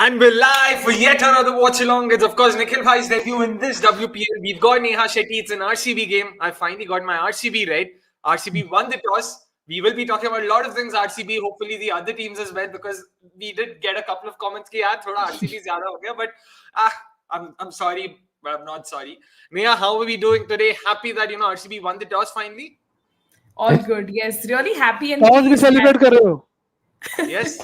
And we're live for yet another Watchalong. It's of course Nikhil Bhai's debut in this WPL. We've got Neha Shetty. It's an RCB game. I finally got my RCB right. RCB won the toss. We will be talking about a lot of things RCB. Hopefully the other teams as well, because we did get a couple of comments कि यार थोड़ा RCB ज़्यादा हो गया. But I'm sorry, but I'm not sorry. Neha, how are we doing today? Happy that RCB won the toss finally. All good. Yes, really happy and toss भी celebrate कर रहे हो. Yes.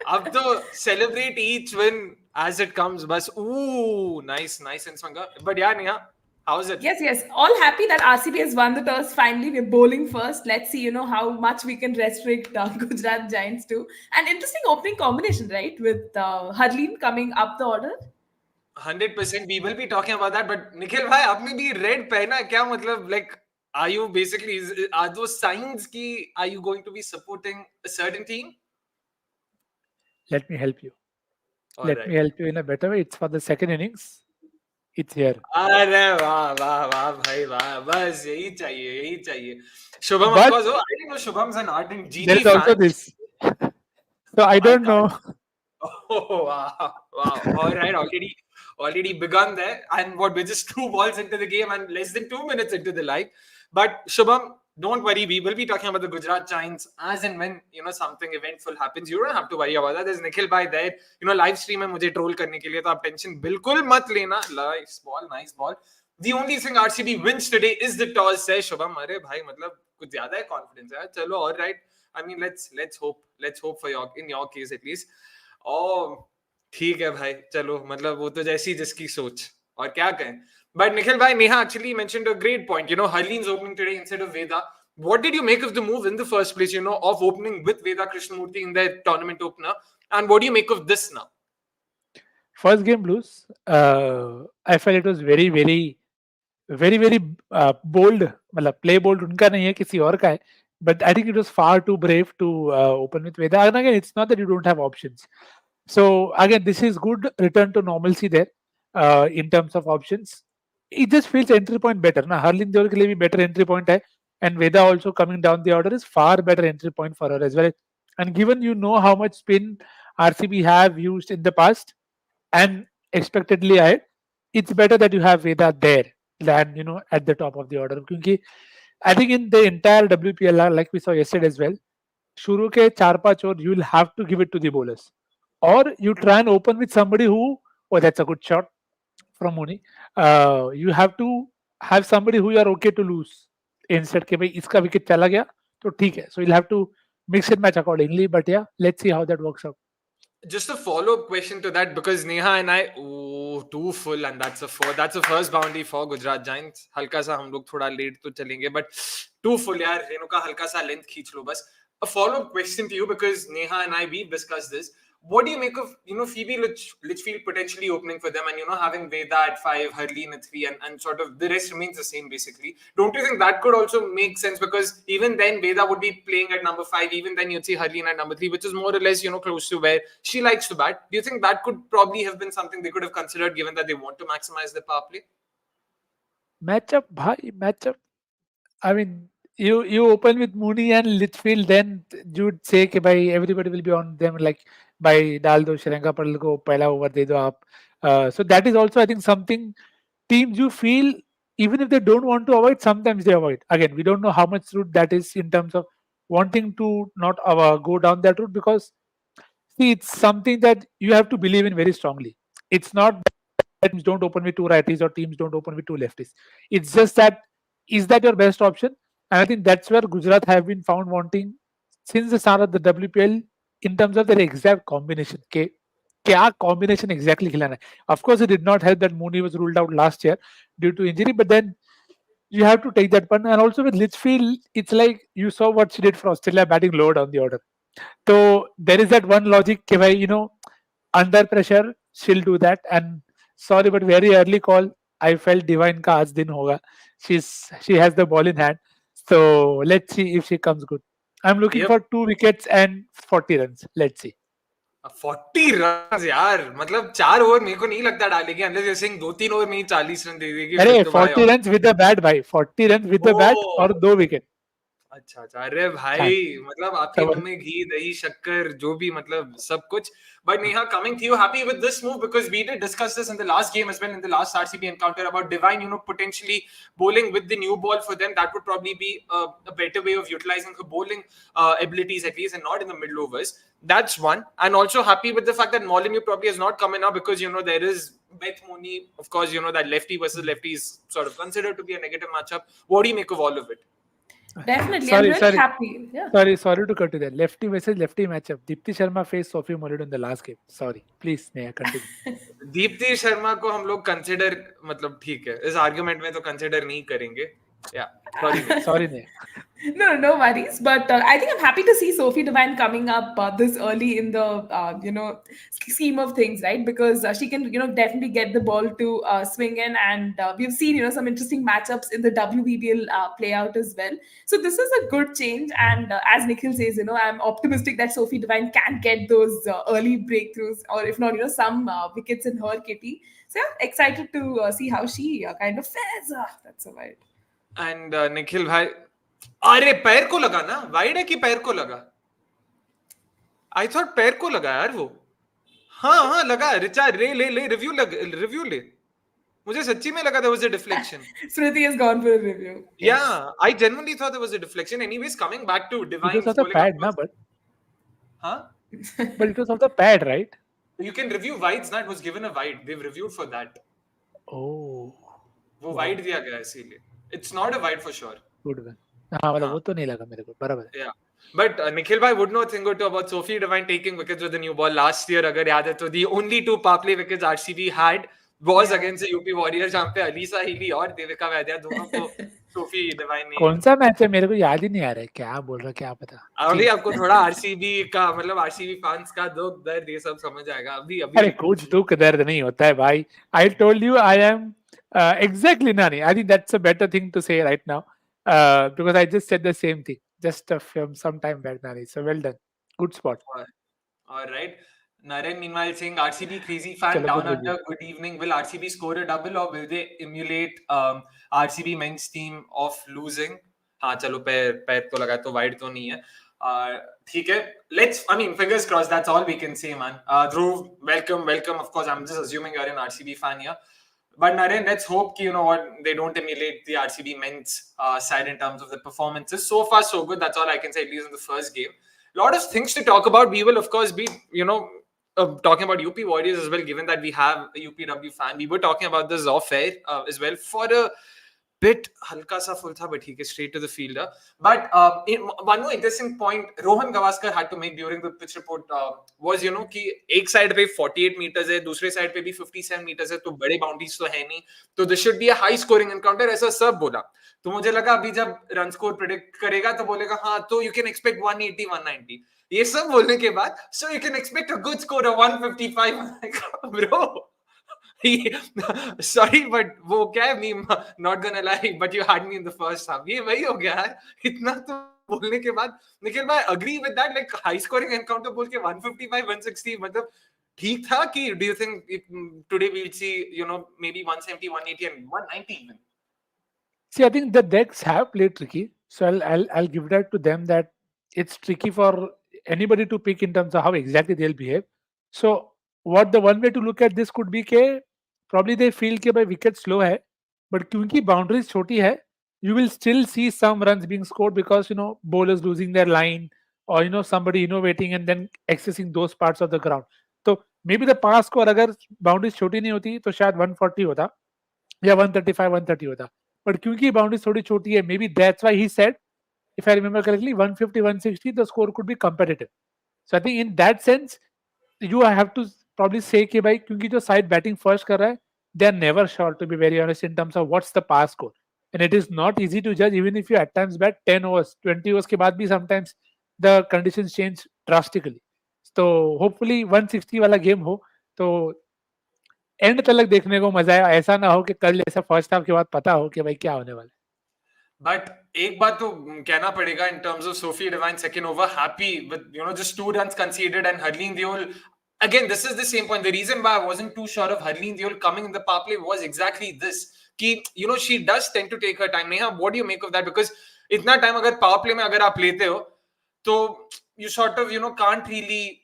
अब तो celebrate each win as it comes. Bas, ooh, nice in Swanga. But yeah, Neha, how's it? Yes. All happy that RCB has won the toss. Finally, we're bowling first. Let's see, how much we can restrict Gujarat Giants to. And interesting opening combination, right? With Harleen coming up the order. 100%. We will be talking about that. But Nikhil bhai, आपने भी red पहना क्या मतलब? Like, are you basically, are those signs ki, are you going to be supporting a certain team? Let me help you. Let me help you in a better way. It's for the second innings. It's here. अरे वाह भाई वाह, बस यही चाहिए. Shubham, of course. I didn't know Shubham's an ardent GT fan. There's also this. So I don't know. Oh wow. All right, already begun there, and we're just 2 balls into the game and less than 2 minutes into the live. But Shubham, don't worry, we will be talking about the Gujarat Giants as and when something eventful happens. You don't have to worry about that. There's Nikhil bhai there. Live stream में मुझे troll करने के लिए, तो आप tension बिल्कुल मत लेना. Nice ball. The only thing RCB wins today is the toss. Say Shubham, अरे भाई मतलब कुछ ज़्यादा है confidence यार. चलो, all right. I mean, let's hope for in your case at least. Oh, ठीक है भाई. चलो, मतलब वो तो जैसी जिसकी सोच और क्या कहें. But Nikhil bhai, Neha actually mentioned a great point. Harleen's opening today instead of Veda. What did you make of the move in the first place, of opening with Veda Krishnamurthy in their tournament opener? And what do you make of this now? First game blues. I felt it was very, very, very, very bold. Play bold उनका नहीं है, किसी और का है. But I think it was far too brave to open with Veda. And again, it's not that you don't have options. So again, this is good return to normalcy there in terms of options. It just feels entry point better. Now, Harleen Deol ke liye bhi better entry point hai, and Veda also coming down the order is far better entry point for her as well. And given how much spin RCB have used in the past and expectedly ahead, it's better that you have Veda there than at the top of the order. Because I think in the entire WPL, like we saw yesterday as well, shuru ke 4-5 over, you will have to give it to the bowlers, or you try and open with somebody who, that's a good shot from Muni. You have to have somebody who you are okay to lose instead के भाई इसका wicket चला गया तो ठीक है. So you'll have to mix and match accordingly. But yeah, let's see how that works out. Just a follow-up question to that, because Neha and I, too full, and that's a first boundary for Gujarat Giants. हल्का सा हम लोग थोड़ा late तो चलेंगे, but too full यार. रेणु का हल्का सा length खींच लो बस. A follow-up question to you, because Neha and I, we've discussed this. What do you make of Phoebe Litchfield potentially opening for them, and having Veda at 5, Harleen at 3, and sort of the rest remains the same basically? Don't you think that could also make sense, because even then Veda would be playing at number 5, even then you'd see Harleen at number 3, which is more or less close to where she likes to bat. Do you think that could probably have been something they could have considered, given that they want to maximize the power play? Matchup. I mean, you open with Mooney and Litchfield, then you'd say कि भाई everybody will be on them, like by डाल दो श्रीलंका पर को पहला over दे दो आप. So that is also, I think, something teams you feel, even if they don't want to avoid, sometimes they avoid. Again, we don't know how much route that is in terms of wanting to not go down that route, because see, it's something that you have to believe in very strongly. It's not that teams don't open with 2 righties or teams don't open with 2 lefties. It's just that, is that your best option? And I think that's where Gujarat have been found wanting since the start of the WPL in terms of their exact combination. क्या combination exactly खिलाना है? Of course, it did not help that Mooney was ruled out last year due to injury, but then you have to take that one. And also with Litchfield, it's like you saw what she did for Australia, batting lower down the order. So there is that one logic कि भाई under pressure she'll do that. And sorry, but very early call. I felt Divine का आज दिन होगा. She has the ball in hand. So let's see if she comes good. I'm looking for 2 wickets and 40 runs. Let's see. 40 runs यार, मतलब 4 over मेरे को नहीं लगता डालेगी, unless you're saying 2-3 ओवर में ही 40 रन दे देगी. अरे 40 runs with the bat भाई, 40 runs with the bat और 2 wicket. अच्छा अच्छा, अरे भाई Chance. मतलब आपके So, मुंह में घी दही शक्कर जो भी मतलब सब कुछ. But Neha, coming to you, happy with this move because we did discuss this in the last game as well, in the last RCB encounter, about Divine, potentially bowling with the new ball for them. That would probably be a better way of utilizing her bowling abilities at least, and not in the middle overs. That's one. And also happy with the fact that Molyneux probably has not come in now because there is Beth Mooney, of course, that lefty versus lefty is sort of considered to be a negative matchup. What do you make of all of it? Definitely, I'm sorry, really sorry, happy. Yeah. sorry to cut you there. Lefty versus lefty matchup. Deepti Sharma faced Sophie Mollido in the last game. Sorry, please, Neha, continue. Deepti Sharma को हम लोग consider मतलब ठीक है इस argument में तो consider नहीं करेंगे या सॉरी नहीं Sorry, Neha. No worries. But I think I'm happy to see Sophie Devine coming up this early in the scheme of things, right? Because she can definitely get the ball to swing in, and we've seen some interesting matchups in the WPL play out as well. So this is a good change, and as Nikhil says, I'm optimistic that Sophie Devine can get those early breakthroughs, or if not, some wickets in her kitty. So yeah, excited to see how she kind of fares. That's all right. And Nikhil भाई अरे पैर को लगा ना wide है कि पैर को लगा आई थॉट पैर को लगा यार वो हाँ लगा रिचा ले रिव्यू ले मुझे सच्ची में लगा there was a deflection. Smriti has gone for a review. Yes. Yeah, I genuinely thought there was a deflection. Anyways, coming back to It was Divine's of the bowling, pad, of na, course. but Huh? but it was of the pad, right? You can review wides, na? It was given a wide. They've reviewed for that. Oh, वो wide दिया गया इसीलिए. It's not a wide for sure. good one. हाँ मतलब वो तो नहीं लगा मेरे को बराबर है. Yeah. But Nikhil bhai would know a thing or two about Sophie Devine taking wickets with the new ball last year. अगर याद है तो the only two power play wickets RCB had was against the UP Warriorz जहाँ पे Alyssa Healy और देविका वैद्या दोनों को सोफी डिवाइन ने. कौन सा मैच है मेरे को याद ही नहीं आ रहा है क्या बोल रहा क्या पता. अभी आपको थोड़ा आरसीबी का मतलब आरसीबी फैंस का दुख दर्द ये सब समझ आएगा अभी अरे कुछ दुख दर्द नहीं होता है भाई. I told you I am exactly Nani. I think that's a better thing to say right now because I just said the same thing just some time back, Nani. So well done, good spot. All right. Naren, meanwhile, saying RCB crazy fan Chalo, down good under. review. Good evening. Will RCB score a double or will they emulate RCB men's team of losing? हाँ चलो पैर तो लगा तो wide तो नहीं है. ठीक है. Fingers crossed. That's all we can say, man. Dhruv, welcome. Of course, I'm just assuming you're an RCB fan here. But Naren, let's hope they don't emulate the RCB men's side in terms of the performances. So far, so good. That's all I can say, at least in the first game. A lot of things to talk about. We will, of course, be, talking about UP Warriorz as well, given that we have a UPW fan. We were talking about this off air as well for a bit halka sa full tha, but he gets straight to the fielder. But one more interesting point Rohan Gavaskar had to make during the pitch report was कि एक side पे 48 meters है, दूसरे side पे भी 57 meters है, तो बड़े boundaries तो है नहीं, तो this should be a high scoring encounter ऐसा सब बोला. तो मुझे लगा अभी जब रन स्कोर प्रेडिक्ट करेगा तो बोलेगा हाँ तो you can expect 180 190 ये सब बोलने के बाद so you can expect a good score of 155. Bro, sorry but वो क्या है meme not gonna lie but you had me in the first half. ये वही हो गया यार इतना तो बोलने के बाद. निखिल भाई agree with that, like high scoring encounter बोल के 155 160 मतलब ठीक था कि do you think today we'll see maybe 170 180 and 190 even? See, I think the decks have played tricky, so I'll give that to them that it's tricky for anybody to pick in terms of how exactly they'll behave. So what the one way to look at this could be कि probably they feel कि भाई wicket slow है, but क्योंकि boundaries छोटी है, you will still see some runs being scored because bowlers losing their line or somebody innovating and then accessing those parts of the ground. तो maybe the pass score अगर boundaries छोटी नहीं होती तो शायद 140 होता या 135 130 होता. But क्योंकि boundaries थोड़ी छोटी है, maybe that's why he said, if I remember correctly, 150 160 the score could be competitive. So I think in that sense you have to probably say कि भाई क्योंकि जो side batting first कर रहा है, they are never sure, to be very honest, in terms of what's the pass score. And it is not easy to judge even if you at times bat 10 overs 20 overs के बाद भी sometimes the conditions change drastically. So hopefully 160 वाला game हो तो and तक देखने को मजा आया, ऐसा ना हो कि कल ऐसा फर्स्ट हाफ के बाद पता हो कि भाई क्या होने वाला है. बट एक बात तो कहना पड़ेगा in terms of Sophie Devine second over, happy with just 2 runs conceded and Harleen Deol. Again, this is the same point. The reason why I wasn't too sure of Harleen Deol coming in the power play was exactly this. She does tend to take her time. Neha, what do you make of that? Because इतना time अगर power play में अगर आप लेते हो तो you sort of can't really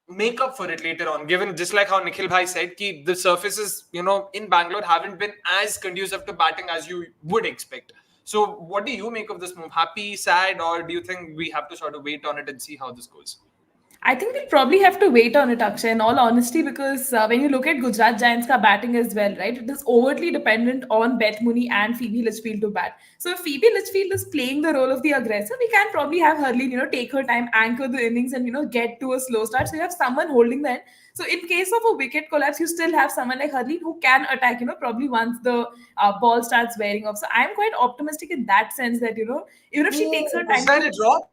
make up for it later on, given just like how Nikhil bhai said ki the surfaces in Bangalore haven't been as conducive to batting as you would expect. So what do you make of this move? Happy, sad, or do you think we have to sort of wait on it and see how this goes? I think we'll probably have to wait on it, Akshay, in all honesty, because when you look at Gujarat Giants' ka batting as well, right, it is overtly dependent on Beth Mooney and Phoebe Litchfield to bat. So if Phoebe Litchfield is playing the role of the aggressor, we can probably have Hurleen, take her time, anchor the innings, and get to a slow start. So you have someone holding the end. So in case of a wicket collapse, you still have someone like Hurleen who can attack, probably once the ball starts wearing off. So I'm quite optimistic in that sense that even if she takes her Was time that to. a drop?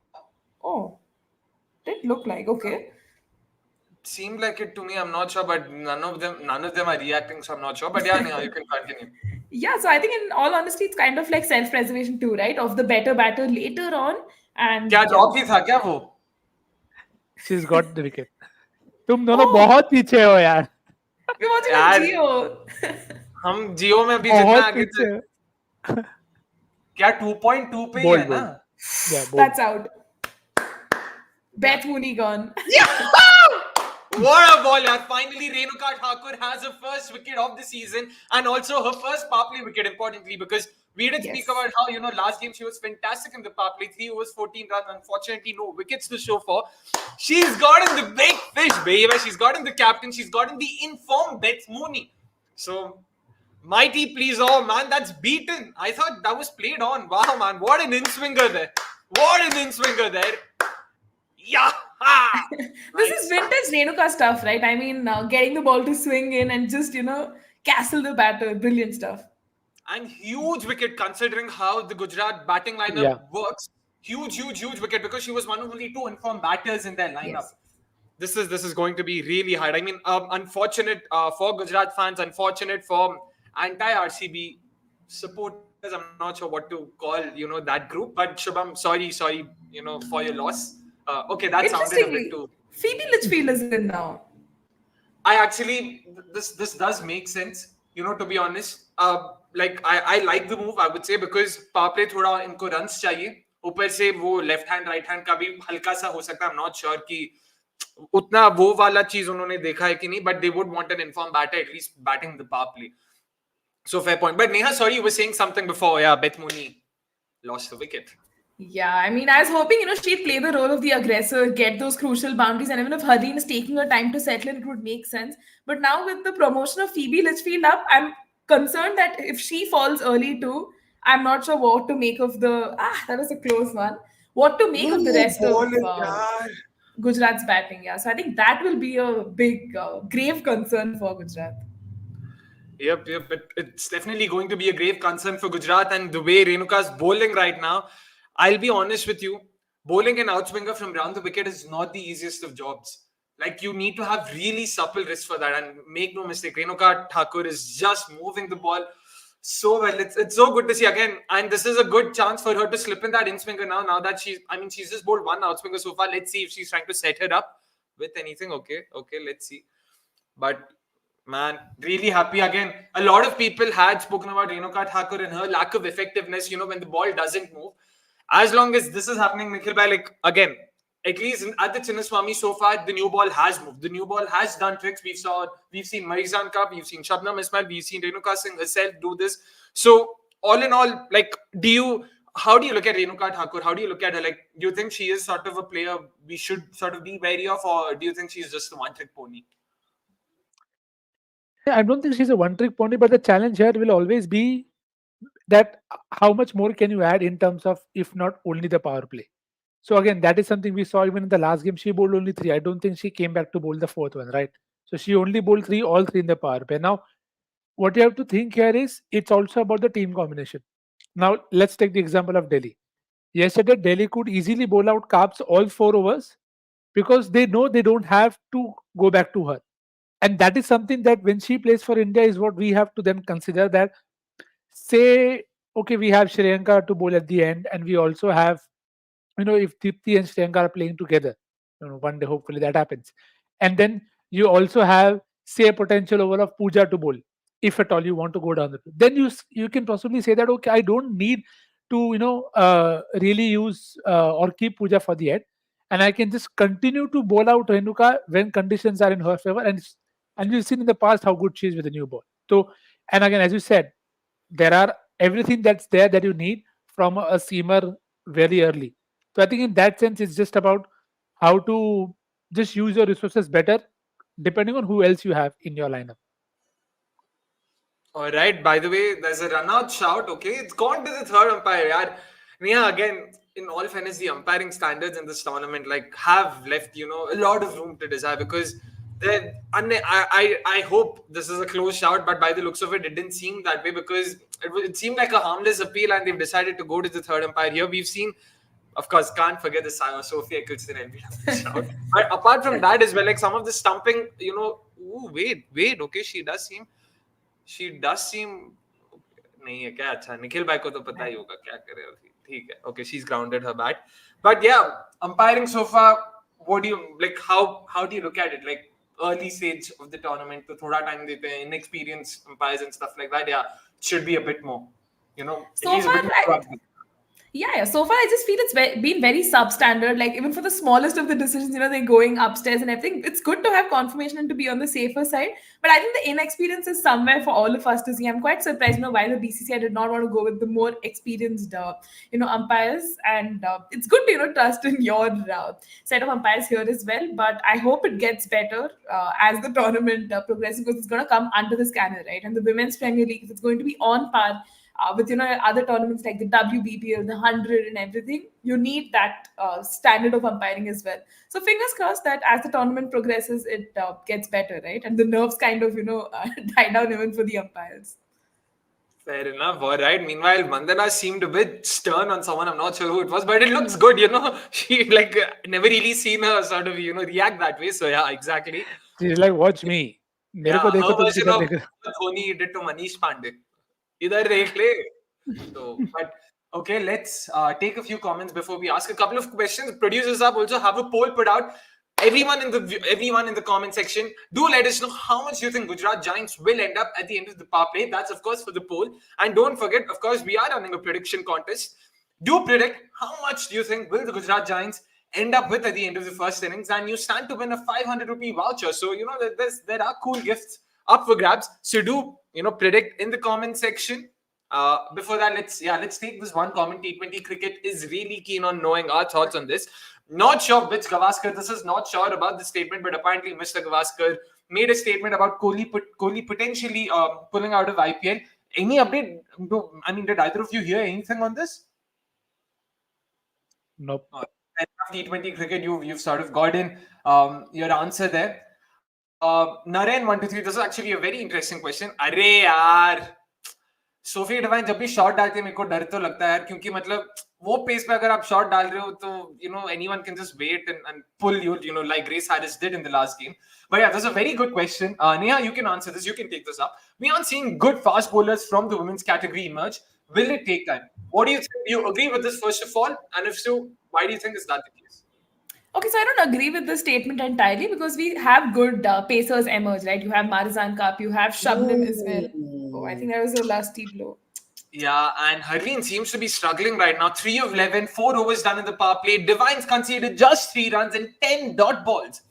Oh, did look like okay. Seemed like it to me. I'm not sure, but none of them are reacting, so I'm not sure. But yeah, Neha, you can continue. Yeah, so I think in all honesty, it's kind of like self-preservation too, right? Of the better batter later on. And क्या yeah. drop ही था क्या वो? She's got the wicket. तुम दोनों Oh, बहुत पीछे हो यार. we're watching on यार Geo. हम जियो में भी जितना बहुत आगे थे, पीछे. क्या 2.2 पे ही Bold, है ना? bold. Yeah, bold. That's out. Beth Mooney gone. What a ball, yaar. Finally, Renuka Thakur has her first wicket of the season and also her first power play wicket, importantly, because we did speak Yes. about how, last game she was fantastic in the power play. 3 overs, 14 runs. Unfortunately, no wickets to show for. She's gotten the big fish, baby. She's gotten the captain. She's gotten the informed Beth Mooney. So, mighty please. Oh, man, that's beaten. I thought that was played on. Wow, man. What an in-swinger there. What an in-swinger there. Yeah. This is vintage Renuka stuff, right? I mean, getting the ball to swing in and just, castle the batter. Brilliant stuff. And huge wicket considering how the Gujarat batting lineup Yeah. works. Huge wicket because she was one of only 2 informed batters in their lineup. Yes. This is going to be really hard. I mean, unfortunate for Gujarat fans, unfortunate for anti-RCB supporters. I'm not sure what to call, that group. But Shubham, sorry, for your loss. Okay, that sounded a bit too. Phoebe Litchfield is in now. I actually this does make sense. To be honest, like I like the move. I would say because power play थोड़ा इनको runs चाहिए. ऊपर से वो left hand right hand का भी हल्का सा हो सकता है. I'm not sure कि उतना वो वाला चीज उन्होंने देखा है कि नहीं. But they would want an informed batter at least batting the power play. So fair point. But Neha, sorry, you were saying something before. Yeah, Beth Mooney lost the wicket. Yeah, I mean, I was hoping, she'd play the role of the aggressor, get those crucial boundaries, and even if Hurleen is taking her time to settle in, it would make sense. But now with the promotion of Phoebe Litchfield up, I'm concerned that if she falls early too, I'm not sure what to make of the... that was a close one. What to make of the rest of Gujarat's batting, yeah. So I think that will be a big, grave concern for Gujarat. Yep. It's definitely going to be a grave concern for Gujarat, and the way Renuka's bowling right now, I'll be honest with you, bowling an outswinger from round the wicket is not the easiest of jobs. Like, you need to have really supple wrists for that, and make no mistake, Renuka Thakur is just moving the ball so well. It's so good to see again, and this is a good chance for her to slip in that in-swinger now that she's just bowled one outswinger so far. Let's see if she's trying to set her up with anything. Okay, let's see. But man, really happy again. A lot of people had spoken about Renuka Thakur and her lack of effectiveness, when the ball doesn't move. As long as this is happening, Nikhil bhai, like, again, at least at the Chinnaswamy so far, the new ball has moved. The new ball has done tricks. We've seen Marizan Cup, we've seen Shabnam Ismail, we've seen Renuka Singh herself do this. So, all in all, like, how do you look at Renuka Thakur? How do you look at her? Like, do you think she is sort of a player we should sort of be wary of, or do you think she's just a one-trick pony? I don't think she's a one-trick pony, but the challenge here will always be that how much more can you add in terms of, if not only the power play. So again, that is something we saw even in the last game. She bowled only 3. I don't think she came back to bowl the 4th one, right? So she only bowled 3, all 3 in the power play. Now, what you have to think here is it's also about the team combination. Now, let's take the example of Delhi. Yesterday, Delhi could easily bowl out Carps all 4 overs because they know they don't have to go back to her. And that is something that when she plays for India is what we have to then consider, that say, okay, we have Sri Lanka to bowl at the end, and we also have, if Deepti and Sri Lanka are playing together, one day hopefully that happens. And then you also have, say, a potential over of Pooja to bowl, if at all you want to go down the field. Then you can possibly say that, okay, I don't need to really use or keep Pooja for the end, and I can just continue to bowl out Renuka when conditions are in her favor, and we've seen in the past how good she is with a new ball. So, and again, as you said, there are everything that's there that you need from a seamer very early. So I think in that sense, it's just about how to just use your resources better, depending on who else you have in your lineup. All right. By the way, there's a run out shout. Okay, it's gone to the third umpire. Yaar. Neha, again, in all fairness, the umpiring standards in this tournament have left a lot of room to desire because I hope this is a close shout, but by the looks of it, it didn't seem that way because it seemed like a harmless appeal, and they've decided to go to the third umpire. Here we've seen, of course, can't forget the Sophie Eccleston LBW shout. But apart from that as well, some of the stumping, ooh, wait, okay, she does seem नहीं है क्या अच्छा निखिल भाई को तो पता ही होगा क्या करे अभी ठीक है okay she's grounded her bat but yeah umpiring so far what do you how do you look at it early stage of the tournament तो थोड़ा time देते हैं inexperienced umpires and stuff like that yeah should be a bit more So far, yeah. So far, I just feel it's been very substandard. Like even for the smallest of the decisions, they're going upstairs and everything. It's good to have confirmation and to be on the safer side. But I think the inexperience is somewhere for all of us to see. I'm quite surprised, why the BCCI did not want to go with the more experienced, umpires. And it's good to, trust in your set of umpires here as well. But I hope it gets better as the tournament progresses because it's going to come under the scanner, right? And the Women's Premier League, if it's going to be on par with other tournaments like the WPL, the 100 and everything, you need that standard of umpiring as well. So fingers crossed that as the tournament progresses, it gets better, right? And the nerves kind of die down even for the umpires. Fair enough. All right. Meanwhile, Vandana seemed a bit stern on someone. I'm not sure who it was, but it looks good. She never really seen her sort of react that way. So yeah, exactly. She's like, watch me. Yeah, her version of what Dhoni did to Manish Pandey. Idhar dekh le. So, but okay, let's take a few comments before we ask a couple of questions. Producers up also have a poll put out. Everyone in the comment section, do let us know how much you think Gujarat Giants will end up at the end of the power play. That's of course for the poll. And don't forget, of course, we are running a prediction contest. Do predict how much do you think will the Gujarat Giants end up with at the end of the first innings, and you stand to win a 500 rupee voucher. So there are cool gifts up for grabs. So do predict in the comment section. Before that, let's take this one comment. T20 cricket is really keen on knowing our thoughts on this. Not sure which Gavaskar this is, not sure about the statement, but apparently Mr. Gavaskar made a statement about Kohli potentially pulling out of IPL. Any update? I mean, did either of you hear anything on this? Nope. T20 cricket, you've sort of gotten your answer there. Naren 123, this is actually a very interesting question. अरे यार Sophie Devine जब भी shot डालती है मेरे को डर तो लगता है यार क्योंकि मतलब वो पेस पे अगर आप शॉट डाल रहे हो तो anyone can just wait and pull you like Grace Harris did in the last game. But yeah, that's a very good question. Neha, you can answer this. You can take this up. We aren't seeing good fast bowlers from the women's category emerge. Will it take time? What do you think? Do you agree with this first of all? And if so, why do you think is that the case? Okay, so I don't agree with the statement entirely because we have good pacers emerge, right? You have Marizan Cup, you have Shabnim as well. Oh, I think that was a lusty blow. Yeah, and Harleen seems to be struggling right now. 3 of 11, 4 overs done in the power play. Divines conceded just 3 runs and 10 dot balls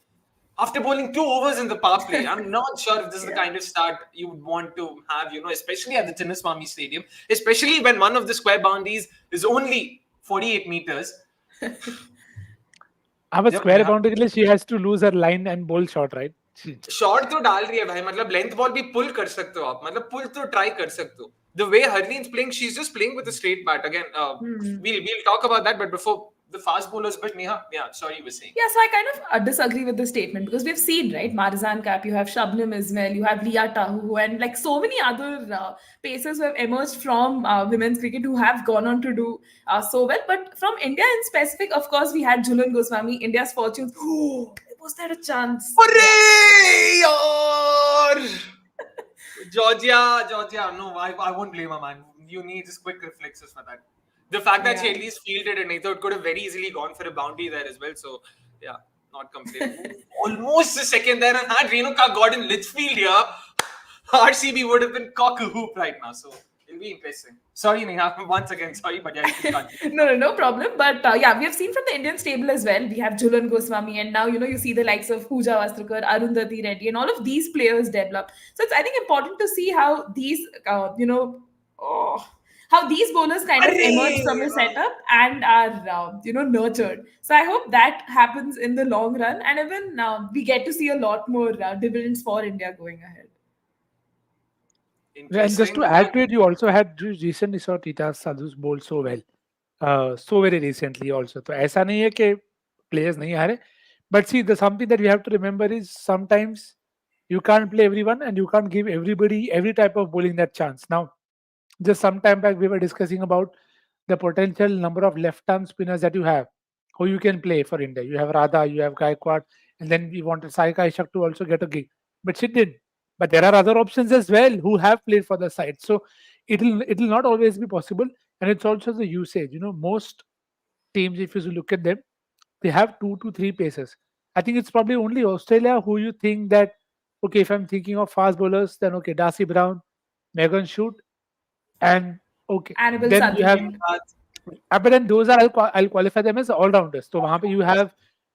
after bowling 2 overs in the power play. I'm not sure if this is the kind of start you would want to have, especially at the Chinnaswamy Stadium, especially when one of the square boundaries is only 48 meters. अब square boundary के लिए she has to lose her line and bowl short, right? Shot तो डाल रही है भाई मतलब length ball भी पुल कर सकते हो आप मतलब पुल तो ट्राई कर सकते हो the way Harleen's playing she's just playing with a straight bat again we'll talk about that but before the fast bowlers but Neha sorry you were saying so I kind of disagree with the statement because we've seen right Marizan Cap, you have Shabnim as well, you have Lia Tahu and like so many other pacers who have emerged from women's cricket who have gone on to do so well, but from India in specific of course we had Jhulan Goswami, India's fortunes. Was there a chance? Georgia. No, I won't blame her, man. You need just quick reflexes for that. The fact that she at least fielded it, Neha, it could have very easily gone for a boundary there as well. So, yeah, not complaining. Almost a second there, and had Renuka got in Litchfield here, RCB would have been cock-a-hoop right now. So, It'll be interesting. Sorry, Neha. Once again, sorry, but yeah, you can continue. No problem. But yeah, we have seen from the Indian stable as well. We have Jhulan Goswami, and now you see the likes of Pooja Vastrukar, Arundhati Reddy, and all of these players develop. So it's, I think, important to see how these oh, how these bowlers kind of emerge from the Arey! setup and are nurtured. So I hope that happens in the long run, and even we get to see a lot more dividends for India going ahead. And just to Interesting. add to it, you also had you recently saw Tita Sadhu's bowl so well, so very recently also. तो ऐसा नहीं है कि players नहीं आ रहे, but see the something that we have to remember is sometimes you can't play everyone and you can't give everybody every type of bowling that chance. Now, just some time back we were discussing about the potential number of left-arm spinners that you have, who you can play for India. You have Radha, you have Gaikwad, and then we wanted Saika Ishak to also get a gig, but she didn't. But there are other options as well who have played for the side. So it'll not always be possible, and it's also the usage. Most teams, if you look at them, they have 2 to 3 paces. I think it's probably only Australia who you think that okay, if I'm thinking of fast bowlers, then okay, Darcy Brown, Megan Shoot, and okay, Annabelle then you have Sutherland. but then those are I'll qualify them as all rounders. So वहाँ पे you have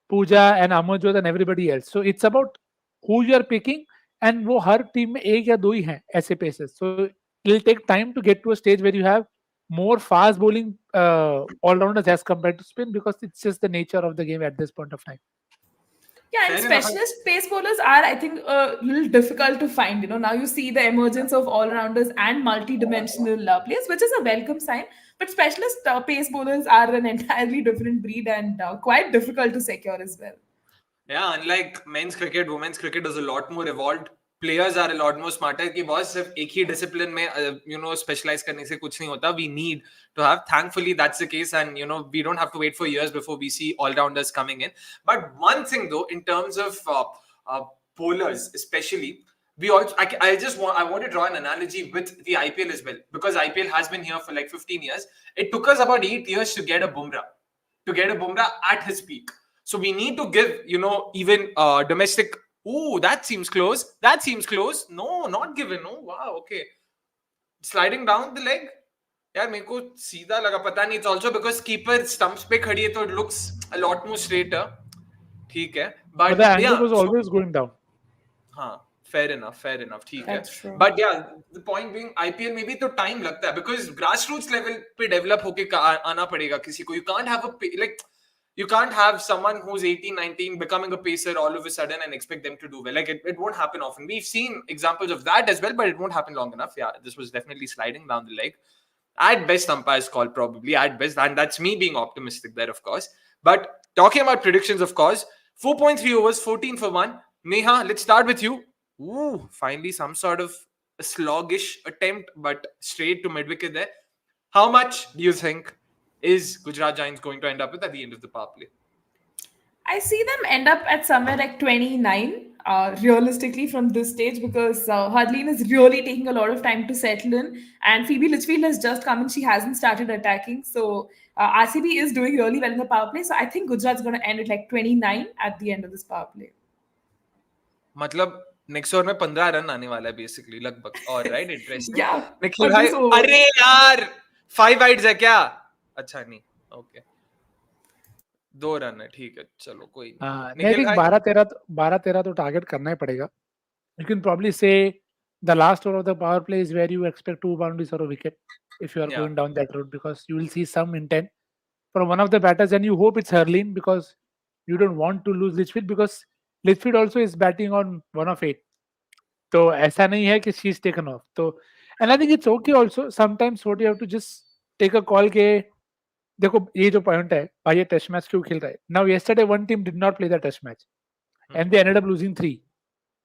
Pooja and Amarjot and everybody else. So it's about who you are picking, and वो हर team में एक या दो ही हैं ऐसे paces. So it'll take time to get to a stage where you have more fast bowling all rounders as compared to spin, because it's just the nature of the game at this point of time. Yeah, and Fair enough. specialist pace bowlers are, I think, a little difficult to find. Now you see the emergence of all-rounders and multi-dimensional players, which is a welcome sign. But specialist pace bowlers are an entirely different breed and quite difficult to secure as well. Yeah, unlike men's cricket, women's cricket is a lot more evolved. Players are a lot more smarter. कि boss सिर्फ एक ही discipline में specialize करने से कुछ नहीं होता. We need to have. Thankfully, that's the case, and we don't have to wait for years before we see all-rounders coming in. But one thing though, in terms of bowlers, especially, we also I want to draw an analogy with the IPL as well, because IPL has been here for like 15 years. It took us about 8 years to get a Bumrah at his peak. So we need to give, even domestic. Ooh, that seems close. No, not given. Oh, wow. Okay. Sliding down the leg. यार मेरे को सीधा लगा, पता नहीं. It's also because keeper stumps पे खड़ी है, तो it looks a lot more straighter. ठीक है. But the angle was always going down. हाँ, fair enough. ठीक है. That's true. But yeah, the point being, IPL में भी तो time लगता है, because grassroots level पे develop होके आना पड़ेगा किसी को. You can't have someone who's 18, 19 becoming a pacer all of a sudden and expect them to do well. Like, it won't happen often. We've seen examples of that as well, but it won't happen long enough. Yeah, this was definitely sliding down the leg. At best, umpire's call, probably. At best. And that's me being optimistic there, of course. But talking about predictions, of course, 4.3 overs, 14 for 1. Neha, let's start with you. Ooh, finally some sort of a sloggish attempt, but straight to mid-wicket there. How much do you think is Gujarat Giants going to end up with at the end of the power play? I see them end up at somewhere like 29, realistically from this stage, because Harleen is really taking a lot of time to settle in, and Phoebe Litchfield has just come in. She hasn't started attacking. So RCB is doing really well in the power play. So I think Gujarat's going to end at like 29 at the end of this power play. मतलब next over में 15 run आने वाला है basically लगभग. और right, interesting. Yeah. Nikhil भाई, अरे यार 5 वाइड्स है क्या? अच्छा नहीं, ओके, 2 रन है, ठीक है, चलो कोई नहीं. I think 12-13 तो टारगेट करना ही पड़ेगा. You can probably say the last over of the power play is where you expect 2 boundaries or a wicket if you are going down that route, because you will see some intent from one of the batters, and you hope it's Harleen, because you don't want to lose Litchfield, because Litchfield also is batting on 1 of 8. तो ऐसा नहीं है कि she's taken off. तो and I think it's okay also. Sometimes what you have to just take a call के देखो ये जो पॉइंट है भाई, ये टेस्ट मैच क्यों खेल रहा है. Now yesterday one team did not play the test match and they ended up losing 3.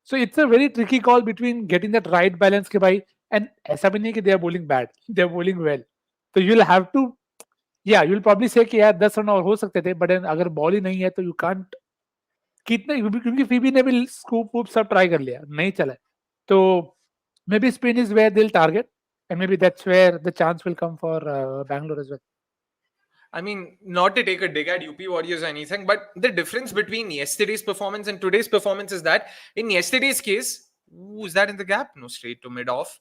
So it's a very tricky call between getting that right balance के भाई, and ऐसा भी नहीं कि they are bowling bad, they are bowling well. So you'll have to, yeah, you'll probably say कि यार 10 run और हो सकते थे, but then अगर बॉल ही नहीं है तो you can't कितने, क्योंकि फीबी ने भी स्कूप वूप सब ट्राई कर लिया, नहीं चला. तो maybe spin is where they'll target, and maybe that's where the chance will come for Bangalore as well. I mean, not to take a dig at UP Warriorz or anything, but the difference between yesterday's performance and today's performance is that in yesterday's case, is that in the gap? No, straight to mid-off.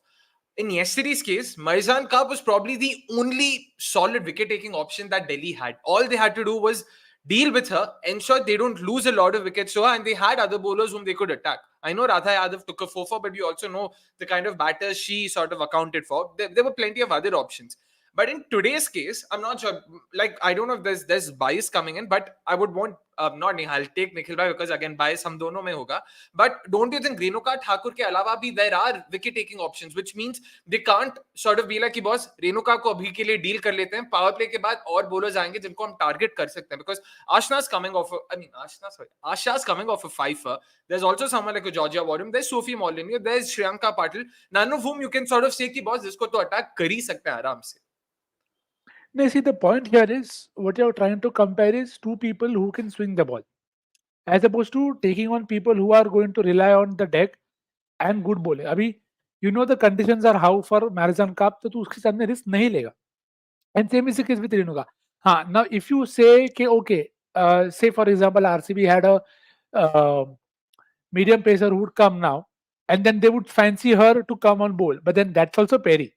in yesterday's case, Marizan Kaap was probably the only solid wicket-taking option that Delhi had. All they had to do was deal with her, ensure they don't lose a lot of wickets to her, and they had other bowlers whom they could attack. I know Radha Yadav took a 4-4, but we also know the kind of batters she sort of accounted for. There were plenty of other options. But in today's case, I'm not sure. Like, I don't know if there's bias coming in, but I would want not Neha. I'll take Nikhil bhai because again bias हम दोनों में होगा. But don't you think Renuka Thakur के अलावा भी there are wicket taking options, which means they can't sort of be like कि boss Renuka को अभी के लिए deal कर लेते हैं. Power play के बाद और bowlers आएंगे जिनको हम target कर सकते हैं because Ashna's coming off. Asha's coming off a fifer. There's also someone like a Georgia Warriorz. There's Sophie Molyneux. There's Shriyanka Patil. None of whom you can sort of say कि boss इसको तो attack कर ही सकते हैं आराम से. No, see, the point here is what you're trying to compare is two people who can swing the ball, as opposed to taking on people who are going to rely on the deck and good bowling. अभी you know the conditions are how for Marizan Cup, तो तू उसके सामने risk नहीं लेगा. And same is the case with Renuka. हाँ, now if you say कि okay, say for example RCB had a medium pacer who would come now, and then they would fancy her to come on bowl, but then that's also Perry.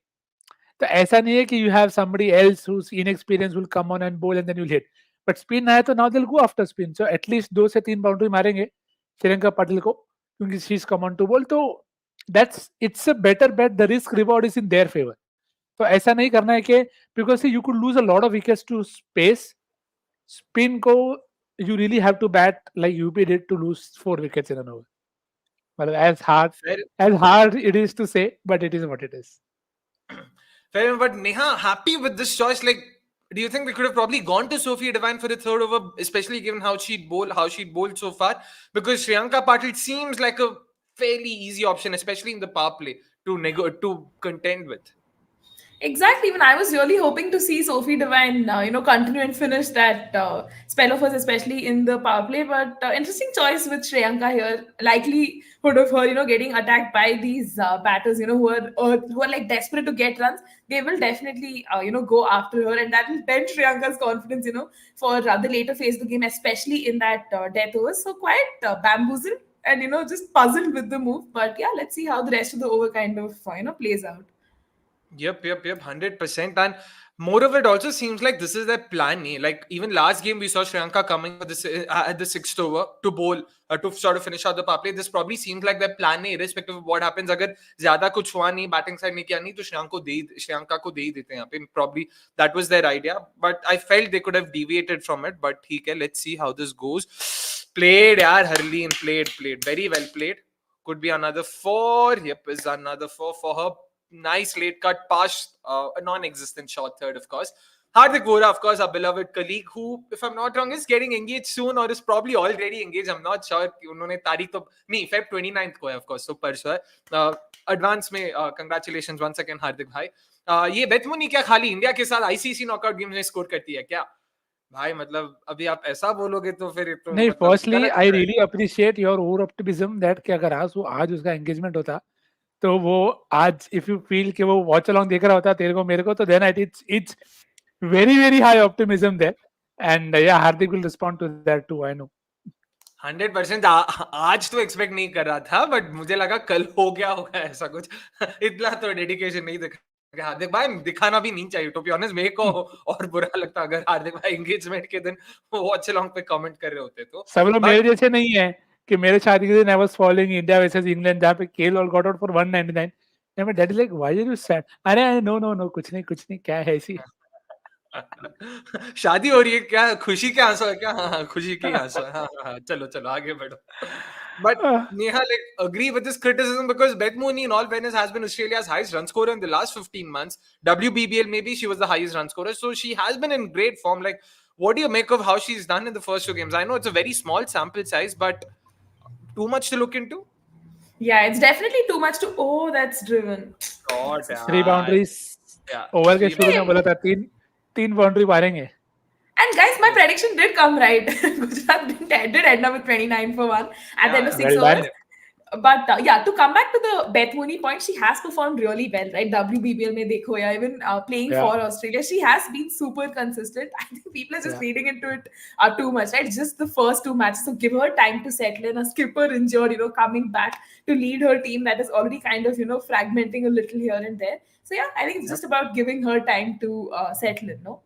तो ऐसा नहीं है कि you have somebody else who's inexperienced will come on and bowl and then you'll hit. But spin है तो now they'll go after spin. So at least 2 से 3 boundary मारेंगे श्रीलंका पाटिल को क्योंकि she's come on to bowl. तो it's a better bet. The risk reward is in their favor. तो ऐसा नहीं करना है कि because you could lose a lot of wickets to space. Spin को you really have to bat like UP did to lose 4 wickets in an over. But as hard it is to say, but it is what it is. Fair enough, but Neha, happy with this choice? Like, do you think they could have probably gone to Sophia Devine for the third over, especially given how she'd bowled so far? Because Shriyanka Patil seems like a fairly easy option, especially in the power play, to contend with. Exactly. Even I was really hoping to see Sophie Devine, continue and finish that spell of hers, especially in the power play. But interesting choice with Shriyanka here. Likelihood of her, getting attacked by these batters, who are like desperate to get runs. They will definitely, go after her, and that will dent Shriyanka's confidence, for the later phase of the game, especially in that death over. So quite bamboozled and just puzzled with the move. But yeah, let's see how the rest of the over kind of plays out. Yep, 100%. And moreover, it also seems like this is their plan A. Like even last game, we saw Shriyanka coming for this at the 6th over to bowl to sort of finish out the power play. This probably seems like their plan A, irrespective of what happens. अगर ज़्यादा कुछ हुआ नहीं, batting side ने किया नहीं, तो श्रेयांका को दे ही देते हैं यहाँ पे. Probably that was their idea, but I felt they could have deviated from it. But ठीक है, let's see how this goes. Played, yaar, Harleen played very well played. Could be another 4. Yep, is another 4 for her. Nice late cut past a non-existent short third, of course. Hardik Vora, of course, our beloved colleague, who, if I'm not wrong, is getting engaged soon or is probably already engaged. I'm not sure. उन्होंने तारीख तो नहीं, Feb 29th को है, of course. So परसों है. Advance में congratulations once again, Hardik भाई. ये बेथमुनी क्या खाली इंडिया के साथ ICC नॉकआउट गेम में स्कोर करती है क्या? भाई मतलब अभी आप ऐसा बोलोगे तो फिर तो नहीं, firstly I really appreciate your over optimism that कि अगर आज उसका engagement होता तो वो आज if you feel कि वो watch along देख रहा होता तेरे को मेरे को तो then it's very very high optimism there and yeah Hardik will respond to that too I know 100% आज तो एक्सपेक्ट नहीं कर रहा था बट मुझे लगा कल हो गया होगा ऐसा कुछ इतना तो डेडिकेशन नहीं दिखा हार्दिक भाई दिखाना भी नहीं चाहिए टू बी ऑनेस्ट मेरे को और बुरा लगता अगर हार्दिक भाई एंगेजमेंट के दिन वॉच अलोंग पे कमेंट कर रहे होते तो सब लोग मेरे जैसे नहीं है कि मेरे शादी के दिन I was following India versus England जहां पे केल all got out for 199 and my dad is like why are you sad अरे नो कुछ नहीं क्या है ऐसी शादी हो रही है क्या खुशी के आंसू है क्या हाँ खुशी के आंसू है हाँ चलो आगे बढ़ो but Neha like agree with this criticism because Beth Mooney in all fairness has been Australia's highest run scorer in the last 15 months WBBL maybe she was the highest run scorer so she has been in great form like what do you make of how she's done in the first 2 games I know it's a very small sample size but too much to look into yeah it's definitely too much to that's driven God, 3 boundaries over के शुरू में बोला था 3 boundary मारेंगे and guys my prediction did come right Gujarat did end up with 29 for 1 at the end of 6 overs But yeah, to come back to the Beth Mooney point, she has performed really well, right? WBBL mein dekho ya, even playing Yeah. for Australia, she has been super consistent. I think people are just Yeah. reading into it too much, right? Just the first two matches, so give her time to settle in. A skipper injured, coming back to lead her team that is already kind of fragmenting a little here and there. So yeah, I think it's Yep. just about giving her time to settle in. No.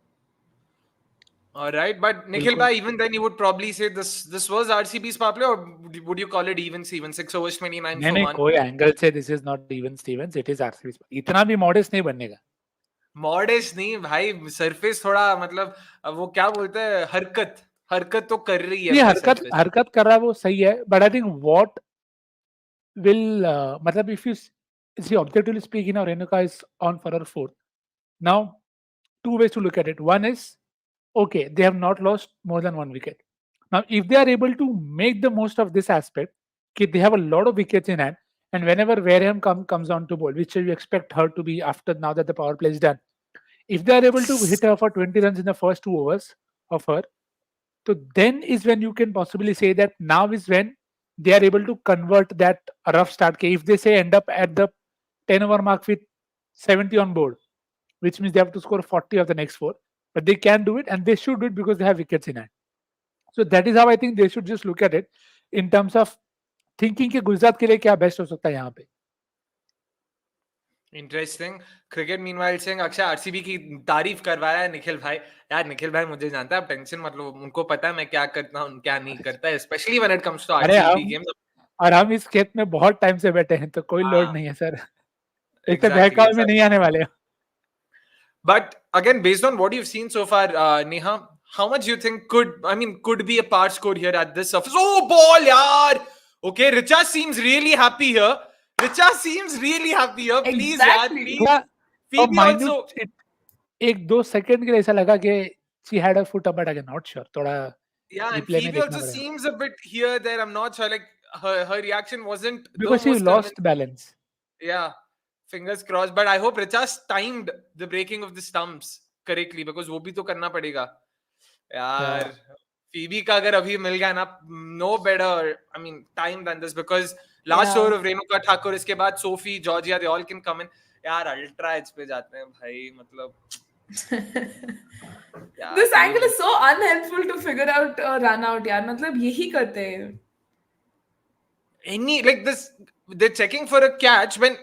All right, but Nikhil बिल्कुल. bhai, even then you would probably say this was RCB's power play, or would you call it even Steven 6 overs 29 नहीं for नहीं 1? कोई angle से this is not even Stevens, it is RCB. इतना भी modest नहीं बनने का. Modest नहीं भाई, सरफेस थोड़ा मतलब वो क्या बोलते हैं, हरकत तो कर रही है ये अपने हरकत सरफेस. हरकत कर रहा है वो सही है, but I think what will matlab if you see objectively speaking now Renuka is on for her fourth. Now two ways to look at it. One is, okay, they have not lost more than one wicket. Now if they are able to make the most of this aspect, okay, they have a lot of wickets in hand, and whenever Wareham comes on to bowl, which you expect her to be after now that the power play is done, if they are able to hit her for 20 runs in the first 2 overs of her, so then is when you can possibly say that now is when they are able to convert that rough start. Okay, if they say end up at the 10 over mark with 70 on board, which means they have to score 40 of the next four, but they can do it and they should do it because they have wickets in hand. So that is how I think they should just look at it in terms of thinking कि गुजरात के लिए क्या best हो सकता है यहाँ पे. Interesting. Cricket meanwhile Singh Akshay RCB की तारीफ करवाया है निखिल भाई. यार निखिल भाई मुझे जानता है, आप टेंशन मत लो, उनको पता है मैं क्या करता हूँ क्या नहीं करता, specially when it comes to अरे आरसीबी गेम्स. और हम इस खेत में बहुत टाइम से बैठे हैं तो कोई लोड हाँ, नहीं है सर. एक तो exactly, बहकावे में exactly. नहीं आने वाले. But again, based on what you've seen so far, Neha, how much you think could be a par score here at this surface? Oh, ball, yaar! Okay, Richa seems really happy here. Please, yaar, Exactly. please. थोड़ा Phoebe also. एक दो second के लिए ऐसा लगा कि she had her foot up, but again not sure. थोड़ा Yeah, and replay में Phoebe देखना also पड़ेगा. seems a bit here, there. I'm not sure. Like, her reaction wasn't the Because she most lost convincing. balance. Yeah, fingers crossed. But I hope Richa's timed the breaking of the stumps correctly, because वो भी तो करना पड़ेगा. यार, Phoebe का अगर अभी मिल गया ना, no better, time than this, because last Yeah. over of Renuka Thakur, इसके बाद Sophie, Georgia, they all can come in. यार अल्ट्रा एज पे जाते हैं भाई, मतलब This angle is so unhelpful to figure out a run out, यार. मतलब यही करते हैं. any like this, they're checking for a catch when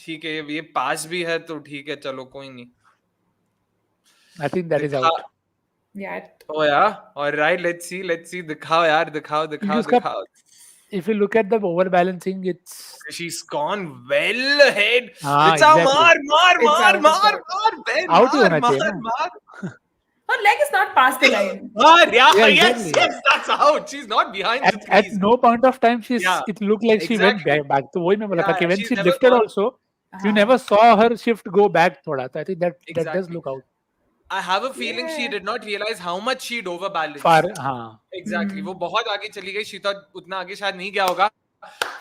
ठीक है ये पास भी है तो ठीक है, चलो कोई नहीं. I think that is out. Yeah. Oh yeah, all right, let's see. दिखाओ यार, दिखाओ. If you look at the overbalancing, it's She's gone well ahead. हाँ, Richa, exactly. मार, Out ही होना चाहिए ना. मार. Her leg is not past the line. Yeah, Yeah, yes, exactly. that's out. She's not behind the At trees. no point of time Yeah, it looked like she went exactly. back. तो वही मैं बोला था Yeah, कि when she's she never lifted gone. also, you हाँ. never saw her shift go back थोड़ा. So I think that does Exactly. look out. I have a feeling she Yeah. did not realize how much she'd overbalanced. Far, हाँ. Exactly. वो बहुत आगे चली गई. She thought उतना आगे शायद नहीं गया होगा.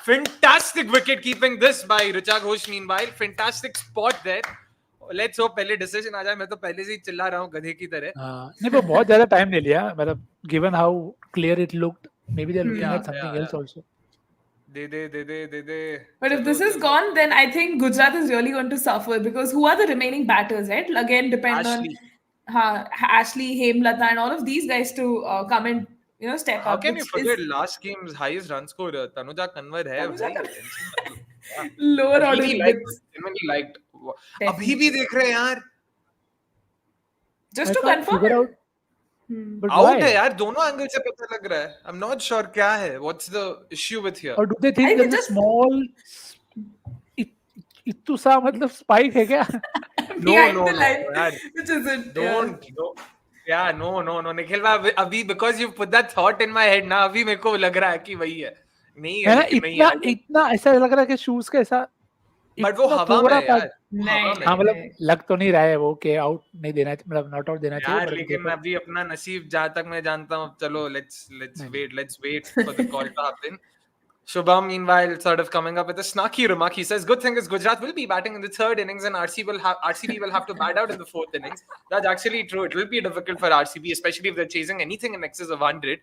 Fantastic wicket keeping this by Richa Ghosh meanwhile. Fantastic spot there. Let's hope पहले decision आ जाए. मैं तो पहले से ही चिल्ला रहा हूँ गधे की तरह. नहीं वो बहुत ज़्यादा time ले लिया. मतलब given how clear it looked, maybe they're looking Yeah, at something else also. They. But if this is gone, then I think Gujarat is really going to suffer, because who are the remaining batters, right? Again, depend Ashley. on Ashley, Hemlata, and all of these guys to come and step How up. can you which forget is last game's highest run scorer? Tanuja Kanwar है Tanuja भाई. Kanwar. Tension मत लो. Yeah. lower order. Really liked. Genuinely liked. अभी भी देख रहे हैं यार. Just I to can't confirm. figure out. But Out why? है यार, दोनों एंगल से पता लग रहा है. I'm not sure क्या है. What's the issue with here? Or do they I think think there's a just- small इतू सा मतलब spike है क्या? Behind No, the line, यार. which isn't. Don't. Yeah, no. Nikhil भाई, अभी because you put that thought in my head ना, अभी मेरे को लग रहा है कि वही है. नहीं है, लेकिन नहीं है. इतना ऐसा लग रहा है कि शूज का ऐसा. But वो हवा में है यार. नहीं. हाँ मतलब लग तो नहीं रहा है वो कि आउट नहीं देना चाहिए, मतलब नॉट आउट देना चाहिए. यार लेकिन मैं अभी अपना नसीब जहाँ तक मैं जानता हूँ, चलो let's wait for the call to happen. Shubham meanwhile sort of coming up with a snarky remark. He says, good thing is Gujarat will be batting in the third innings and RCB will have to bat out in the fourth innings. That's actually true. It will be difficult for RCB, especially if they're chasing anything in excess of 100.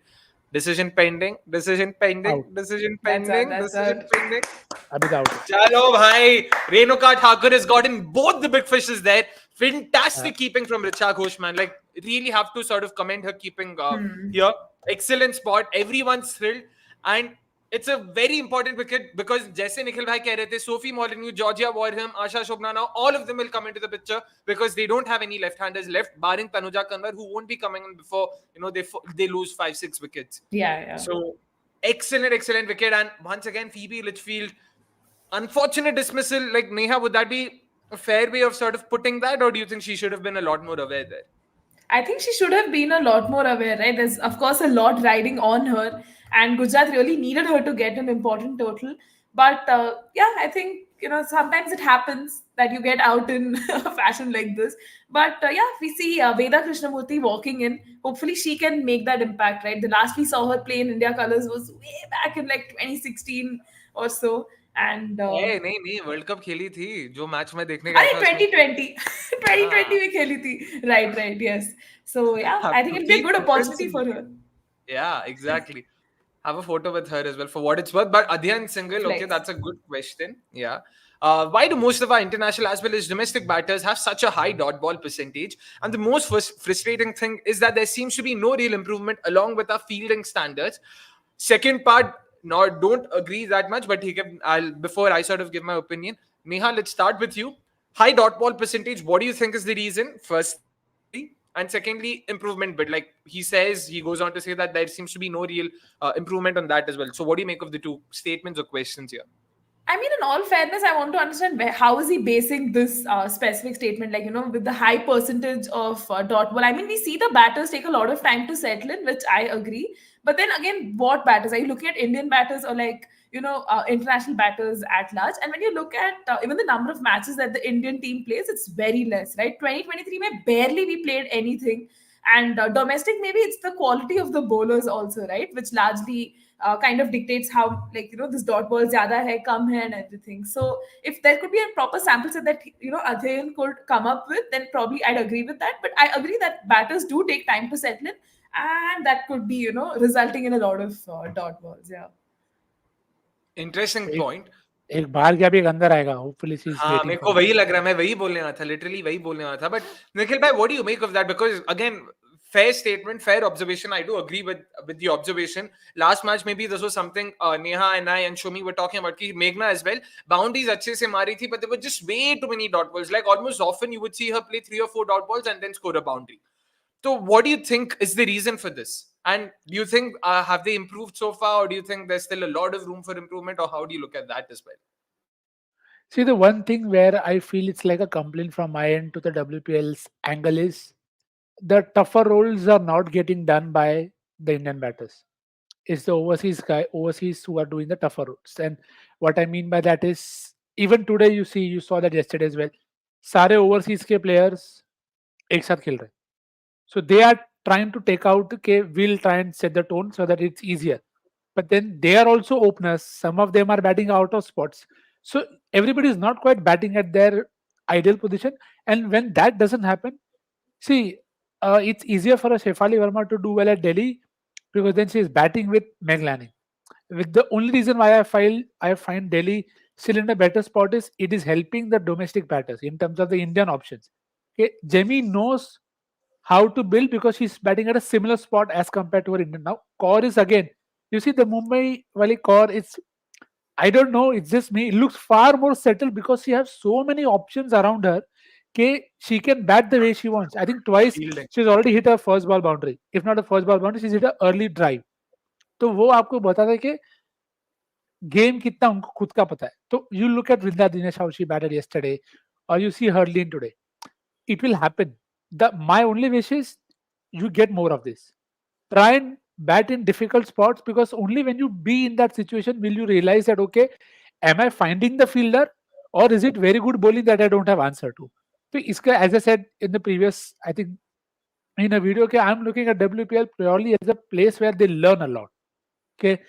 Decision pending. Decision pending. Out. Decision That's out. pending. That's Decision out. pending. Abhi out. Chalo bhai. Renuka Thakur has gotten both the big fishes there. Uh, Fantastic keeping from Richa Ghosh, man. Like, really have to sort of commend her keeping Hmm. here. Excellent spot. Everyone's thrilled. And it's a very important wicket because जैसे निखिल भाई कह रहे थे, Sophie Molyneux, Georgia Warham, Asha Shobna, now all of them will come into the picture because they don't have any left-handers left, barring Tanuja Kanwar, who won't be coming in before they lose 5-6 wickets. Yeah. So excellent wicket, and once again Phoebe Litchfield, unfortunate dismissal. Like Neha, would that be a fair way of sort of putting that, or do you think she should have been a lot more aware there? I think she should have been a lot more aware, right? There's, of course, a lot riding on her, and Gujarat really needed her to get an important total. But yeah, I think, sometimes it happens that you get out in a fashion like this. But yeah, we see Veda Krishnamurti walking in. Hopefully, she can make that impact, right? The last we saw her play in India colours was way back in like 2016 or so. And नहीं world cup खेली थी जो match में देखने गया अरे था उसमें 2020 हाँ 2020 में खेली थी right yes so yeah have I think to it'll be a keep good reference opportunity in for there. her. Yeah, exactly. Have a photo with her as well for what it's worth. But Adhyan single, okay, Flex. that's a good question. Yeah. Why do most of our international as well as domestic batters have such a high dot ball percentage? And the most frustrating thing is that there seems to be no real improvement along with our fielding standards. Second part, don't agree that much, but before I sort of give my opinion, Neha, let's start with you. High dot ball percentage, what do you think is the reason? Firstly, and secondly, improvement bit. Like he goes on to say that there seems to be no real improvement on that as well. So, what do you make of the two statements or questions here? I mean, in all fairness, I want to understand how is he basing this specific statement, like, with the high percentage of dot ball. I mean, we see the batters take a lot of time to settle in, which I agree. But then again, what batters? Are you looking at Indian batters or like, international batters at large? And when you look at even the number of matches that the Indian team plays, it's very less, right? 2023, mein barely we played anything. And domestic, maybe it's the quality of the bowlers also, right? Which largely kind of dictates how, like, this dot ball zyada hai, kam hai, and everything. So if there could be a proper sample set that, Adhayan could come up with, then probably I'd agree with that. But I agree that batters do take time to settle in, and that could be, resulting in a lot of dot balls. Yeah. Interesting एक point. एक बाहर गया भी एक अंदर आएगा. Hopefully she's हाँ waiting मेरे for को it. वही लग रहा है मैं वही बोलने वाला था लिटरली वही बोलने वाला था बट निखिल भाई what do you make of that because again fair statement fair observation I do agree with the observation last match maybe this was something Neha and I and Shumi were talking about ki Meghna as well boundaries अच्छे से मारी थी but there were just way too many dot balls like almost often you would see her play 3 or 4 dot balls and then score a boundary. So what do you think is the reason for this and do you think have they improved so far or do you think there's still a lot of room for improvement or how do you look at that as well? See, the one thing where I feel it's like a complaint from my end to the WPL's angle is the tougher roles are not getting done by the Indian batters. It's the overseas who are doing the tougher roles. And what I mean by that is, even today you saw that yesterday as well. सारे overseas के players एक साथ खेल रहे हैं. So they are trying to take out, okay, we'll try and set the tone so that it's easier. But then they are also openers. Some of them are batting out of spots. So everybody is not quite batting at their ideal position. And when that doesn't happen, see, it's easier for a Shefali Verma to do well at Delhi because then she is batting with Meg Lanning. With the only reason why I find Delhi still in a better spot is it is helping the domestic batters in terms of the Indian options. Okay, Jemmy knows how to build because she's batting at a similar spot as compared to her Indian. Now, Kaur is again, you see the Mumbai Wali Kaur, it's, I don't know, it's just me. It looks far more settled because she has so many options around her. Okay, she can bat the way she wants. I think twice Fielding. she's already hit her first ball boundary. If not a first ball boundary, she's hit an early drive. तो वो आपको बताता है कि game कितना उनको खुद का पता है. तो you look at Vrinda Dinesh how she batted yesterday, or you see Hurleen today. It will happen. My only wish is you get more of this. Try and bat in difficult spots because only when you be in that situation will you realize that okay, am I finding the fielder or is it very good bowling that I don't have answer to? So iska, as I said in the previous, I think in a video, okay, I'm looking at WPL purely as a place where they learn a lot. Okay,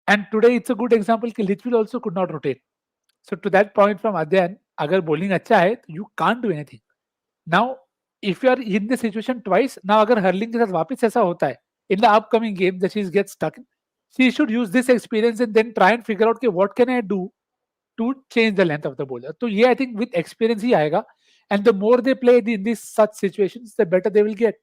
and today it's a good example. Litchfield also could not rotate. So to that point from Adyan, agar bowling अच्छा है, you can't do anything. Now, if you are in the situation twice, now अगर hurling के साथ वापस ऐसा होता है in the upcoming game that she gets stuck in, she should use this experience and then try and figure out, okay, what can I do to change the length of the bowler. So yeah, I think with experience ही आएगा, and the more they play in these such situations, the better they will get.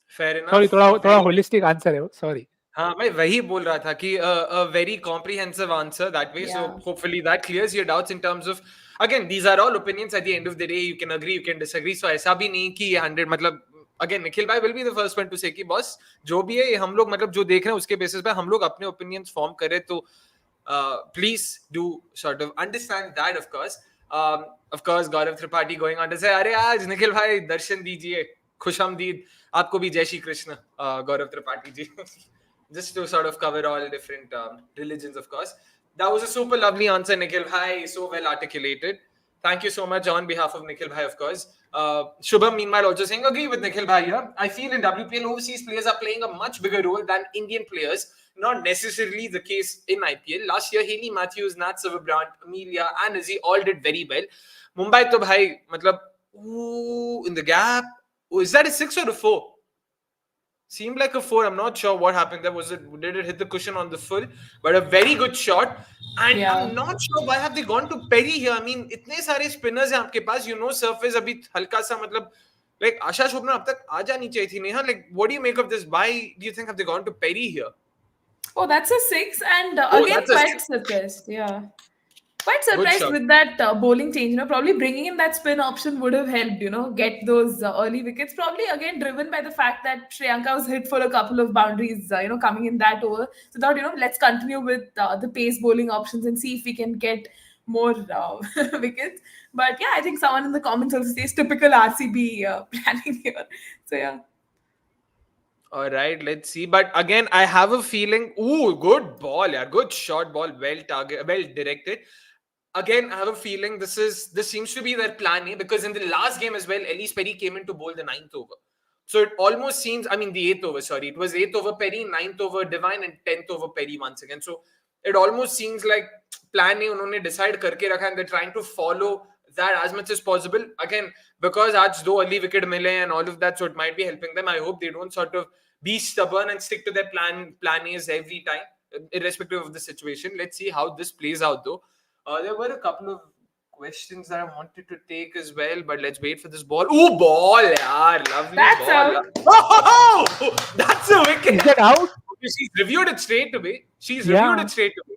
Fair Sorry, enough. थोड़ा Very holistic answer है वो. Sorry. हाँ मैं वही बोल रहा था कि a very comprehensive answer that way. So Yeah. hopefully that clears your doubts in terms of, again, these are all opinions. At the end of the day, you can agree, you can disagree. So ऐसा भी नहीं कि ये 100 मतलब, again, Nikhil bhai will be the first one to say कि boss जो भी है ये हम लोग मतलब जो देख रहे हैं उसके basis पे हम लोग अपने opinions form करें, तो please do sort of understand that, of course. Of course, Gaurav Tripathi going on to say, अरे आज निखिल भाई दर्शन दीजिए, खुशामदीद, आपको भी जय Shri Krishna, Gaurav Tripathi ji. Just to sort of cover all different religions, of course. That was a super lovely answer, Nikhil bhai. So well articulated. Thank you so much on behalf of Nikhil bhai, of course. Shubham, meanwhile, also saying, agree with Nikhil bhai here. I feel in WPL, overseas players are playing a much bigger role than Indian players. Not necessarily the case in IPL. Last year, Haley Matthews, Nat Silverbrand, Amelia, and Izzy all did very well. Mumbai, to bhai, matlab, ooh, in the gap. Oh, is that a 6 or a 4? Seemed like a 4. I'm not sure what happened there. Did it hit the cushion on the full? But a very good shot. And Yeah. I'm not sure why have they gone to Perry here. I mean, इतने सारे spinners हैं आपके पास. You know, surface अभी हल्का सा मतलब like आशा शोभना अब तक आ जानी चाहिए थी. Neha, like, what do you make of this? Why do you think have they gone to Perry here? Oh, that's a 6, and Oh, again that's a quite 6. surprised. Yeah. Quite Good surprised shot. with that bowling change. You know, probably bringing in that spin option would have helped, you know, get those early wickets. Probably again driven by the fact that Shriyanka was hit for a couple of boundaries, you know, coming in that over. So thought, you know, let's continue with the pace bowling options and see if we can get more wickets. But yeah, I think someone in the comments also says typical RCB planning here. So yeah. All right, let's see. But again, I have a feeling. Ooh, good ball, yeah, good shot ball, well directed. Again, I have a feeling this seems to be their plan A, because in the last game as well, Elise Perry came in to bowl the 9th over. So it almost seems, I mean, the 8th over, sorry. It was 8th over Perry, 9th over Divine, and 10th over Perry once again. So it almost seems like plan A उन्होंने decide करके रखा, and they're trying to follow that as much as possible. Again, because आज दो early wicket मिले and all of that, so it might be helping them. I hope they don't sort of be stubborn and stick to their plan A's every time, irrespective of the situation. Let's see how this plays out, though. There were a couple of questions that I wanted to take as well, but let's wait for this ball. Ooh, ball, yaar, lovely That's ball. out. Oh, that's a wicket. Is that out? Okay, she's reviewed it straight away. She's Yeah. reviewed it straight away.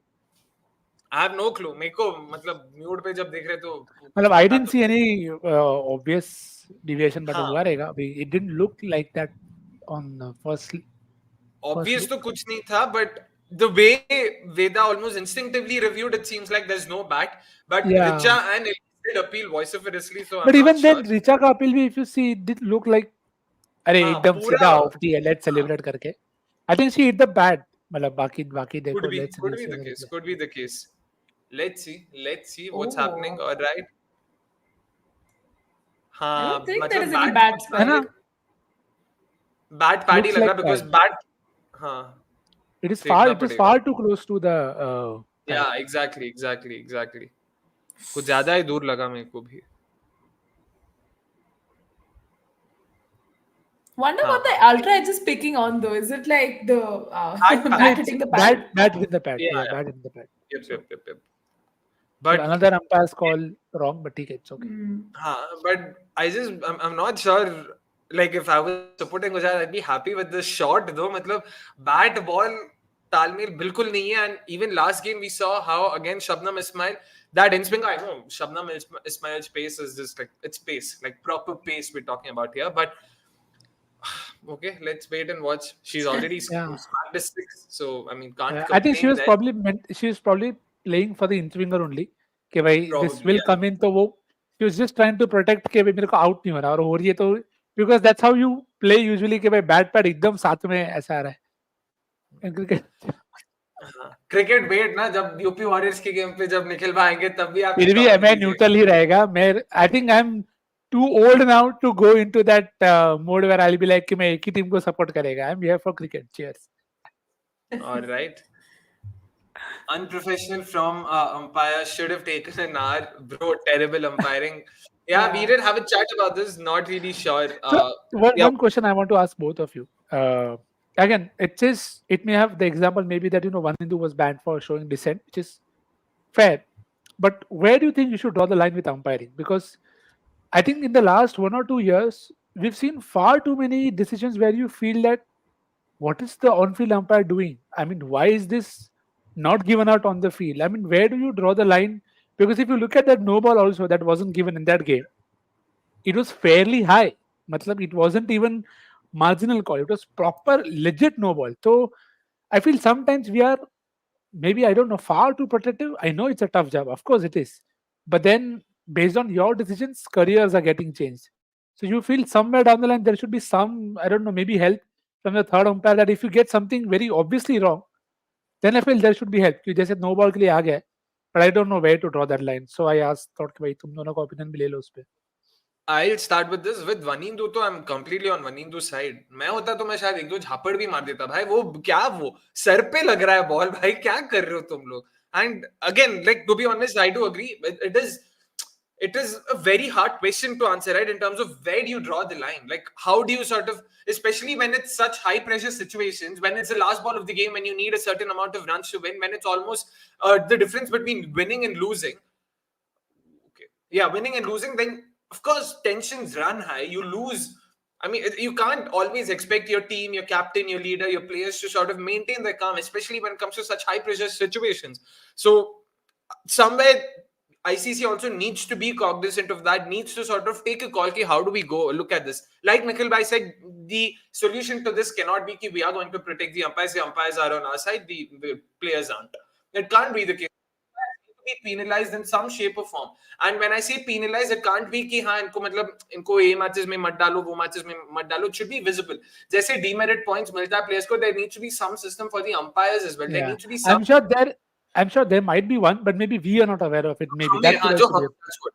I have no clue. मेरे को मतलब mute पे जब देख रहे तो मतलब I didn't see any obvious deviation, but हाँ. हुआ रहेगा अभी. It didn't look like that on first. Obvious तो कुछ नहीं था, but the way Veda almost instinctively reviewed, it seems like there's no bat. But Yeah. Richa and Elise did appeal vociferously, so I'm But not even sure. then, Richa का appeal भी, if you see, it did look like अरे हाँ, एकदम पूरा- सीधा off the let's celebrate करके. I think she hit the bat. मतलब बाकी देखो Could be let's the celebrate case. करके. Could be the case. Let's see what's Oh. happening. All right. I हाँ, don't think मतलब there is any bat bad है spell. ना? Bat paddy Looks लग रहा like because bat. bat. हाँ. It is देखना far पड़ेगा. too close to the Yeah, bat. exactly. कुछ ज्यादा ही दूर लगा मेरे को भी. Wonder हाँ, what the हाँ. ultra edge is picking on though. Is it like the Bat bat hitting the pad? Bat with the pad. Yeah, Yeah, yeah. bat with the pad. Yep. But But another umpire's call wrong, but it's okay. but I'm not sure. Like if I was supporting Gujarat, I'd be happy with this shot though. मतलब bat ball तालमेल बिल्कुल नहीं है. And even last game we saw how again Shabnam Ismail, that in swing, I know Shabnam Ismail's pace is just like, it's pace, like proper pace we're talking about here. But okay, let's wait and watch. She's already Yeah. smacked a 6, so I mean can't I think she complain was there. she was probably playing for the in-swinger only. कि भाई this Probably, will yeah. come in, तो वो she was just trying to protect कि भाई मेरे को out नहीं हो रहा, और हो रही है तो because that's how you play usually कि भाई bat pad एकदम साथ में ऐसा आ रहा है. And क्रिकेट वेट ना, जब यूपी वॉरियर्स के गेम पे जब निखिल भाई आएंगे तब भी आप फिर भी मैं न्यूट्रल ही रहेगा. मैं I think I'm too old now to go into that mode where I'll be like कि मैं एक ही टीम को सपोर्ट करेगा. I'm here for cricket. Cheers. All right. Unprofessional from umpire, should have taken an hour, bro. Terrible umpiring. Yeah, we did have a chat about this. Not really sure. So Yeah, one question I want to ask both of you. Again, it may have the example maybe that one Hindu was banned for showing dissent, which is fair. But where do you think you should draw the line with umpiring? Because I think in the last 1 or 2 years, we've seen far too many decisions where you feel that what is the on-field umpire doing? I mean, why is this not given out on the field? I mean, where do you draw the line? Because if you look at that no ball also that wasn't given in that game, it was fairly high. Matlab, it wasn't even marginal call. It was proper legit no ball. So I feel sometimes we are maybe I don't know far too protective. I know it's a tough job, of course it is, but then based on your decisions, careers are getting changed. So you feel somewhere down the line there should be some I don't know maybe help from the third umpire that if you get something very obviously wrong, then I feel there should be help. You जैसे no ball के लिए आ गया, but I don't know where to draw that line. So I asked thought कि भाई तुम दोनों का opinion भी ले लो उस पे. I'll start with this with Vanindu. तो I'm completely on Vanindu's side. मैं होता तो मैं शायद एक दो झापड़ भी मार देता भाई. वो सर पे लग रहा है बॉल भाई, क्या कर रहे हो तुम लोग? And again, like to be honest, I do agree. It is a very hard question to answer, right? In terms of where do you draw the line? Like how do you sort of, especially when it's such high pressure situations, when it's the last ball of the game, when you need a certain amount of runs to win, when it's almost the difference between winning and losing. Okay. Yeah, winning and losing, then of course tensions run high. You lose. I mean, you can't always expect your team, your captain, your leader, your players to sort of maintain their calm, especially when it comes to such high pressure situations. So somewhere ICC also needs to be cognizant of that, needs to sort of take a call. Ki how do we go look at this? Like Nikhil Bhai said, the solution to this cannot be ki we are going to protect the umpires. The umpires are on our side, the players aren't. It can't be the case. Be penalized in some shape or form. And when I say penalized, it can't be कि हाँ इनको मतलब इनको ये matches में मत डालो, वो matches में मत डालो. It should be visible. जैसे demerit points मिलता है players को, there needs to be some system for the umpires as well. There Yeah, needs to be some. I'm sure there might be one, but maybe we are not aware of it. Maybe हमें that could हाँ जो also be. that's what.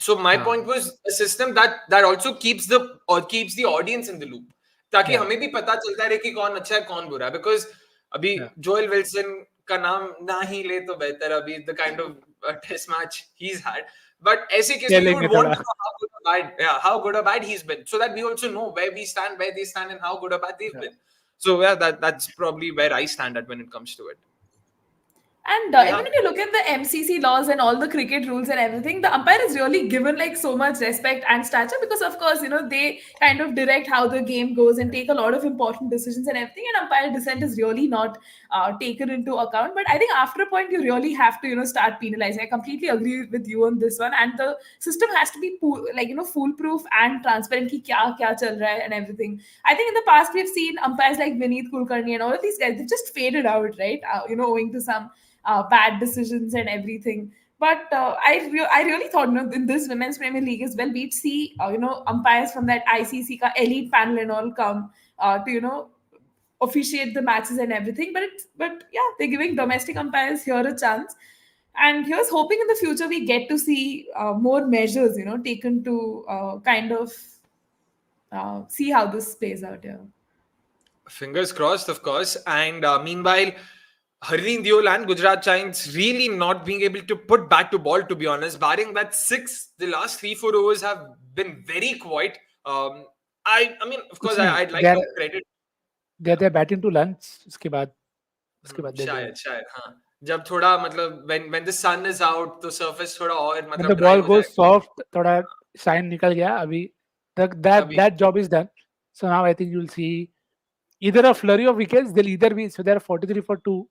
So my point was a system that also keeps the audience in the loop. ताकि Yeah. हमें भी पता चलता रहे कि कौन अच्छा है कौन बुरा है. Because अभी Joel Wilson का नाम ना ही ले तो बेहतर. अभी the kind of test match he's had. But ऐसे case में you would want to know how good or bad he's been, so that we also know where we stand, where they stand, and how good or bad they've been. So yeah, that's probably where I stand at when it comes to it. And even when you look at the MCC laws and all the cricket rules and everything, the umpire is really given like so much respect and stature because, of course, they kind of direct how the game goes and take a lot of important decisions and everything. And umpire dissent is really not taken into account. But I think after a point, you really have to, start penalizing. I completely agree with you on this one. And the system has to be foolproof and transparent. Ki kya chal raha hai and everything. I think in the past we've seen umpires like Vineet Kulkarni and all of these guys. They've just faded out, right? Owing to some bad decisions and everything. But I really thought in this women's Premier League as well, we'd see umpires from that ICC ka elite panel and all come to officiate the matches and everything. But yeah, they're giving domestic umpires here a chance. And here's hoping in the future we get to see more measures, taken to kind of see how this plays out here. Fingers crossed, of course. And meanwhile, Harleen Deol and Gujarat Giants really not being able to put bat to ball, to be honest. Barring that six, the last 3-4 overs have been very quiet. I mean, of course, I'd like to credit. They're batting to lunch. उसके बाद शायद हाँ. जब थोड़ा मतलब when the sun is out, the surface थोड़ा और मतलब when the ball goes soft, थोड़ा shine निकल गया. अभी that job is done. So now I think you'll see either a flurry of wickets. They'll either be so they're 43 for 2.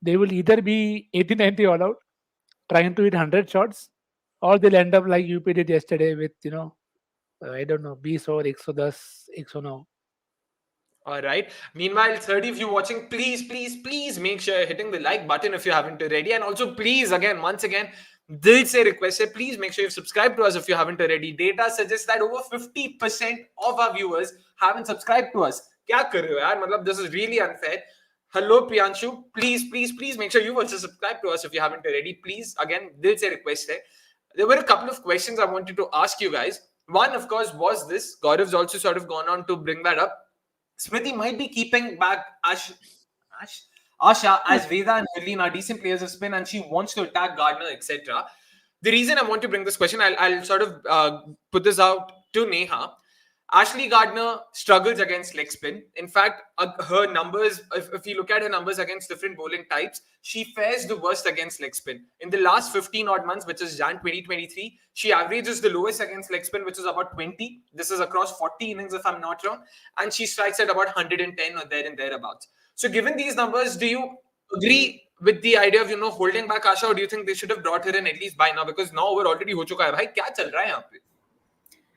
They will either be 80-90 all out, trying to hit 100 shots, or they'll end up like UP did yesterday with I don't know 20 or 110, 109. All right. Meanwhile, 30 of you watching, please make sure you're hitting the like button if you haven't already. And also, please, once again, dil se request hai, please make sure you've subscribed to us if you haven't already. Data suggests that over 50% of our viewers haven't subscribed to us. Kya kar rahe ho, yaar? Matlab, this is really unfair. Hello, Priyanshu. Please make sure you also subscribe to us if you haven't already. Please, again, dil se request hai. There were a couple of questions I wanted to ask you guys. One, of course, was this. Gaurav's also sort of gone on to bring that up. Smriti might be keeping back Asha as Veda and Harleen are decent players of spin and she wants to attack Gardner, etc. The reason I want to bring this question, I'll sort of put this out to Neha. Ashley Gardner struggles against leg spin. In fact, her numbers, if you look at her numbers against different bowling types, she fares the worst against leg spin. In the last 15 odd months, which is Jan 2023, she averages the lowest against leg spin, which is about 20. This is across 40 innings, if I'm not wrong. And she strikes at about 110 or there and thereabouts. So given these numbers, do you agree with the idea of, holding back Asha, or do you think they should have brought her in at least by now? Because now over already ho chuka hai. Bhai, kya chal raha hai yahan pe?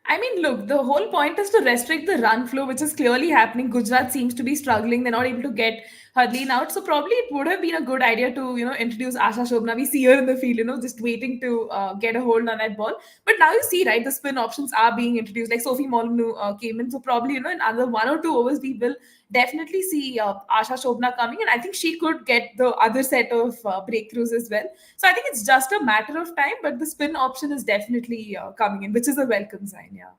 I mean, look, the whole point is to restrict the run flow, which is clearly happening. Gujarat seems to be struggling. They're not able to get Harleen out. So probably it would have been a good idea to, introduce Asha Shobna. We see her in the field, just waiting to get a hold on that ball. But now you see, right, the spin options are being introduced. Like Sophie Molyneux came in. So probably, in another 1 or 2 overs, we will definitely see Asha Shobna coming. And I think she could get the other set of breakthroughs as well. So I think it's just a matter of time. But the spin option is definitely coming in, which is a welcome sign. Yeah.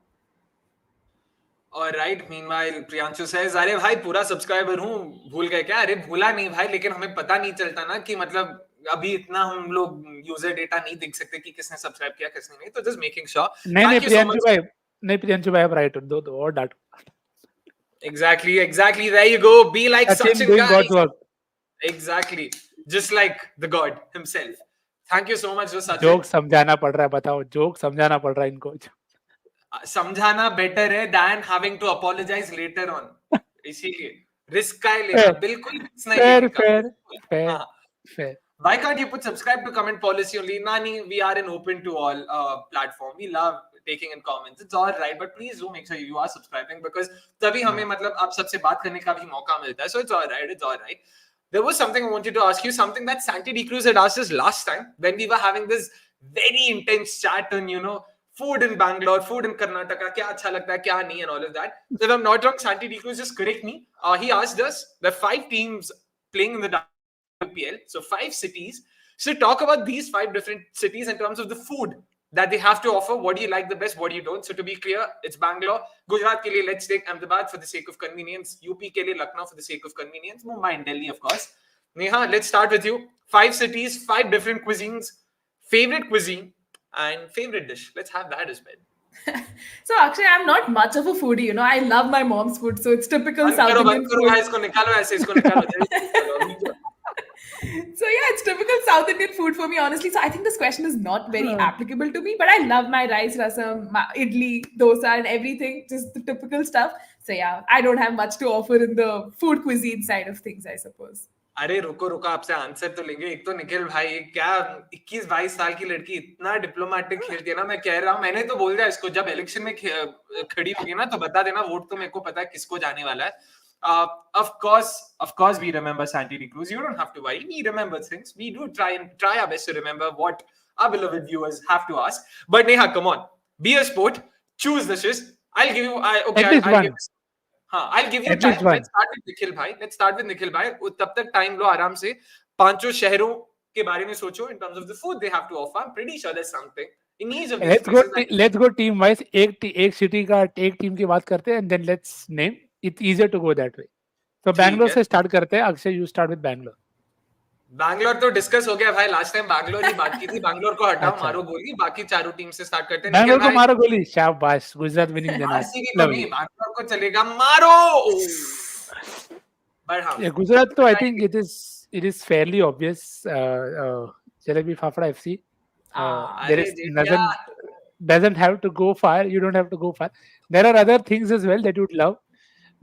All right. Meanwhile, Priyanshu says, अरे भाई पूरा subscriber हूँ, भूल गए क्या? अरे भूला नहीं भाई, लेकिन हमें पता नहीं चलता ना कि मतलब अभी इतना हम लोग यूजर डेटा नहीं देख सकते कि किसने सब्सक्राइब किया किसने नहीं. तो just making sure. नहीं प्रियांशु भाई आप राइट दो और डांटो. Exactly. There you go. Be like Sachin, God's work. Exactly. Just like the God himself. Thank you so much, Sachin. Joke समझाना पड़ रहा है, बताओ. जोक समझाना पड़ रहा है इनको. समझाना बेटर है than having to apologize later on. इसीलिए रिस्क का ही लेना, बिल्कुल रिस्क नहीं लेना. Fair. Why can't you put subscribe to comment policy only? Nani, we are an open to all platform. We love taking in comments. It's all right, but please do make sure you are subscribing because तभी हमें मतलब आप सबसे बात करने का भी मौका मिलता है. So it's all right. There was something I wanted to ask you, something that Santi D. Cruz had asked us last time when we were having this very intense chat on, food in Bangalore, food in Karnataka, kya acha lagta hai, kya nahi, and all of that. So if I'm not wrong, Santi D. Cruz, just correct me. He asked us, there are 5 teams playing in the WPL, so 5 cities. So talk about these 5 different cities in terms of the food that they have to offer. What do you like the best? What do you don't? So to be clear, it's Bangalore. Gujarat ke liye, let's take Ahmedabad for the sake of convenience. UP ke liye, Lucknow for the sake of convenience. Mumbai and Delhi, of course. Neha, let's start with you. 5 cities, 5 different cuisines. Favorite cuisine and favorite dish. Let's have that as well. So actually, I'm not much of a foodie. I love my mom's food, so it's typical South Indian food. So yeah, it's typical South Indian food for me, honestly. So I think this question is not very applicable to me, but I love my rice, rasam, idli, dosa, and everything, just the typical stuff. So yeah, I don't have much to offer in the food cuisine side of things, I suppose. अरे रुको आपसे answer तो लेंगे. एक तो निखिल भाई, क्या 21-22 साल की लड़की इतना डिप्लोमेटिक खेलती है ना. मैं कह रहा हूँ, मैंने तो बोल दिया इसको, जब इलेक्शन में खड़ी होगी ना तो बता देना, वोट तो मेरे को पता है किसको जाने वाला है. Of course we remember Santi D. Cruz. You don't have to worry. We remember things. We do try our best to remember what our beloved viewers have to ask. But Neha, come on, be a sport. Choose dishes. I'll give you. I'll give you time. Let's start with Nikhil bhai. तब तक time लो आराम से. 5 शहरों के बारे में सोचो in terms of the food they have to offer. I'm pretty sure there's something in each of these. Let's go team wise. एक city का एक team की बात करते हैं and then let's name. It's easier to go that way. So Bangalore से start करते हैं. Akshay, you start with Bangalore. Bangalore तो discuss हो गया भाई. Last time Bangalore ही बात की थी. Bangalore को हटाओ, मारो गोली. बाकी चारों टीम से start करते हैं. Bangalore को मारो गोली. शाबाश. गुजरात winning देना. RCB को नहीं, Bangalore को चलेगा. मारो. But हाँ. Yeah, Gujarat तो I think it is fairly obvious. Jalebi Fafda FC. Doesn't have to go far. You don't have to go far. There are other things as well that you'd love.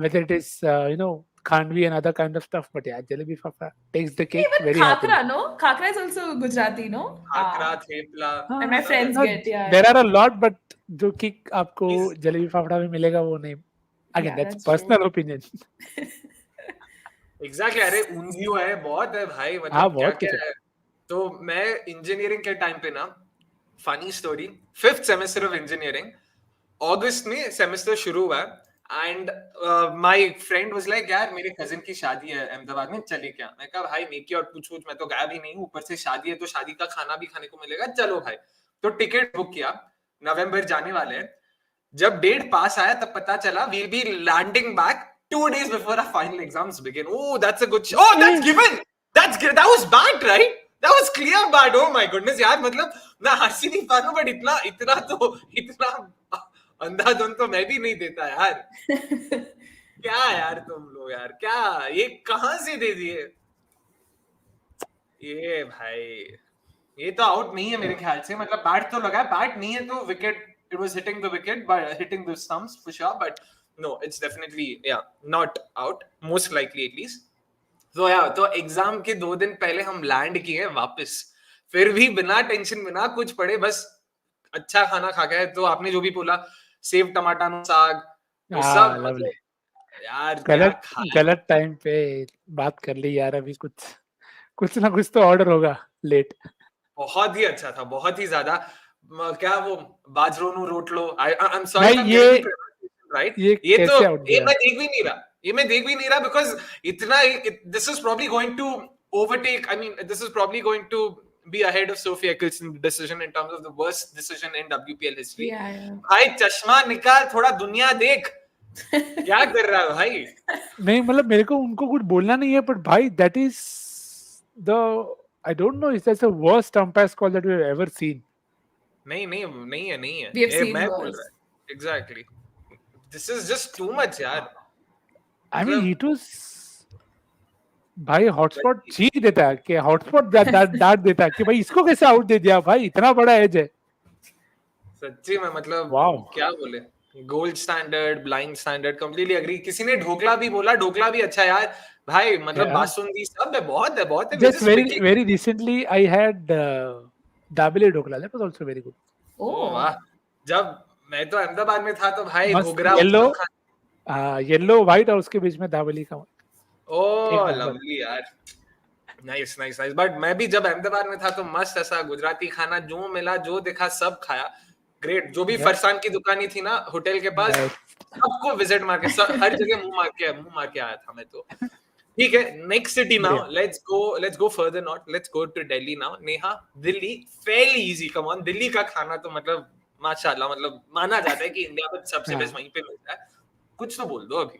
Whether it is, Khandvi and other kind of stuff, but yeah, Jalebi Fafda takes the cake. Even very Khakra, happily. no? Khakra is also Gujarati, no? Khakra, thepla. And my friends get, yeah. There are a lot, but जो kick आपको Jalebi Fafda में मिलेगा वो नहीं. Again, that's personal opinion. Exactly. अरे ऊंधियो है, बहुत है भाई. मतलब क्या है? तो मैं इंजीनियरिंग के टाइम पे ना, funny story, 5th semester of engineering, August में semester शुरू हुआ. And my friend was like, यार मेरे cousin की शादी है अहमदाबाद में, चले क्या? मैं कहा भाई मेकी और पूछ मैं तो गया भी नहीं हूँ, ऊपर से शादी है तो शादी का खाना भी खाने को मिलेगा, चलो भाई. तो टिकट बुक किया, नवंबर जाने वाले हैं. जब डेट पास आया तब पता चला we'll be landing back 2 days before our final exams begin. Oh, that's a good. Oh, that's given. That was bad, right? That was clear, but oh my goodness यार, मतलब मैं आरसीबी फैन हूं, but इतना अंधाधुन तो मैं भी नहीं देता यार. क्या यार तुम लोग यार, क्या ये कहां से दे दिए ये भाई. ये तो आउट नहीं है मेरे ख्याल से, मतलब बैट तो लगा है, बैट नहीं है तो wicket, it was hitting the wicket but hitting the stumps for sure, but no it's definitely yeah not out, most likely at least. तो या तो एग्जाम के 2 दिन पहले हम लैंड किए वापस, फिर भी बिना टेंशन बिना कुछ पड़े, बस अच्छा खाना खा गए. तो आपने जो भी बोला, सेव टमाटर साग, वो सब लवली. मतलब यार क्या खाया. गलत टाइम पे बात कर ली यार. अभी कुछ ना कुछ तो ऑर्डर होगा लेट. बहुत ही अच्छा था, बहुत ही ज्यादा. क्या वो बाजरोनू रोटलो, आई एम भाई सॉरी ये राइट. ये ये तो कैसे आउट ये दिया? मैं देख भी नहीं रहा बिकॉज इतना this is probably going to overtake, I mean this is probably going to be ahead of Sophie Eccleston decision in terms of the worst decision in WPL history. Yeah. भाई चश्मा निकाल, थोड़ा दुनिया देख. क्या कर रहा है भाई? नहीं मतलब मेरे को उनको कुछ बोलना नहीं है, बट भाई that is the I don't know if that's the worst umpire call that we have ever seen. नहीं है. We have seen मैं worse. बोल रहा हूं exactly. This is just too much यार. आई मीन इट वाज भाई hotspot चीख देता है कि हॉटस्पॉट डांट देता है कि भाई इसको कैसे आउट दे दिया, भाई इतना बड़ा एज है. सच्ची में मतलब Wow. क्या बोले, gold standard, blind standard, completely agree. किसी ने ढोकला भी बोला, ढोकला भी अच्छा यार भाई, मतलब Yeah. बासुंदी सब है, बहुत है. Just very recently I had dabeli dhokla. That was also very good. ओ वाह. जब मैं तो अहमदाबाद में था तो भाई मस्त घुघरा येलो व्हाइट और उसके बीच में दाबेली का. ओ लवली यार. नाइस. बट मैं भी जब अहमदाबाद में था तो मस्त ऐसा गुजराती खाना जो मिला, जो देखा सब खाया. ग्रेट. जो भी फरसान की दुकानी थी ना होटल के पास, सबको विजिट मार के, हर जगह मुंह मार के आया था मैं तो. ठीक है, next city now. Let's go further not. Let's go to Delhi now. Neha, Delhi fairly easy. Come on, Delhi का खाना तो मतलब माशाल्लाह, मतलब माना जाता है कि इंडिया में सबसे बेस्ट वहीं पे मिलता है. कुछ तो बोल दो अभी.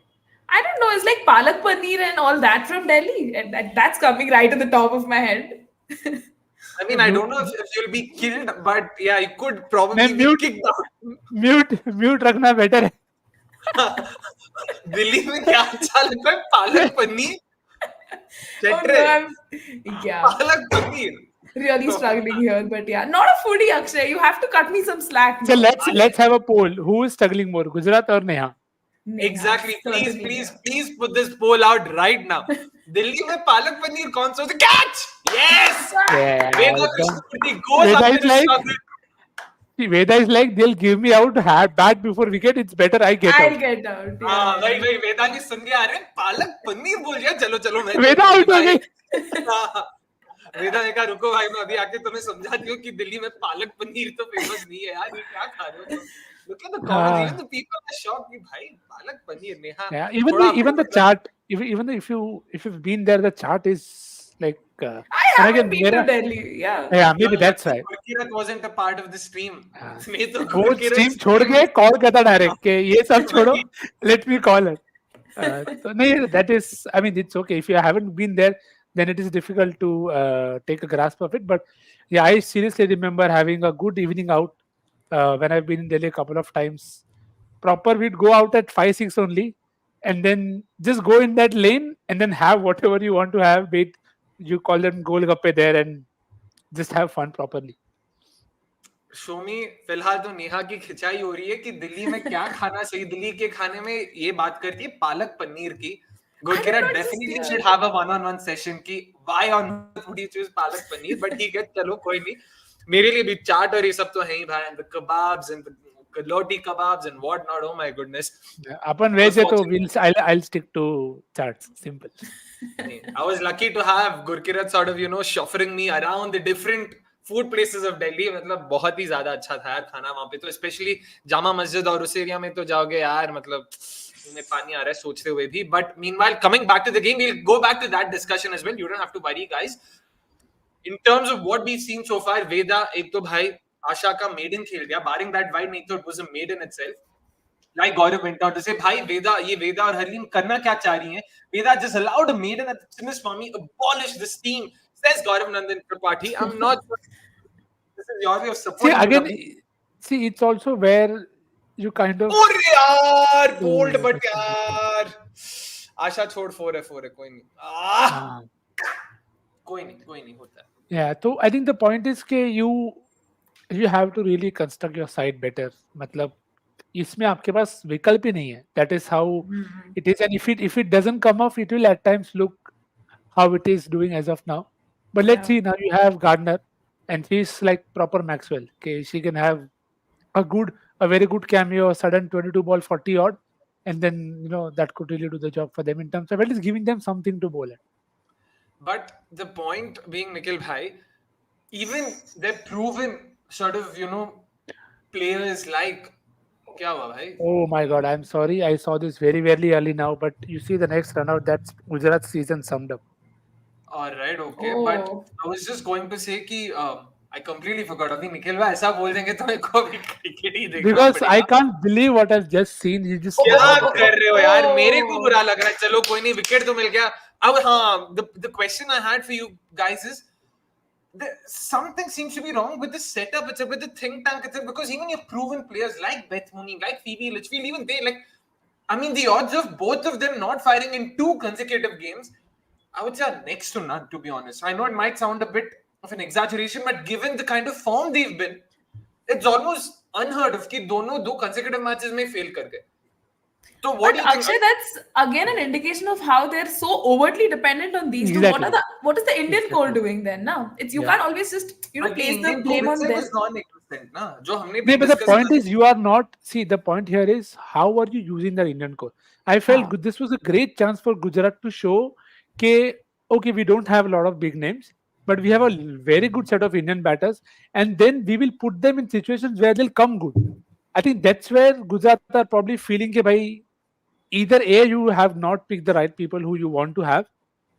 I don't know. It's like palak paneer and all that from Delhi. And that's coming right at the top of my head. I mean, I don't know if you'll be killed, but yeah, you could probably be kicked out. Mute रखना better है. दिल्ली में क्या अच्छा लगता है? Palak paneer. Yeah. Palak paneer. Really struggling here, but yeah, not a foodie, Akshay. You have to cut me some slack. So let's have a poll. Who is struggling more, Gujarat or Neha? Exactly. Please put this poll out right now. Delhi में पालक पनीर कौन सा? Catch! Yes! Veda is like they'll give me out bat before wicket. It's better I get out. I'll get out. हाँ भाई वेदा की सुन के आ रहे हैं, पालक पनीर बोल रहा. चलो मैं वेदा आउट हो गई. वेदा ने कहा रुको भाई, मैं अभी आके तुम्हें समझाती हूँ कि दिल्ली में पालक पनीर तो फेमस नहीं है यार. ये क्या खा रहे हो? Look at the comments. Even the people are shocked कि भाई palak paneer. Neha. Yeah, even the chart. Even if you've been there, the chart is like. I haven't been to Delhi. Yeah, maybe that's why. Gurkirat wasn't a part of the stream. वो stream छोड़ के call करता direct कि ये सब छोड़ो. Let me call her. So नहीं, that is. I mean, it's okay if you haven't been there. Then it is difficult to take a grasp of it. But yeah, I seriously remember having a good evening out when I've been in Delhi a couple of times. Proper, we'd go out at 5-6 only, and then just go in that lane and then have whatever you want to have. Be it you call them golgappe there and just have fun properly. शोमी, फिलहाल तो नेहा की खिंचाई हो रही है कि दिल्ली में क्या खाना चाहिए. दिल्ली के खाने में ये बात करती है पालक पनीर की. Gurkirat definitely should have a one-on-one session की why on earth would you choose palak paneer. But ठीक है, चलो कोई नहीं. मेरे लिए भी चाट और ये सब तो है ही भाई. The kebabs and the loti kebabs and what not. Oh my goodness. अपन वेज है तो I'll stick to charts. Simple. I was lucky to have Gurkirat sort of chauffeuring me around the different food places of Delhi. मतलब बहुत ही ज्यादा अच्छा था यार खाना वहाँ पे तो. स्पेशली जामा मस्जिद और उस एरिया में तो जाओगे यार, मतलब में पानी आ रहा है सोचते हुए भी. But meanwhile, coming back to the game, we'll go back to that discussion as well. You don't have to worry, guys. In terms of what we've seen so far, Veda एक तो भाई आशा का maiden खेल दिया. Barring that wide, नहीं तो it was a maiden itself. Like Gaurav went out to say, भाई Veda और हरलीन करना क्या चाह रही हैं? Veda just allowed a maiden at Chinnaswamy, abolish this team. Says Gaurav Nandan Tripathi. I'm not sure this is your way of See supporting again, UW. see it's also where you kind of और यार bold oh, but that's a bit- यार आशा छोड़ 4 है कोई नहीं ah. कोई नहीं होता है. Yeah, so I think the point is कि you have to really construct your side better. मतलब इसमें आपके पास विकल्प ही नहीं है. That is how Mhm. it is, and if it doesn't come off, it will at times look how it is doing as of now. But let's Yeah. see, now you have Gardner, and she's like proper Maxwell. Okay, she can have a very good cameo, a sudden 22 ball 40 odd, and then that could really do the job for them in terms of at least giving them something to bowl at. But the point being, Nikhil bhai, even they're proven sort of players like क्या हुआ भाई? Oh my God, I'm sorry. I saw this very, very early now, but you see the next run out, that's Gujarat season summed up. All right, okay. But Oh. I was just going to say कि I completely forgot. अभी निखिल भाई ऐसा बोल देंगे तो मेरे को अभी क्रिकेट ही देखना Because I पड़ेगा. can't believe what I've just seen. You just क्या forgot the कर top. रहे हो यार? मेरे को Oh. बुरा लग रहा है. चलो कोई नहीं, विकेट तो मिल गया. अब हाँ, the question I had for you guys is something seems to be wrong with the setup itself, with the think tank itself, because even your proven players like Beth Mooney, like Phoebe Litchfield, even they I mean, the odds of both of them not firing in 2 consecutive games, I would say are next to none, to be honest. I know it might sound a bit of an exaggeration, but given the kind of form they've been, it's almost unheard of कि दोनों 2 consecutive matches में fail कर गए. So what But do you think? Akshay, that's again an indication of how they're so overtly dependent on these two. Exactly. What is the Indian core Exactly. doing then? Now it's you Yeah. can't always just But the place the Indian blame core on itself them. is non-existent, ना? जो हमने Yeah, भी but the discuss point किया. is, you are not. See, the point here is how are you using the Indian core? I felt Ah. this was a great chance for Gujarat to show that okay, we don't have a lot of big names, but we have a very good set of Indian batters, and then we will put them in situations where they'll come good. I think that's where Gujarat are probably feeling that by either A, you have not picked the right people who you want to have,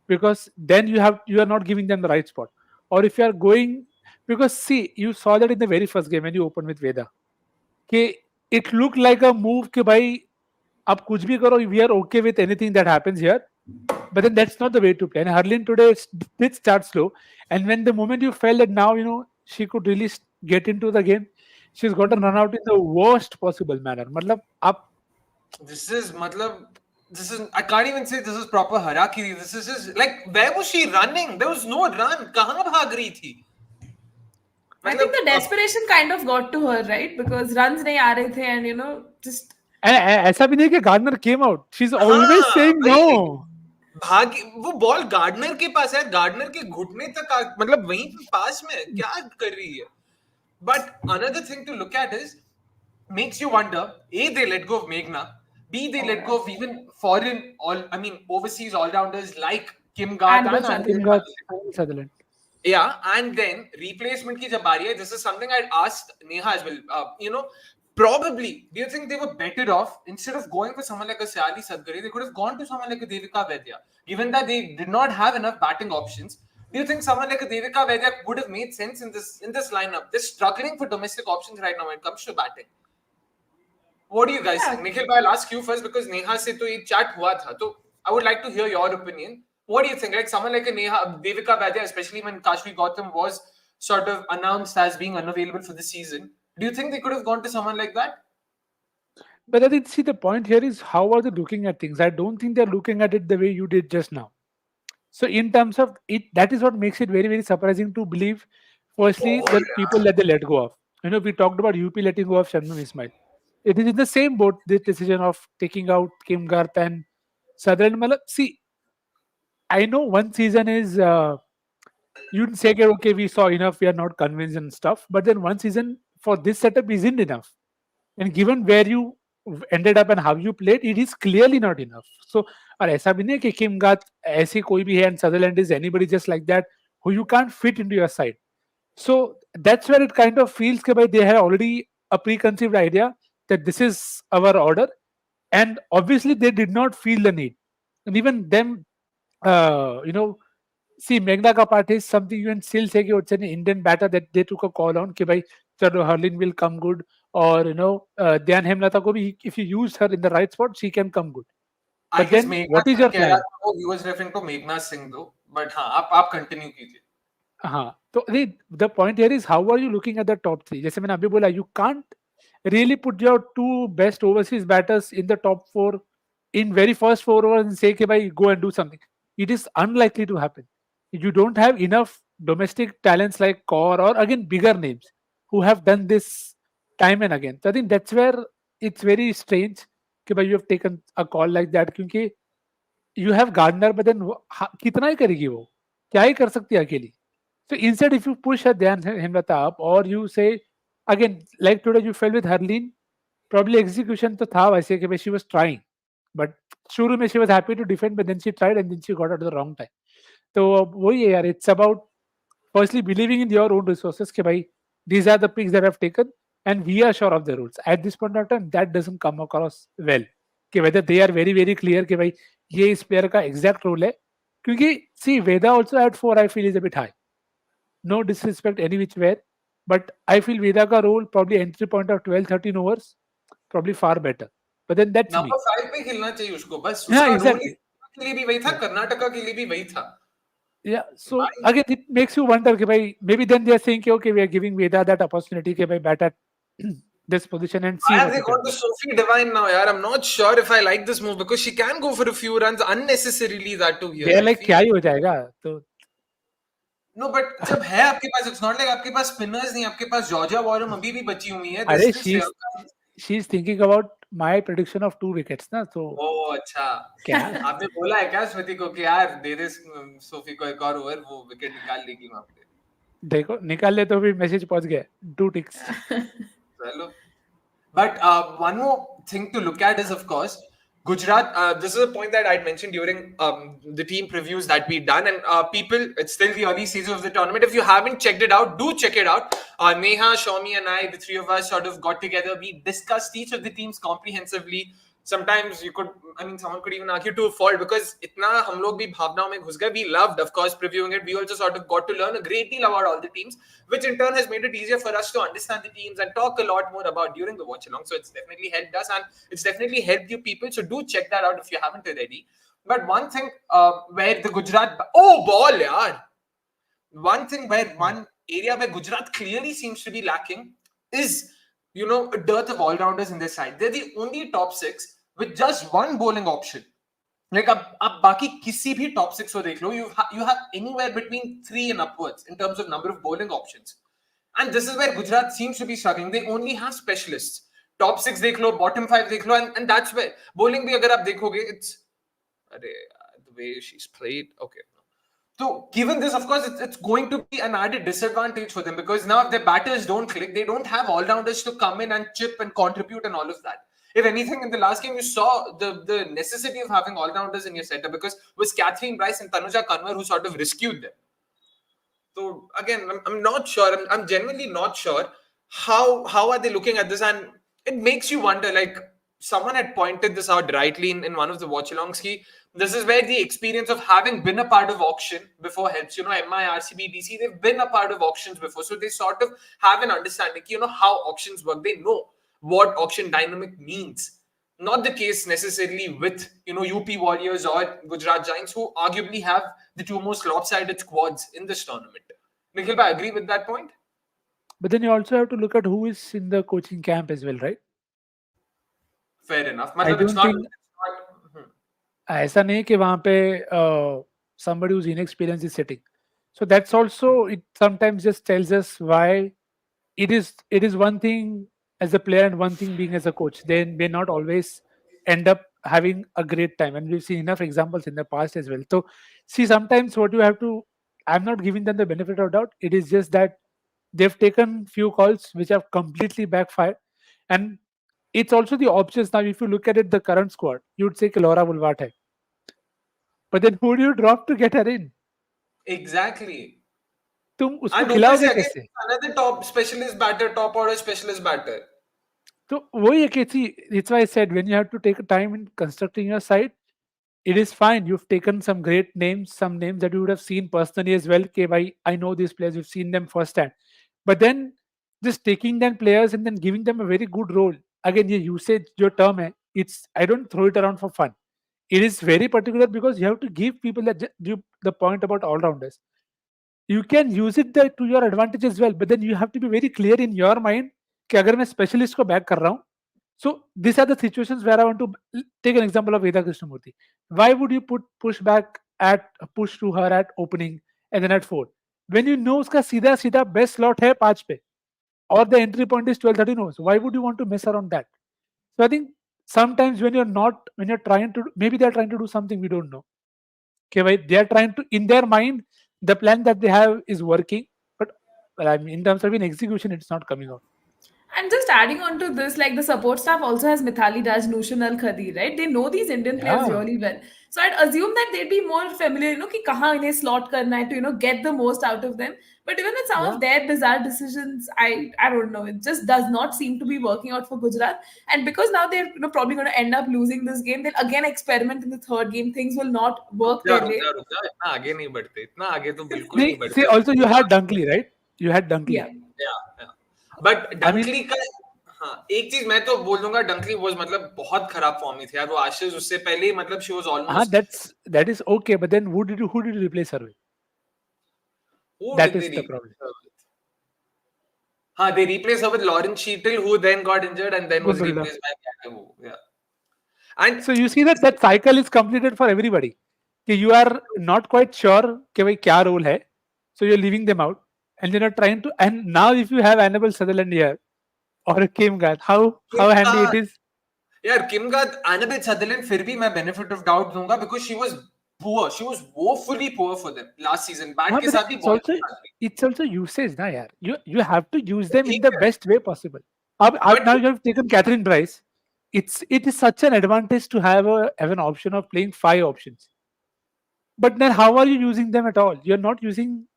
because then you are not giving them the right spot. Or if you are going, because see, you saw that in the very first game when you opened with Veda. कि it looked like a move कि भाई आप कुछ भी करो, we are okay with anything that happens here, but then that's not the way to play. And Harleen today did start slow, and when the moment you felt that now she could really get into the game, she's got to run out in the worst possible manner. मतलब आप This is matlab, this is, I can't even say this is proper harakiri. This is just like, where was she running? There was no run. कहाँ भाग रही थी? I think the मतलब desperation kind of got to her, right? Because runs nahi aa rahe the, and just ऐसा भी नहीं कि Gardner came out, she is always हाँ सेइंग नो. भाई भाग वो बॉल गार्डनर के पास है, गार्डनर के घुटने तक मतलब वहीं पे पास में है, क्या कर रही है? But another thing to look at is makes you wonder. A, they let go of Meghna. B, they let go of even foreign overseas all-rounders like Kim Garth and and Sutherland. Kim Garth, Sutherland. Yeah, and then replacement की जब बारी है, this is something I'd asked Neha as well. Probably, do you think they were better off instead of going for someone like a Siali Sadgare, they could have gone to someone like a Devika Vaidya, given that they did not have enough batting options. Do you think someone like a Devika Vaidya would have made sense in this lineup? They're struggling for domestic options right now when it comes to batting. What do you guys think? Nikhil, I'll ask you first because Neha से तो ये chat हुआ था, तो I would like to hear your opinion. What do you think? Like someone like a Neha, Devika Vaidya, especially when Kashvi Gautam was sort of announced as being unavailable for the season, do you think they could have gone to someone like that? But I think, see, the point here is how are they looking at things? I don't think they're looking at it the way you did just now. So in terms of it, that is what makes it very, very surprising to believe. Firstly, Oh, the people that they let go of. We talked about UP letting go of Sharman Ismail. It is in the same boat, this decision of taking out Kim Garth and Sutherland. See, I know one season is you'd say, okay, we saw enough, we are not convinced and stuff. But then one season for this setup isn't enough. And given where you ended up and how you played, it is clearly not enough. So, और ऐसा भी नहीं है कि किम गाथ ऐसी कोई भी है and Sutherland is anybody just like that who you can't fit into your side. So that's where it kind of feels that they had already a preconceived idea that this is our order, and obviously they did not feel the need. And even them, see, Meghna ka part is something you can still say it's an Indian batter that they took a call on कि भाई चलो Harleen will come good, or Dhyan Hemlata ko bhi, if you use her in the right spot, she can come good. I But guess then Meghna what is Singh your कह रहा plan? था, he was referring to Meghna Singh though. But हाँ, आप continue कीजिए. हाँ, तो the point here is how are you looking at the top three? जैसे मैंने अभी बोला, you can't really put your two best overseas batters in the top four in very first 4 overs and say कि भाई go and do something. It is unlikely to happen. You don't have enough domestic talents like Kaur or again bigger names who have done this time and again. So I think that's where it's very strange कि भाई you have taken a call like that क्योंकि you have Gardner but then कितना ही करेगी वो? क्या ही कर सकती है अकेली? So instead, if you push her then Hemlata up, or you say again, like today you fell with Harleen, probably execution to tha वैसे कि she was trying, but शुरू में she was happy to defend, but then she tried and then she got at the wrong time. तो वही है यार, it's about firstly believing in your own resources कि भाई these are the picks that I've taken and we are sure of the rules. At this point of time, that doesn't come across well. कि whether they are very very clear कि भाई ये इस player का exact role है, क्योंकि see Veda also at 4 I feel is a bit high. No disrespect any which way, but I feel Veda ka role probably entry point of 12-13 overs probably far better. But then that's me. Number 5 पे खेलना चाहिए उसको, बस Yeah, उसका role exactly. के लिए भी वही था, Yeah. कर्नाटका के लिए भी वही था Yeah. So भाई. again, it makes you wonder कि भाई maybe then they are saying कि okay, we are giving Veda that opportunity कि भाई bat at this position and see Why have what they you can got the do. Sophie Devine now, yaar? I'm not sure if I like this move because she can go for a few runs unnecessarily, that too here, They are I like feel. क्या ही हो जाएगा तो No, but जब है आपके पास, it's not like आपके पास spinners नहीं, आपके पास जॉर्जिया वॉरम अभी भी बची हुई है. अरे This Sri she's thinking about my prediction of 2 wickets ना तो ओह अच्छा. क्या आपने बोला है क्या स्मृति को कि यार दे दे सोफी को एक और ओवर, वो विकेट निकाल लेगी वहां पे. देखो निकाल ले तो भी मैसेज पहुंच गया 2 ticks. चलो. But one more thing to look at is, of course, Gujarat. This is a point that I'd mentioned during the team previews that we've done. And people, it's still the early season of the tournament. If you haven't checked it out, do check it out. Neha, Shawmi, and I, the three of us, sort of got together. We discussed each of the teams comprehensively. Sometimes you could, I mean, someone could even argue to a fault because itna hum log bhi bhavnaon mein ghus gaye. We loved, of course, previewing it. We also sort of got to learn a great deal about all the teams, which in turn has made it easier for us to understand the teams and talk a lot more about during the watch along. So it's definitely helped us and it's definitely helped you people. So do check that out if you haven't already. But one thing where the Gujarat, oh ball, yaar. One thing where one area where Gujarat clearly seems to be lacking is, you know, a dearth of all-rounders in their side. They're the only top six with just one bowling option. Like आप बाकी किसी भी top six को देख लो, you have anywhere between 3 and upwards in terms of number of bowling options. And this is where Gujarat seems to be struggling. They only have specialists. Top 6 देख लो, bottom 5 देख लो, and that's where bowling भी अगर आप देखोगे, it's the way she's played. Okay. So, given this, of course, it's going to be an added disadvantage for them because now if their batters don't click, they don't have all-rounders to come in and chip and contribute and all of that. If anything, in the last game, you saw the necessity of having all-rounders in your setup because it was Catherine Bryce and Tanuja Kanwar who sort of rescued them. So, again, I'm not sure. I'm genuinely not sure how are they looking at this, and it makes you wonder, like, someone had pointed this out rightly in one of the watch-alongs. This is where the experience of having been a part of auction before helps. You know, MI, RCB, DC, they've been a part of auctions before. So they sort of have an understanding, you know, how auctions work. They know what auction dynamic means. Not the case necessarily with, you know, UP Warriorz or Gujarat Giants, who arguably have the two most lopsided squads in this tournament. Nikhil, I agree with that point. But then you also have to look at who is in the coaching camp as well, right? Fair enough. I don't think ऐसा नहीं कि वहां पे somebody who's inexperienced is sitting. So that's also, it sometimes just tells us why it is one thing as a player and one thing being as a coach. They may not always end up having a great time, and we've seen enough examples in the past as well. So see, sometimes what you have to, I'm not giving them the benefit of doubt. It is just that they've taken few calls which have completely backfired, and it's also the options. Now if you look at it, the current squad, you'd say Laura Bulwat hai, but then who do you drop to get her in? Exactly. तुम उसको And खिलाओगे again, कैसे? another top specialist batter, top order specialist batter. So वही है कि see, it's why I said when you have to take time in constructing your side, it is fine. You've taken some great names, some names that you would have seen personally as well. Okay, bhai, I know these players, we've seen them firsthand. But then just taking them players and then giving them a very good role. Again, ये usage your term hai, it's, I don't throw it around for fun. It is very particular because you have to give people that the point about all rounders. you can use it there to your advantage as well, but then you have to be very clear in your mind कि अगर मैं specialist को back कर रहा हूँ, so these are the situations where I want to take an example of Veda Krishnamurthy. Why would you push to her at opening and then at 4 when you know उसका सीधा सीधा best slot है 5 पे or the entry point is 12-13 overs? Why would you want to mess around that? So I think sometimes when you're trying to, maybe they're trying to do something we don't know. Okay, right? They are trying to, in their mind, the plan that they have is working, but well, I mean, in terms of in execution, it's not coming out. And just adding on to this, like the support staff also has Mithali Raj, Nushan Al Khadir, right? They know these Indian players Yeah, really well. So I'd assume that they'd be more familiar, कि कहाँ इन्हें slot करना है to, get the most out of them. But even with some yeah. of their bizarre decisions, I don't know. It just does not seem to be working out for Gujarat. And because now they're probably going to end up losing this game, they'll again experiment in the third game. Things will not work their way. रुक जा इतना आगे नहीं बढ़ते, इतना आगे तो बिल्कुल नहीं See, बढ़ते. also you had Dunkley, right? You had Dunkley. Yeah. Yeah. But Dunkley का हाँ एक चीज मैं तो बोल दूंगा, डंकली वाज मतलब बहुत खराब फॉर्म में थी यार. वो आशीष उससे पहले ही मतलब she was almost. That is okay, but then who did you replace her with? That is the problem. They replaced her with Lauren Sheetal, who then got injured and then was Good replaced by Gagavu. Yeah. And So you see that cycle is completed for everybody. कि you are not quite sure कि भाई क्या role है, so you're leaving them out, and then you're trying to. And now if you have Annabelle Sutherland here or a Kim Gath, how handy it is. यार किम गाथ, Annabelle Sutherland फिर भी मैं benefit of doubt दूंगा because she was poor. She was woefully poor for them last season. Bat के साथ ही it's also usage ना यार. You have to use them in the best way possible. Now you have taken Catherine Bryce. It is such an advantage to have an option of playing 5 options. But then how are you using them at all? You're not using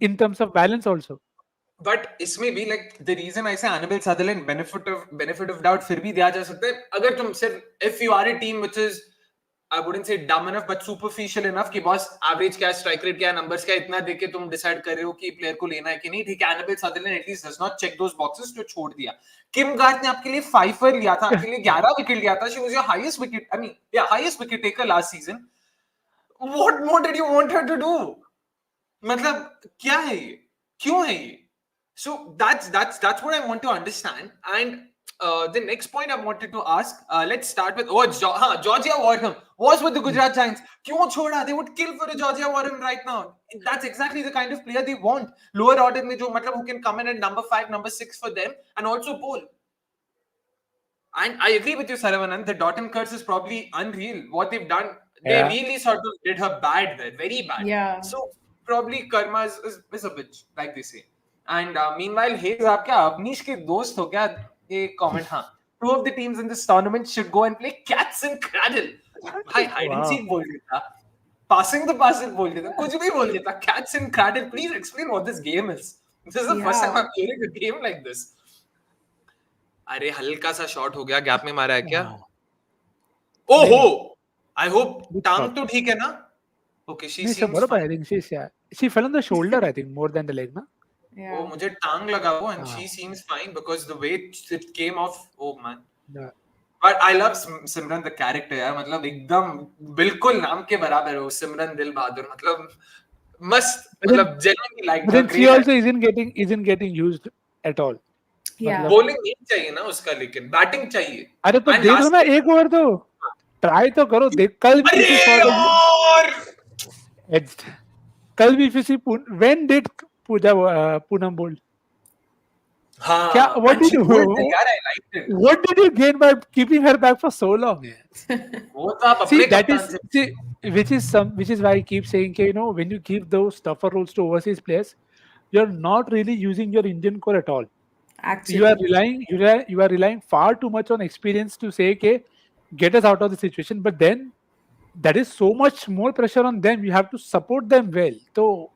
in terms of balance also. But इसमें भी like the reason I say Annabelle Sutherland benefit of doubt फिर भी दिया जा सकता है अगर तुम सिर्फ if you are a team which is I wouldn't say dumb enough but superficial enough कि बॉस एवरेज क्या स्ट्राइक रेट क्या नंबर्स क्या इतना देख के तुम डिसाइड कर रहे हो कि प्लेयर को लेना है कि नहीं. ठीक है, Annabelle Sutherland at least does not check those boxes तो छोड़ दिया. किम गाथ ने आपके लिए 5 लिया था, आपके लिए 11 विकेट लिया था. She was your highest wicket taker last season. What more did you want her to do? मतलब क्या है ये, क्यों है ये? So that's what I want to understand. And the next point I wanted to ask, let's start with Georgia Warham was with the Gujarat Giants. क्यों छोड़ा? They would kill for a Georgia Warham right now. That's exactly the kind of player they want. Lower order में जो मतलब who can come in at number 5, number 6 for them and also bowl. And I agree with you, Saravanan. The Doughton curse is probably unreal. What they've done, they really sort of did her bad there, very bad. Yeah. So probably karma is a bitch, like they say. And meanwhile, hey, आप क्या अपनीश के दोस्त हो क्या? ये comment हाँ. 2 of the teams in this tournament should go and play cats and cradle. भाई hide and seek बोल देता, passing the parcel बोल देता, कुछ भी बोल देता. Cats and cradle. Please explain what this game is. This is the first time I'm hearing a game like this. अरे हल्का सा शॉट हो गया, गैप में मारा है क्या? ओहो, I hope टांग तो ठीक है ना? Okay, she seems fine. I think she fell on the shoulder, I think, more than the leg, na? Yeah. Oh, मुझे टांग लगा वो and she seems fine because the way it came off, oh man. Yeah. But I love Simran the character यार, मतलब एकदम बिल्कुल नाम के बराबर है वो सिमरन दिल बहादुर, मतलब मस्त, मतलब genuinely like. But then she also isn't getting used at all. Yeah. Bowling नहीं चाहिए ना उसका, लेकिन बैटिंग चाहिए. अरे तो देखो ना एक ओवर तो ट्राई तो करो. देख कल भी किसी when did Poonam bowl? हाँ. What did you gain by keeping her back for so long? वो तो आप अपने which is why I keep saying when you give those tougher roles to overseas players, you're not really using your Indian core at all. Actually, you are relying far too much on experience to say get us out of the situation, but then that is so much more pressure on them. You have to support them well. So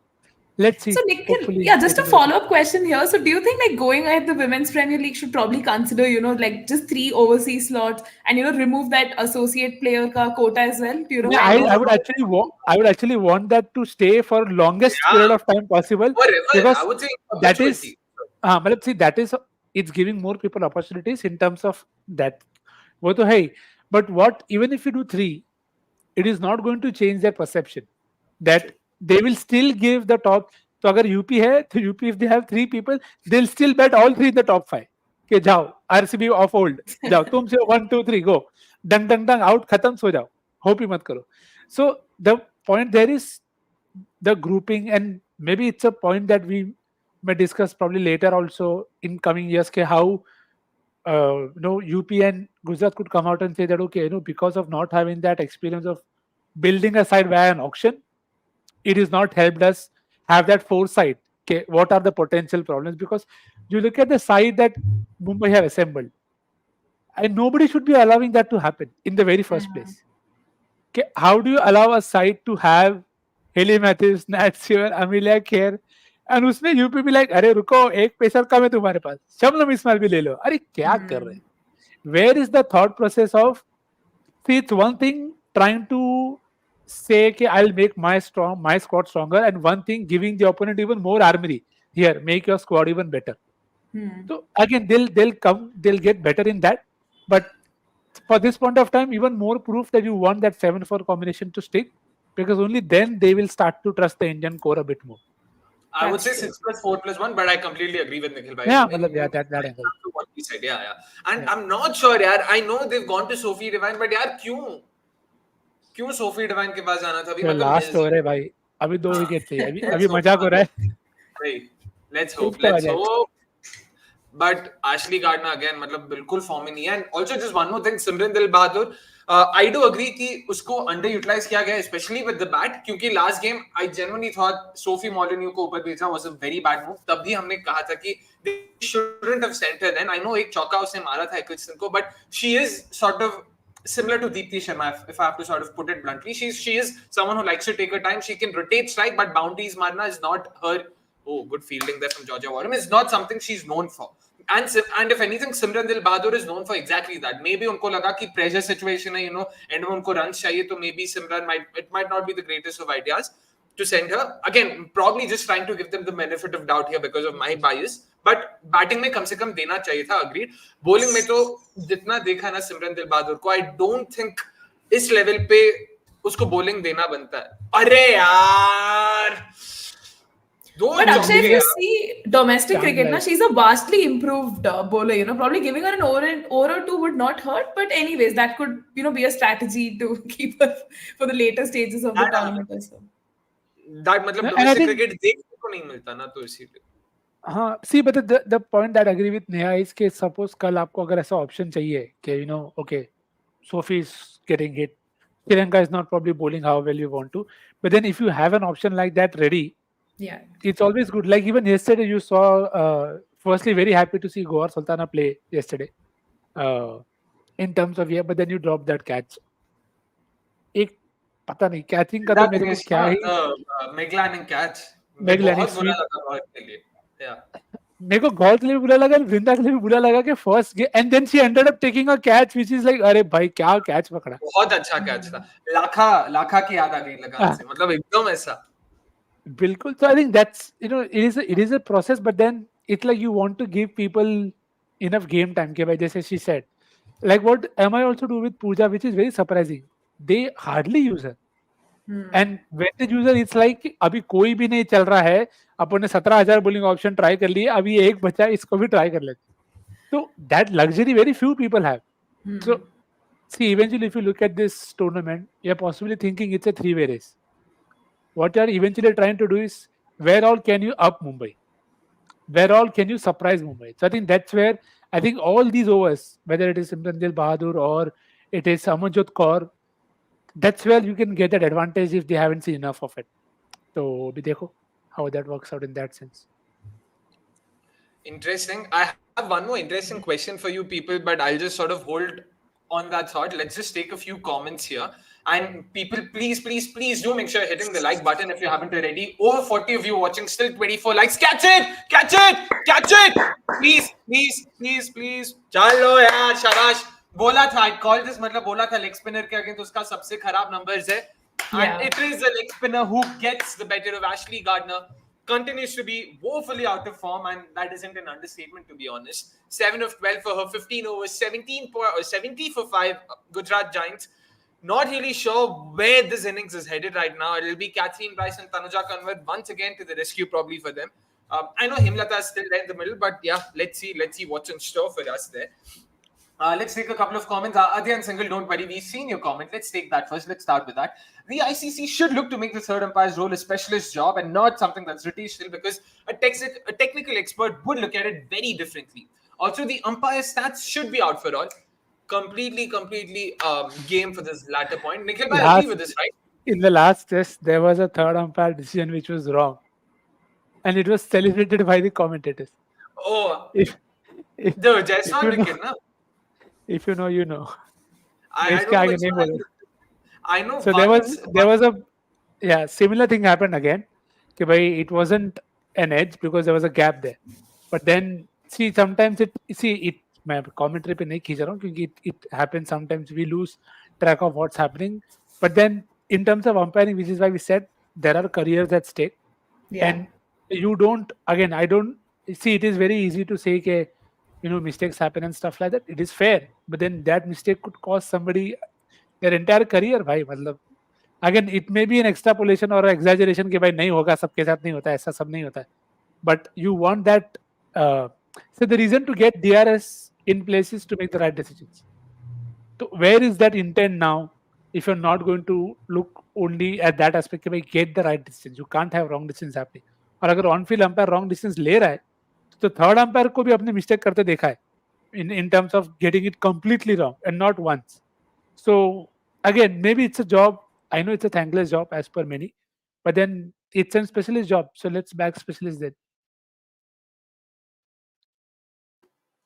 let's see. So Nikhil, just a follow-up question here. So do you think like going ahead the Women's Premier League should probably consider, like just 3 overseas slots and remove that associate player ka quota as well? I would actually want that to stay for longest period of time possible. Because I would say that is it's giving more people opportunities in terms of that. But what even if you do 3, it is not going to change their perception that they will still give the top. तो अगर UP है तो UP if they have 3 people they'll still bet all 3 in the top 5 कि जाओ RCB of hold जाओ तुम से 1 2 3 गो डंग डंग डंग out खत्म सो जाओ होप ही मत करो so the point there is the grouping and maybe it's a point that we may discuss probably later also in coming years ke how UP and Gujarat could come out and say that okay because of not having that experience of building a side via an auction it has not helped us have that foresight. Okay, what are the potential problems? Because you look at the side that Mumbai have assembled, and nobody should be allowing that to happen in the very first place. Okay, how do you allow a side to have Haley Matthews, Nat Sewer, Amelia Kerr, and उसमें UP भी like अरे रुको एक pacer कम है तुम्हारे पास शबनम इस्माइल भी ले लो अरे क्या कर रहे हैं where is the thought process of see it's one thing trying to say okay, I'll make my squad stronger and one thing giving the opponent even more armory here make your squad even better so again they'll get better in that but for this point of time even more proof that you want that 7-4 combination to stick because only then they will start to trust the Indian core a bit more. I would say 6+4+1, but I completely agree with Nikhil. Yeah, that angle. What he said, yeah. And I'm not sure, yaar. I know they've gone to Sophie Devine, but yaar, क्यों Sophie Devine के पास जाना था? अभी मतलब last over है भाई. अभी 2 wicket चाहिए. अभी मजाक हो रहा है. भाई, let's hope. But Ashley Gardner again, मतलब बिल्कुल फॉर्म में नहीं है. And also just one more thing, Simran Dil Bahadur. I do agree कि उसको underutilized किया गया, especially with the bat. क्योंकि last game, I genuinely thought Sophie Molyneux को ऊपर भेजना was a very bad move. तब भी हमने कहा था कि they shouldn't have sent her then. I know एक चौका उसने मारा था Eccleston को, but she is sort of similar to Deepti Sharma, if I have to sort of put it bluntly. She is someone who likes to take her time. She can rotate strike, but boundaries marna is not her. Oh, good fielding there from Georgia Warren. It's not something she's known for. And if anything, Simran Dil Bahadur is known for exactly that. Maybe unko laga ki pressure situation hai, and unko runs chahiye, so maybe Simran might not be the greatest of ideas to send her. Again, probably just trying to give them the benefit of doubt here because of my bias. But batting में कम से कम देना चाहिए था, agreed. Bowling में तो जितना देखा ना सिमरन दिल बहादुर को, I don't think इस लेवल पे उसको bowling देना बनता है. अरे यार. But Akshay, if you see domestic cricket, she's a vastly improved bowler. Probably giving her an over or two would not hurt. But anyways, that could be a strategy to keep her for the later stages of the tournament also. That मतलब domestic cricket देखने को नहीं मिलता ना तो इसीलिए. हाँ, see, but the point that I agree with Neha is कि suppose कल आपको अगर ऐसा option चाहिए कि okay, Sophie is getting hit, Sri Lanka is not probably bowling how well you want to, but then if you have an option like that ready. Yeah, it's always good. Like even yesterday, you saw. Firstly, very happy to see Gohar Sultana play yesterday. In terms of but then you dropped that catch. एक पता नहीं catching का तो मेरे को क्या ही. Meglaning catch. Meglaning बहुत बुरा लगा गौर के लिए. Yeah. मेरे को गौर के लिए भी बुरा लगा, वृंदा के लिए भी बुरा लगा कि first game and then she ended up taking a catch which is like अरे भाई क्या catch पकड़ा. बहुत अच्छा catch था. लाखा की याद आ गई लगान से. मतलब एकदम ऐसा. बिल्कुल. So I think that's it is a process, but then it's like you want to give people enough game time. के भाई जैसे she said, like what MI also do with Pooja, which is very surprising. They hardly use her. And when they use her, it's like अभी कोई भी नहीं चल रहा है. अपन ने 17,000 bowling option try कर लिए. अभी एक बचा इसको भी try कर लेते. So that luxury very few people have. So see, eventually if you look at this tournament, you're possibly thinking it's a 3-way race. What you are eventually trying to do is where all can you up Mumbai? Where all can you surprise Mumbai? So I think that's where I think all these overs, whether it is Simran Dil Bahadur or it is Amanjot Kaur, that's where you can get that advantage if they haven't seen enough of it. So be dekho how that works out in that sense. Interesting. I have one more interesting question for you people, but I'll just sort of hold on that thought. Let's just take a few comments here. And people, please do make sure you're hitting the like button if you haven't already. Over 40 of you watching, still 24 likes. Catch it! Please. Chalo yaar, shabash. Bola tha, I called this, मतलब बोला था leg spinner के against उसका सबसे खराब numbers है. And it is a leg spinner who gets the better of Ashley Gardner. Continues to be woefully out of form, and that isn't an understatement, to be honest. 7 of 12 for her, 15 overs, 70 for 5 Gujarat Giants. Not really sure where this innings is headed right now. It'll be Kathleen Bryce and Tanuja Kanwar once again to the rescue, probably for them. I know Himlata is still there in the middle, but yeah, let's see what's in store for us there. Let's take a couple of comments. Adyan Single, don't worry, we've seen your comment. Let's take that first. Let's start with that. The ICC should look to make the third umpire's role a specialist job and not something that's rotational, because a technical expert would look at it very differently. Also, the umpire stats should be out for all. Completely game for this latter point. Nikhil, I agree with this, right? In the last test, there was a third umpire decision which was wrong, and it was celebrated by the commentators. Oh, If the Jaiswal you know, wicket, na? if you know, you know. I इसके don't know आगे which नहीं one. बोले. I know So once. there was a similar thing happened again. कि भाई it wasn't an edge because there was a gap there. But then see sometimes it मैं commentary पे नहीं खींच रहा हूँ क्योंकि it happens sometimes we lose track of what's happening. But then in terms of umpiring, which is why we said there are careers at stake, and you don't again I don't see it is very easy to say कि mistakes happen and stuff like that. It is fair, but then that mistake could cost somebody their entire career. भाई मतलब again it may be an extrapolation or exaggeration कि भाई नहीं होगा सबके साथ नहीं होता ऐसा सब नहीं होता है, but you want that so the reason to get DRS in place is to make the right decisions. So where is that intent now if you're not going to look only at that aspect कि भाई get the right decisions? You can't have wrong decisions happening. और अगर on field umpire wrong decision ले रहा है तो third umpire को भी अपने मिस्टेक करते देखा है in terms of getting it completely wrong and not once. So again, maybe it's a job. I know it's a thankless job as per many, but then it's a specialist job. So let's back specialists then.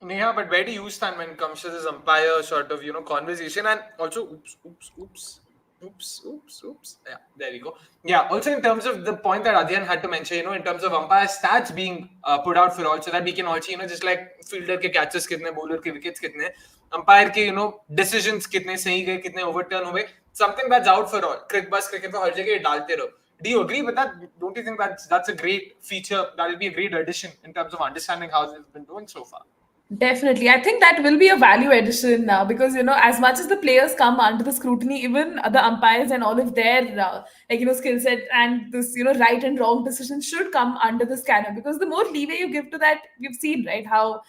Neha, but where do you stand when it comes to this umpire sort of conversation? And also, oops. Yeah, there we go. Yeah, also in terms of the point that Adyan had to mention, in terms of umpire stats being put out for all, so that we can also, just like fielder ke catches kitne, bowler ke wickets kitne, umpire ke, decisions kitne sahi gaye, kitne overturn हुए, something that's out for all. Cricket पे हर जगह ये डालते रहो. Do you agree with that? Don't you think that's a great feature? That will be a great addition in terms of understanding how they've been doing so far. Definitely. I think that will be a value addition now because, as much as the players come under the scrutiny, even the umpires and all of their, skill set and this, right and wrong decisions should come under the scanner because the more leeway you give to that, you've seen, right, how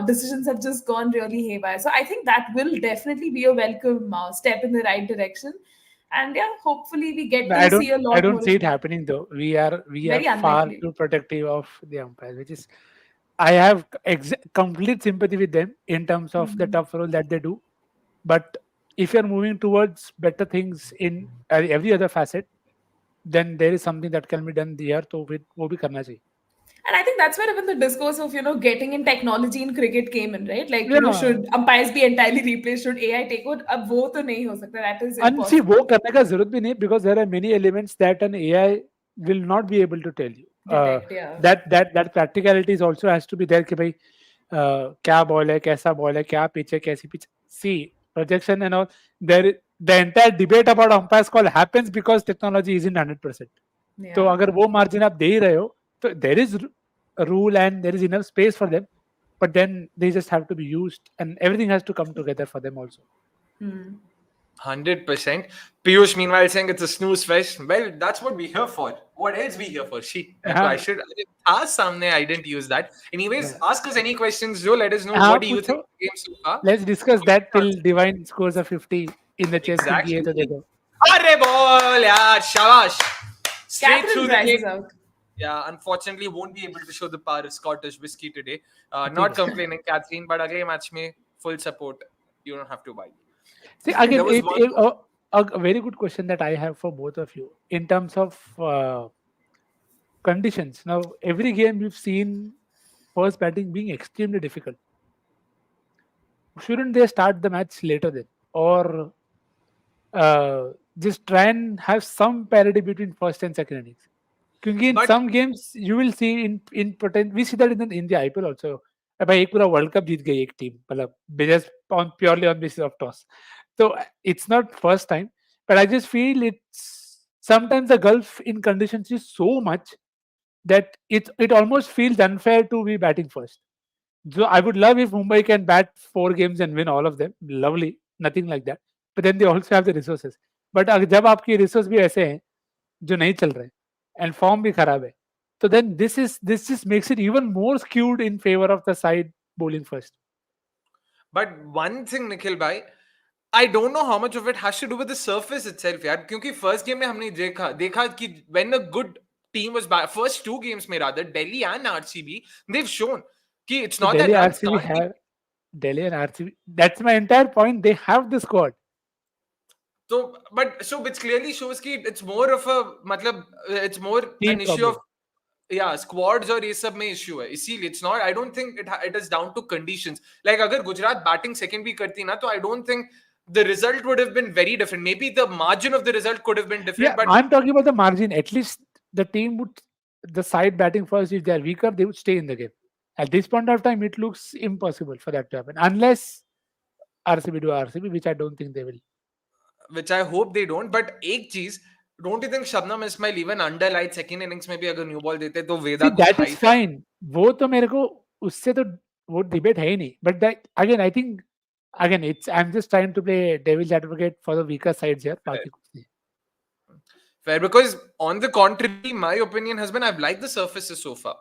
decisions have just gone really haywire. So I think that will definitely be a welcome step in the right direction. And yeah, hopefully we get to see a lot more. I don't see it happening though. We are far too protective of the umpires, which is I have complete sympathy with them in terms of the tough role that they do. But if you're moving towards better things in every other facet, then there is something that can be done there. So वो भी करना चाहिए. And I think that's where even the discourse of getting in technology in cricket came in, right? Like should umpires be entirely replaced? Should AI take over? अब वो तो नहीं हो सकता. That is impossible. And see, वो करने का जरूरत भी नहीं because there are many elements that an AI will not be able to tell you. That practicality is also has to be there कि भाई क्या बॉल है कैसा बॉल है क्या पिच है कैसी pitch. See, projection and all, the entire debate about umpires call happens because technology isn't 100%. तो अगर वो margin आप दे ही रहे हो तो there is a rule and there is enough space for them, but then they just have to be used and everything has to come together for them also. 100%. Piyush, meanwhile, saying it's a snooze fest. Well, that's what we're here for. What else we here for? I didn't use that. Anyways, ask us any questions, Joe. Let us know what do you think of the game so far. Let's discuss that till Divine scores a 50 in the chess. Exactly. Arre ball, yaar, shabash. Straight through the game. Yeah, unfortunately, won't be able to show the power of Scottish whiskey today. Not complaining, Catherine, but again, match me full support. You don't have to buy. See, again, a very good question that I have for both of you in terms of conditions. Now, every game you've seen first batting being extremely difficult. Shouldn't they start the match later then? Or just try and have some parity between first and second innings? Because in some games, you will see in potential, we see that in the IPL also. भाई एक पूरा world cup जीत गई एक team मतलब just purely on basis of toss. So it's not first time, but I just feel it's sometimes the gulf in conditions is so much that it almost feels unfair to be batting first. So I would love if Mumbai can bat 4 games and win all of them. Lovely, nothing like that. but then they also have the resources. But जब आपकी resource भी ऐसे हैं जो नहीं चल रहे and form भी खराब है, so then this just makes it even more skewed in favor of the side bowling first. But one thing, Nikhil bhai, I don't know how much of it has to do with the surface itself, यार. क्योंकि first game में हमने देखा कि when a good team was back, first two games में rather, Delhi and RCB, they've shown कि it's So not that Delhi runs RCB can't be. have Delhi and RCB. That's my entire point. They have the squad. So, which clearly shows कि it's more of a मतलब it's more Team an issue problem. of squads और ये सब में issue है. इसीलिए it's not. I don't think it is down to conditions. Like अगर Gujarat batting second भी करती ना, तो I don't think the result would have been very different. Maybe the margin of the result could have been different, Yeah, but I'm talking about the margin. At least the team would, the side batting first, if they are weaker, they would stay in the game. At this point of time, it looks impossible for that to happen. Unless RCB do RCB, which I don't think they will. which I hope they don't. But एक चीज, don't you think Shabnam Ismail even underlight second innings में भी अगर new ball देते तो वेदा See, कुछ that खा is ही सकता. fine. वो तो मेरे को उससे तो वो डिबेट है ही नहीं. But that again, I think again, it's I'm just trying to play devil's advocate for the weaker sides here. बाकी कुछ नहीं. Fair, because on the contrary, my opinion has been I've liked the surfaces so far.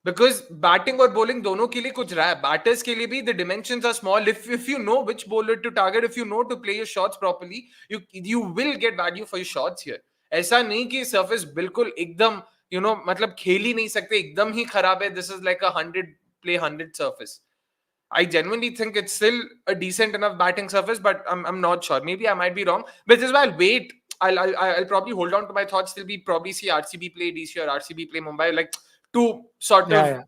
Because batting और bowling दोनों के लिए कुछ रहा है. Batters के लिए भी the dimensions are small. If you know which bowler to target, if you know to play your shots properly, you will get value for your shots here. ऐसा नहीं कि surface बिल्कुल एकदम मतलब खेल ही नहीं सकते, एकदम ही खराब है. This is like a 100 surface. I genuinely think it's still a decent enough batting surface, but I'm not sure. Maybe I might be wrong. Which is why I'll wait. I'll probably hold on to my thoughts till we probably see RCB play DC or RCB play Mumbai, like to sort of Yeah.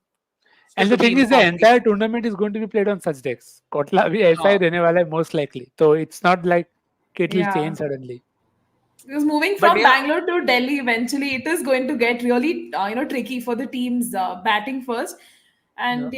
And the be thing is, the informed. entire tournament is going to be played on such decks. Kotla भी ऐसा ही रहने वाला है most likely. So it's not like it will Yeah. change suddenly. Because moving But from yeah. Bangalore to Delhi, eventually it is going to get really tricky for the teams batting first. And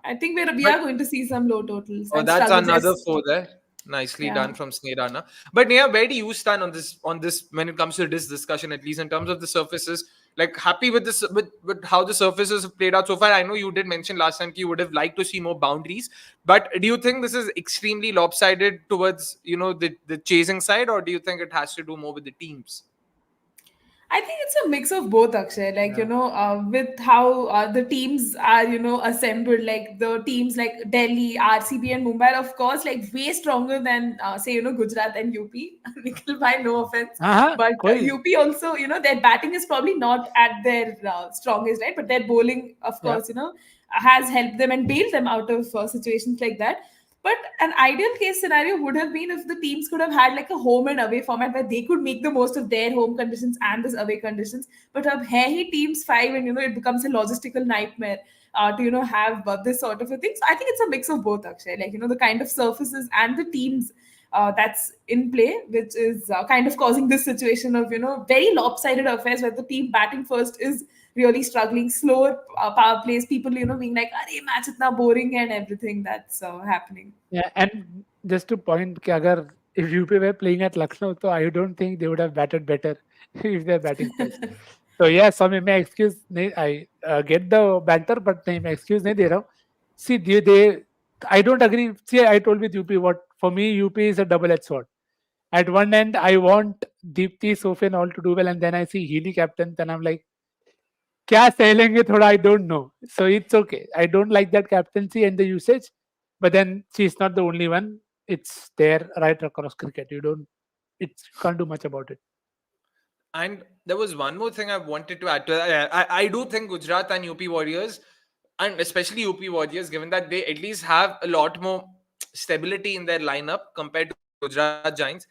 I think we are going to see some low totals. Oh, and that's struggles another as- four there. Nicely Yeah. done from Snehrana. But Neha, where do you stand on this when it comes to this discussion, at least in terms of the surfaces? Like, happy with this with how the surfaces have played out so far? I know you did mention last time you would have liked to see more boundaries, but do you think this is extremely lopsided towards the chasing side, or do you think it has to do more with the teams? I think it's a mix of both, Akshay. Like, with how the teams are, assembled, like the teams like Delhi, RCB, and Mumbai, are, of course, like way stronger than, say, Gujarat and UP. Nikhil, by no offense. But कोई UP also, their batting is probably not at their strongest, right? But their bowling, of course, has helped them and bailed them out of situations like that. But an ideal case scenario would have been if the teams could have had like a home and away format where they could make the most of their home conditions and this away conditions. But अब है ही teams 5 and it becomes a logistical nightmare to have this sort of a thing. So I think it's a mix of both, Akshay. Like the kind of surfaces and the teams that's in play, which is kind of causing this situation of very lopsided affairs where the team batting first is really struggling, slower power plays, people being like, "Arey, match itna boring," and everything that's happening. Yeah, and just to point कि अगर if UP were playing at Lucknow, so I don't think they would have batted better if they're batting first. So yeah, so मैं excuse नहीं, I get the banter, but नहीं मैं excuse नहीं दे रहा हूँ. See, they I don't agree. See, I told with UP what for me UP is a double-edged sword. At one end, I want Deepti, Sophie, and all to do well, and then I see Healy captain, then I'm like, क्या सहेलेंगे थोड़ा I don't know. So it's okay. I don't like that captaincy and the usage, but then she's not the only one. It's there right across cricket. You can't do much about it. And there was one more thing I wanted to add to that. I do think Gujarat and UP Warriors, and especially UP Warriors, given that they at least have a lot more stability in their lineup compared to Gujarat Giants,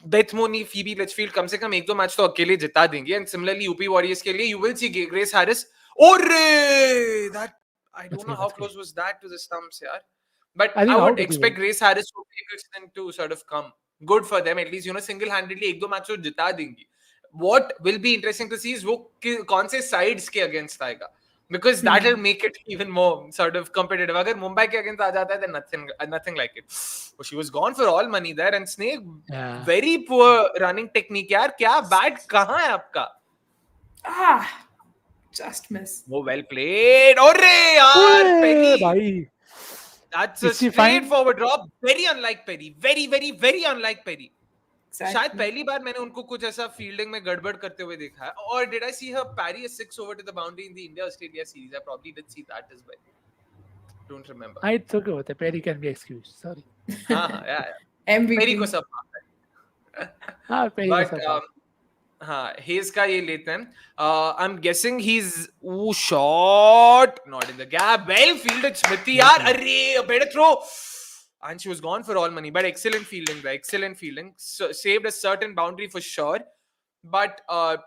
Bethmoni, Phoebe Litchfield, कम से कम एक दो match तो अकेले जिता देंगे. And similarly, UP Warriors के लिए, you will see Grace Harris. That I don't know how close was that to the stumps, yaar. But I think I would out it expect will. Grace Harris to sort of come. Good for them, at least single-handedly एक दो match तो जिता देंगी. What will be interesting to see is वो कौन से sides के against आएगा, because that will make it even more sort of competitive. अगर मुंबई के against आ जाता है, then nothing like it. Oh, she was gone for all money there, and Snake very poor running technique यार. क्या bat कहाँ है आपका? Just miss. Oh, well played. अरे यार, पहली भाई That's a Is she fine? straightforward drop. Very unlike Perry. Very, very, very unlike Perry. शायद Exactly. पहली बार मैंने उनको कुछ ऐसा फील्डिंग में गड़बड़ करते हुए देखा है. Or did I see her parry a 6 over to the boundary in the India-Australia series? I probably did see that as well. Don't remember. It's okay. होता है. Perry can be excused. Sorry. हाँ, yeah. Perry को MVP. सब माफ है. हाँ, Perry को But सब माफ. हाँ, Hayes का ये लेते हैं. I'm guessing he's shot, not in the gap. Well fielded, Smithy यार. अरे, a better throw. And she was gone for all money. But excellent fielding there. Excellent fielding. So, saved a certain boundary for sure. But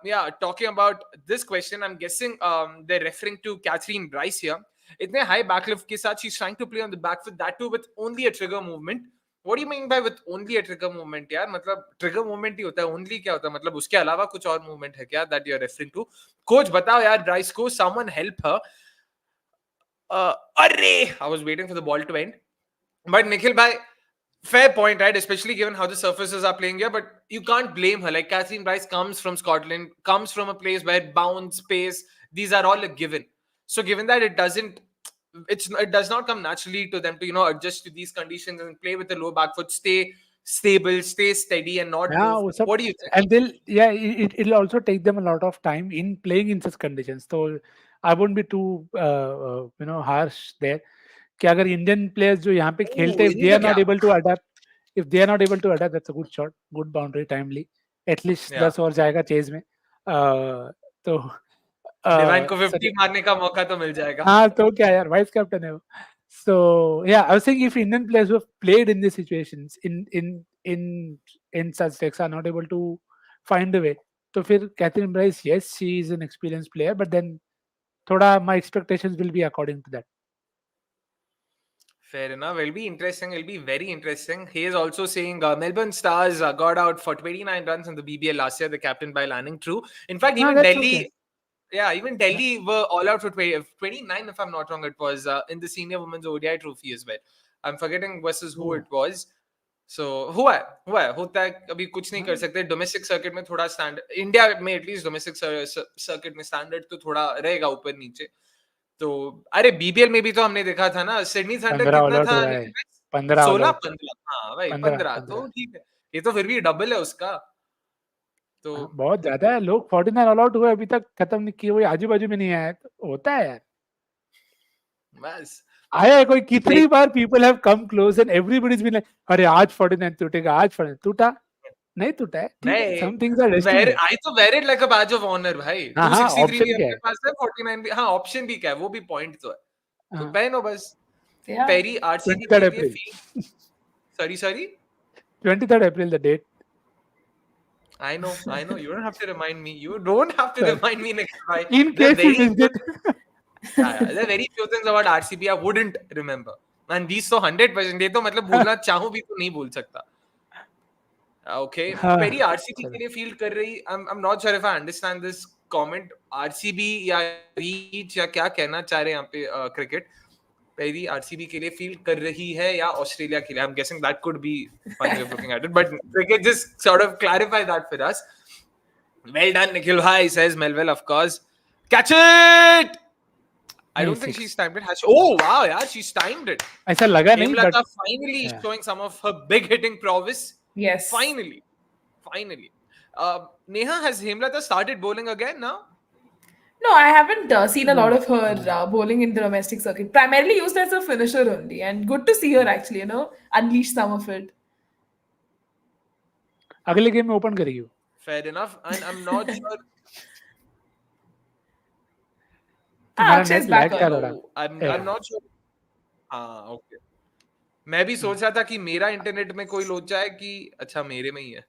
yeah, talking about this question, I'm guessing they're referring to Catherine Bryce here. इतने high backlift के साथ she's trying to play on the back foot, that too with only a trigger movement. What do you mean by with only a trigger movement यार? मतलब trigger movement ही होता है. Only क्या होता है? मतलब उसके अलावा कुछ और movement है क्या that you're referring to? Coach बताओ यार Bryce को. Someone help her. अरे! I was waiting for the ball to end. But Nikhil bhai, fair point, right? Especially given how the surfaces are playing here. But you can't blame her. Like Catherine Bryce comes from Scotland, comes from a place where bounce, pace, these are all a given. So given that it does not come naturally to them to adjust to these conditions and play with a low back foot, stay stable, stay steady, and not move. What do you think? And it'll also take them a lot of time in playing in such conditions. So I wouldn't be too harsh there. कि अगर Indian players जो यहाँ पे खेलते हैं, if they are not able to adapt, that's a good shot, good boundary, timely. At least 10 और जाएगा chase में. तो डिवाइन को 50 मारने का मौका तो मिल जाएगा. हाँ, तो क्या यार, वाइस कैप्टन है वो. So yeah, I was saying if Indian players who have played in these situations in such stakes are not able to find a way, तो फिर Catherine Bryce, yes, she is an experienced player, but then थोड़ा my expectations will be according to that. Fair enough. It'll be interesting. It'll be very interesting. He is also saying Melbourne Stars got out for 29 runs in the BBL last year, the captain by landing true. In fact, even Delhi, okay. Yeah, even Delhi were all out for 29, if I'm not wrong. It was in the senior women's ODI trophy as well. I'm forgetting versus who it was. So हुआ है होता है. अभी कुछ नहीं कर सकते. Domestic circuit में थोड़ा स्टैंडर्ड, इंडिया में एटलीस्ट डोमेस्टिक सर्किट में स्टैंडर्ड तो थोड़ा रहेगा ऊपर नीचे. तो अरे बीबीएल में भी तो हमने देखा था ना, सिडनी थंडर कितना था? 16-15. हाँ भाई 15. तो ठीक है, ये तो फिर भी डबल है उसका. तो बहुत ज्यादा है. लोग 49 ऑल आउट हुए अभी तक खत्म नहीं किए, वो आजू बाजू में नहीं आया. तो होता है यार, बस आया है कोई कितनी बार. People have come close and everybody is been like अरे आज 49 टूटेगा, आज 49 टूटा नहीं टूटा है. Some things are destiny. I तो wear it like a badge of honour भाई. 263 भी अपने पास है, 49 भी. हाँ, ऑप्शन भी क्या है, वो भी पॉइंट तो है. तो पहनो बस. पेरी आरसीबी के लिए feel. Sorry 23rd April the date. I know. You don't have to remind me. Nikhil. In case you missed it. There are very few things about RCB I wouldn't remember. And these so 100%. ये तो मतलब भूलना चाहूँ भी तो नहीं भूल सकता. Okay. Perry RCB के लिए फील्ड कर रही. I'm not sure if I understand this comment. RCB या रीच या क्या कहना चाह रहे हैं यहाँ पे क्रिकेट. Perry RCB के लिए फील्ड कर रही है या ऑस्ट्रेलिया के लिए? I'm guessing that could be one way of looking at it, but cricket just sort of clarify that for us. Well done, Nikhil bhai, says Melville, of course. Catch it! I don't think she's timed it. Oh wow, yeah, she's timed it. ऐसा लगा नहीं, but finally showing some of her big hitting prowess. Yes. Finally. Neha, has Hemlata started bowling again now? No, I haven't seen a lot of her bowling in the domestic circuit. Primarily used as a finisher only, and good to see her actually, unleash some of it. अगले game में open करेगी. Fair enough, and I'm not sure. Akshay's back on. I'm not sure. Okay. मैं भी सोच रहा था कि मेरा इंटरनेट में कोई लोचा है कि अच्छा मेरे में ही है.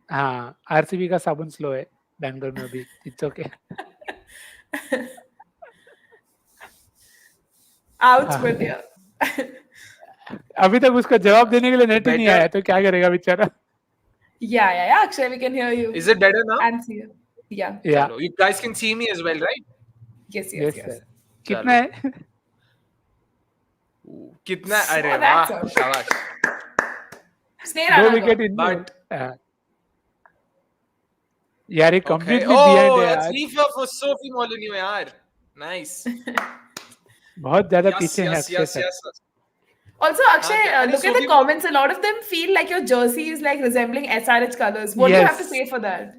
हाँ, आरसीबी का साबुन स्लो है बैंगलोर में अभी. It's okay. Ouch, but yeah. अभी तक उसका जवाब देने के लिए नेट ही नहीं आया, तो क्या करेगा बेचारा. Yeah. Akshay, we can hear you. Is it better now? And see you. Yeah. Chalo. You guys can see me as well, right? Yes. कितना है? कितना? अरे वाह, शाबाश. दो विकेट इन. बट यार ये कंप्लीटली बिहाइंड है यार. लीफ फॉर सोफी मोलिन्यू यार. नाइस. बहुत ज्यादा पीछे है. Yes. Also, Akshay, हाँ क्या, अरे look at the Sophie comments. A lot of them feel like your jersey is like resembling SRH colors. What do you have to say Yes. for that?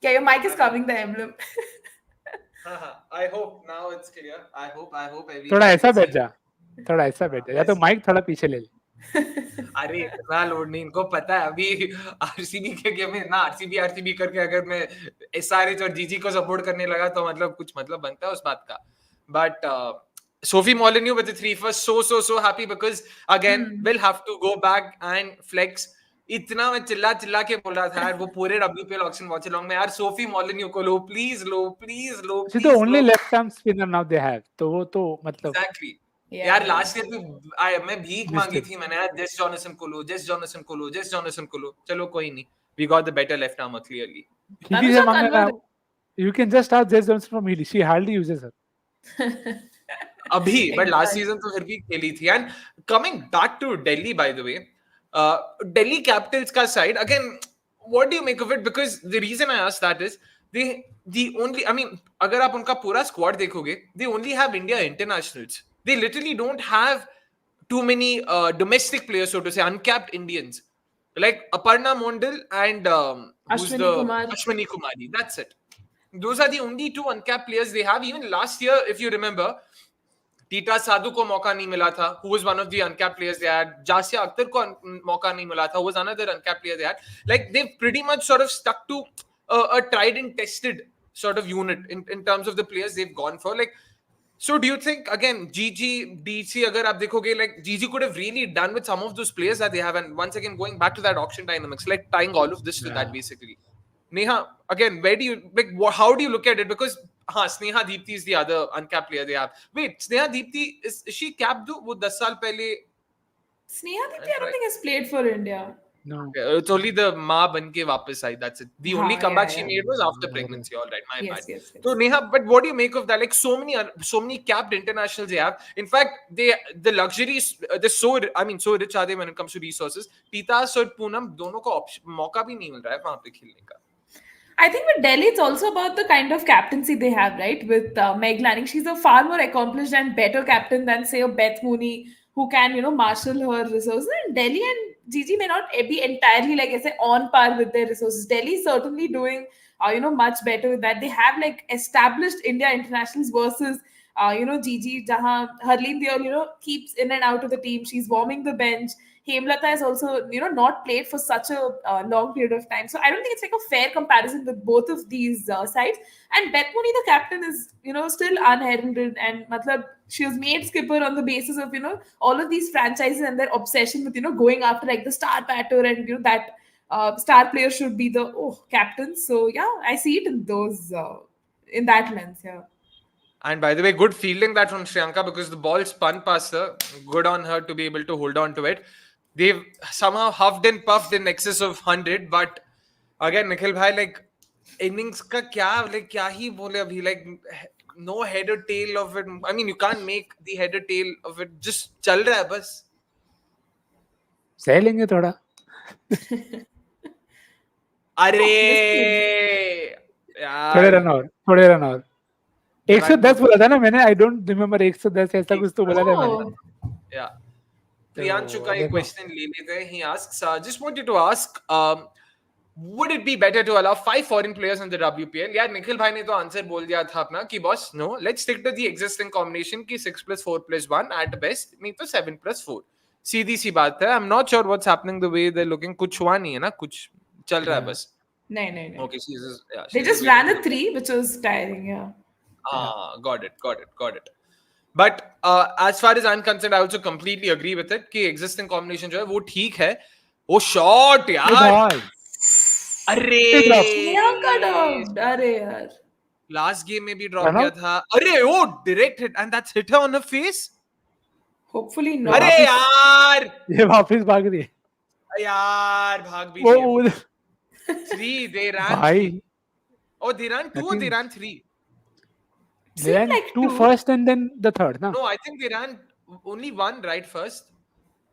Yeah, your mic is हाँ covering the emblem. हाँ हाँ, I hope now it's clear. I hope थोड़ा everyone ऐसा can बैठ see. जा, थोड़ा ऐसा बैठ जा, या तो बस माइक थोड़ा पीछे ले ले. अरे इतना लोड नहीं, इनको पता है अभी आरसीबी के गेम में ना, आरसीबी करके अगर मैं एसआरएच और जीजी को सपोर्ट करने लगा तो मतलब कुछ मतलब बनता है उस बात का. But Sophie Molyneux with the 3 first, so happy because again we'll have to go back and flex. इतना मैं चिल्ला के बोल रहा था यार वो पूरे WPL ऑक्शन वॉच अलोंग में यार, सोफी मॉलिन्यू को लो please, She's the only left arm spinner now they have. तो वो तो मतलब एग्जैक्टली. Yeah, यार yeah. लास्ट ईयर भी मैं भीख मांगी Missed थी, मैंने यार जेस जॉनसन को लो, चलो कोई नहीं, we got the better left armer clearly. Healy से Tanuja मांगना ना, Kanwar. you can just ask Jess Johnson from Healy. She hardly uses her. अभी बट लास्ट Exactly. सीजन तो फिर भी खेली थी. And coming back to Delhi by the way, Delhi Capitals का side again, what do you make of it? Because the reason I ask that is the only, I mean, अगर आप उनका पूरा स्क्वाड देखोगे, they only have India internationals. They literally don't have too many domestic players, so to say, uncapped Indians. Like Aparna Mondal and who's Ashwini the Kumar. Ashwini Kumari. That's it. Those are the only two uncapped players they have. Even last year, if you remember, Titas Sadhu को मौका नहीं मिला था, who was one of the uncapped players they had. Jasia Akhtar को मौका नहीं मिला था, who was another uncapped player they had. Like they've pretty much sort of stuck to a tried and tested sort of unit in terms of the players they've gone for. Like, so do you think again GG DC अगर आप देखोगे, like GG could have really done with some of those players that they have, and once again going back to that auction dynamics, like tying all of this to that basically. Neha, again, where do you like? How do you look at it? Because Sneha Deepthi is the other uncapped player they have. Wait, Sneha Deepthi is she capped? वो 10 साल पहले. Sneha Deepthi, I don't think has played for India. No. It's only the माँ बन के वापस आई. That's it. The only हाँ, comeback yeah, she yeah. made was after pregnancy. All right, my Yes, bad. yes, yes. So Neha, but what do you make of that? Like so many capped internationals they have. In fact, the luxuries, they're so, I mean, so rich are they when it comes to resources. Titas और पूनम दोनों को मौका भी नहीं मिल रहा है वहाँ पे खेलने का. I think with Delhi, it's also about the kind of captaincy they have, right? With Meg Lanning, she's a far more accomplished and better captain than, say, a Beth Mooney, who can, marshal her resources. And Delhi and Gigi may not be entirely, like I say, on par with their resources. Delhi is certainly doing, much better with that. They have like established India internationals versus, Gigi, Jahan, Harleen Deol, keeps in and out of the team. She's warming the bench. Hemlata has also, not played for such a long period of time. So I don't think it's like a fair comparison with both of these sides. And Beth Mooney, the captain, is, still unheralded. And matlab, she was made skipper on the basis of, all of these franchises and their obsession with, going after like the star batter and, that star player should be the captain. So yeah, I see it in those, in that lens, yeah. And by the way, good fielding that from Shriyanka, because the ball spun past her. Good on her to be able to hold on to it. They've somehow huffed and puffed in excess of 100. But again, Nikhil bhai, like innings ka kya hi bole abhi, like no head or tail of it. I mean, you can't make the head or tail of it. Just chal raha hai bas. सह लेंगे थोड़ा. अरे थोड़े यार run और 110 बोला था ना मैंने. आई डोंट रिमेम्बर 110 ऐसा कुछ तो बोला था मैंने. Yeah. Priyanshu ka ek देखो. question ले लेते हैं. He asks, just wanted to ask, would it be better to allow 5 foreign players in the WPL? यार निखिल भाई ने तो आंसर बोल दिया था अपना कि boss no, let's stick to the existing combination की 6+4+1 at best, नहीं तो 7+4. सीधी सी बात है. I'm not sure what's happening the way they're looking. कुछ हुआ नहीं है ना, कुछ चल रहा है बस. No. Okay, They just ran a 3, which was tiring, yeah. Got it. But as far as I'm concerned, I also completely agree with it कि existing combination जो है वो ठीक है. वो shot यार. अरे अरे यार. Last game में भी drop किया था. अरे वो direct hit, and that's hit her on her face. Hopefully not. अरे यार. ये वापस भाग रही है. यार भाग भी नहीं. 3 they ran. भाई. Oh, they ran 2 or they ran 3? They ran like 2 two. first and then the third, na? No, I think they ran only 1 right first.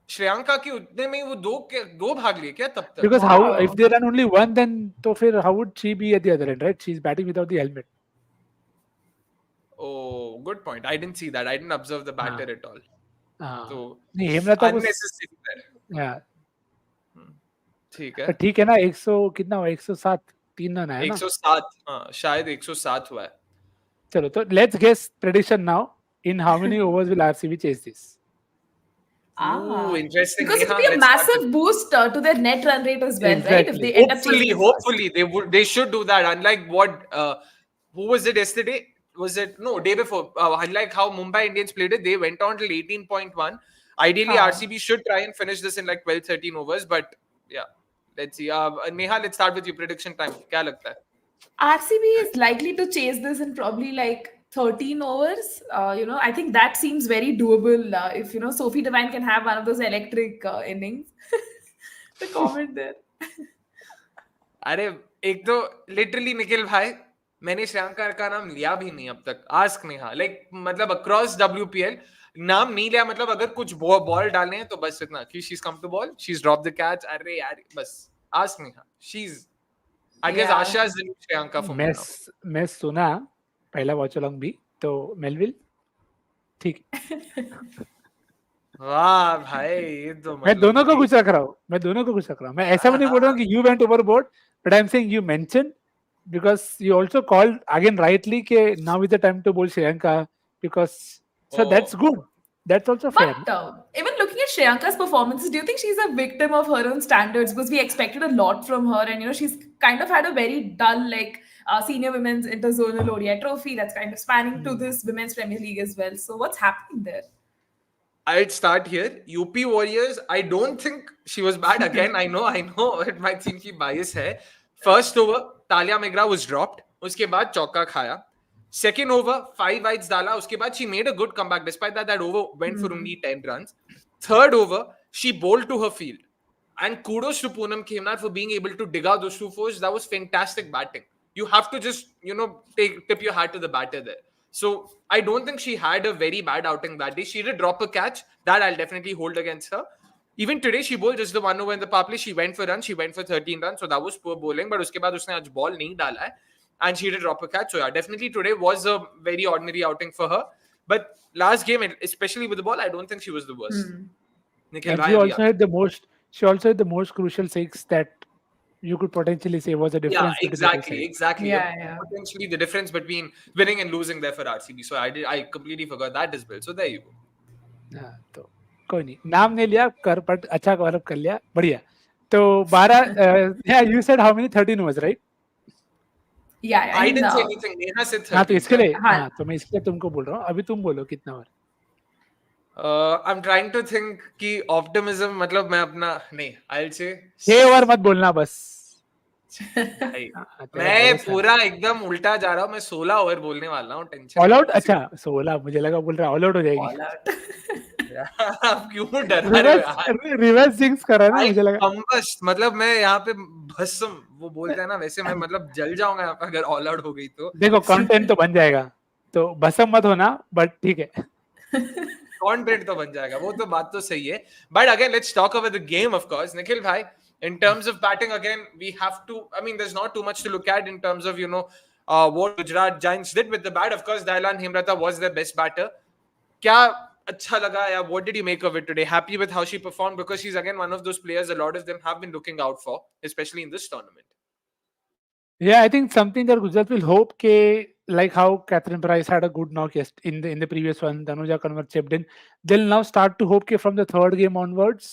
Shreyanka के उतने में वो दो भाग लिए क्या तब तक? Because how if they run only 1, then तो फिर how would she be at the other end, right? She's batting without the helmet. Oh, good point. I didn't see that. I didn't observe the batter at all. तो नहीं हेमलता को unnecessary है। या ठीक है, पर ठीक है ना 100 कितना हुआ 107 3 रन आया ना 107, हाँ शायद 107 हुआ है। चलो तो let's guess prediction now in how many overs will RCB chase this Interesting. Because it would Neha, be a let's start with massive boost to their net run rate as well, right? If Exactly. they end up chasing it fast. hopefully they should do that. Unlike what who was it yesterday? Was it no day before? Unlike how Mumbai Indians played it, they went on till 18.1. Ideally, RCB should try and finish this in like 12, 13 overs. But yeah, let's see. Neha, let's start with your prediction time. क्या लगता है? RCB is likely to chase this in probably like 13 overs. I think that seems very doable. If Sophie Devine can have one of those electric innings. The comment there. अरे एक तो literally Nikhil भाई मैंने श्रेयांका का नाम लिया भी नहीं अब तक आस्क नेहा लाइक मतलब अक्रॉस WPL नाम नहीं लिया मतलब अगर कुछ बॉल डालने हैं तो बस इतना कि she is come to ball she is drop the catch अरे यार बस ask Neha she is I guess Asha is the new Shreyanka for me now मैं सुना पहला वॉचअलोंग भी तो मेलविल ठीक वाह भाई ये तो मैं दोनों को कुछ रख रहा हूँ मैं ऐसा भी नहीं बोल रहा हूँ कि you went overboard but I am saying you mention because you also called again rightly ke now is the time to bowl Shriyanka because so that's good that's also fair But even looking at Shriyanka's performances, do you think she's a victim of her own standards? Because we expected a lot from her, and she's kind of had a very dull senior women's interzonal ODI trophy that's kind of spanning to this women's Premier League as well. So what's happening there? I'd start here. UP Warriors, I don't think she was bad again. I know it might seem ki bias hai. First over, Talia Megra was dropped. उसके बाद चौका खाया. Second over, 5 wides डाला. उसके बाद she made a good comeback. Despite that over went for only 10 runs. Third over, she bowled to her field. And kudos to Poonam Khemnar for being able to dig out those 2 fours. That was fantastic batting. You have to just, tip your hat to the batter there. So I don't think she had a very bad outing that day. She did drop a catch. That I'll definitely hold against her. Even today, she bowled just the 1 over in the power play. She went for runs. She went for 13 runs. So that was poor bowling. But uske baad usne aaj ball nahi dala hai. And she did drop a catch. So yeah, definitely today was a very ordinary outing for her. But last game, especially with the ball, I don't think she was the worst. Nikhil, and she also had the most crucial 6 that you could potentially say was a difference. Yeah, exactly. Yeah. Potentially the difference between winning and losing there for RCB. So I completely forgot that as well. So there you go. हाँ तो कोई नहीं नाम नहीं लिया कर but अच्छा cover up कर लिया बढ़िया तो 12 you said how many 13 was right Yeah, I didn't say anything. Neha said 13. हाँ तो इसके लिए हाँ तो मैं इसके लिए तुमको बोल रहा हूँ अभी तुम बोलो कितना over I'm trying to think कि optimism मतलब मैं अपना नहीं I'll say 6 ओवर मत बोलना बस मैं पूरा एकदम उल्टा जा रहा हूँ मैं 16 ओवर बोलने वाला हूँ टेंशन ऑल आउट अच्छा 16 मुझे लगा बोल रहा ऑल आउट हो जाएगी आप क्यों डर रहे हो यार रिवर्स सिक्स कर रहा है ना मुझे लगा बस मतलब मैं यहाँ पे भस्म वो बोलते हैं ना वैसे मैं मतलब जल जाऊंगा यहाँ पे अगर ऑल आउट हो गई तो देखो कंटेंट तो बन जाएगा तो भस्म मत होना बट ठीक है कंटेंट तो बन जाएगा वो तो बात तो सही है but again let's talk about the game of course Nikhil भाई in terms of batting again we have to I mean there's not too much to look at in terms of what Gujarat Giants did with the bat of course Dailan Hemrata was their best batter kya acha laga ya what did you make of it today happy with how she performed because she's again one of those players a lot of them have been looking out for especially in this tournament yeah I think something that Gujarat will hope ke like how Catherine Price had a good knock in the previous one Danuja Kanwar chipped in they'll now start to hope ke from the third game onwards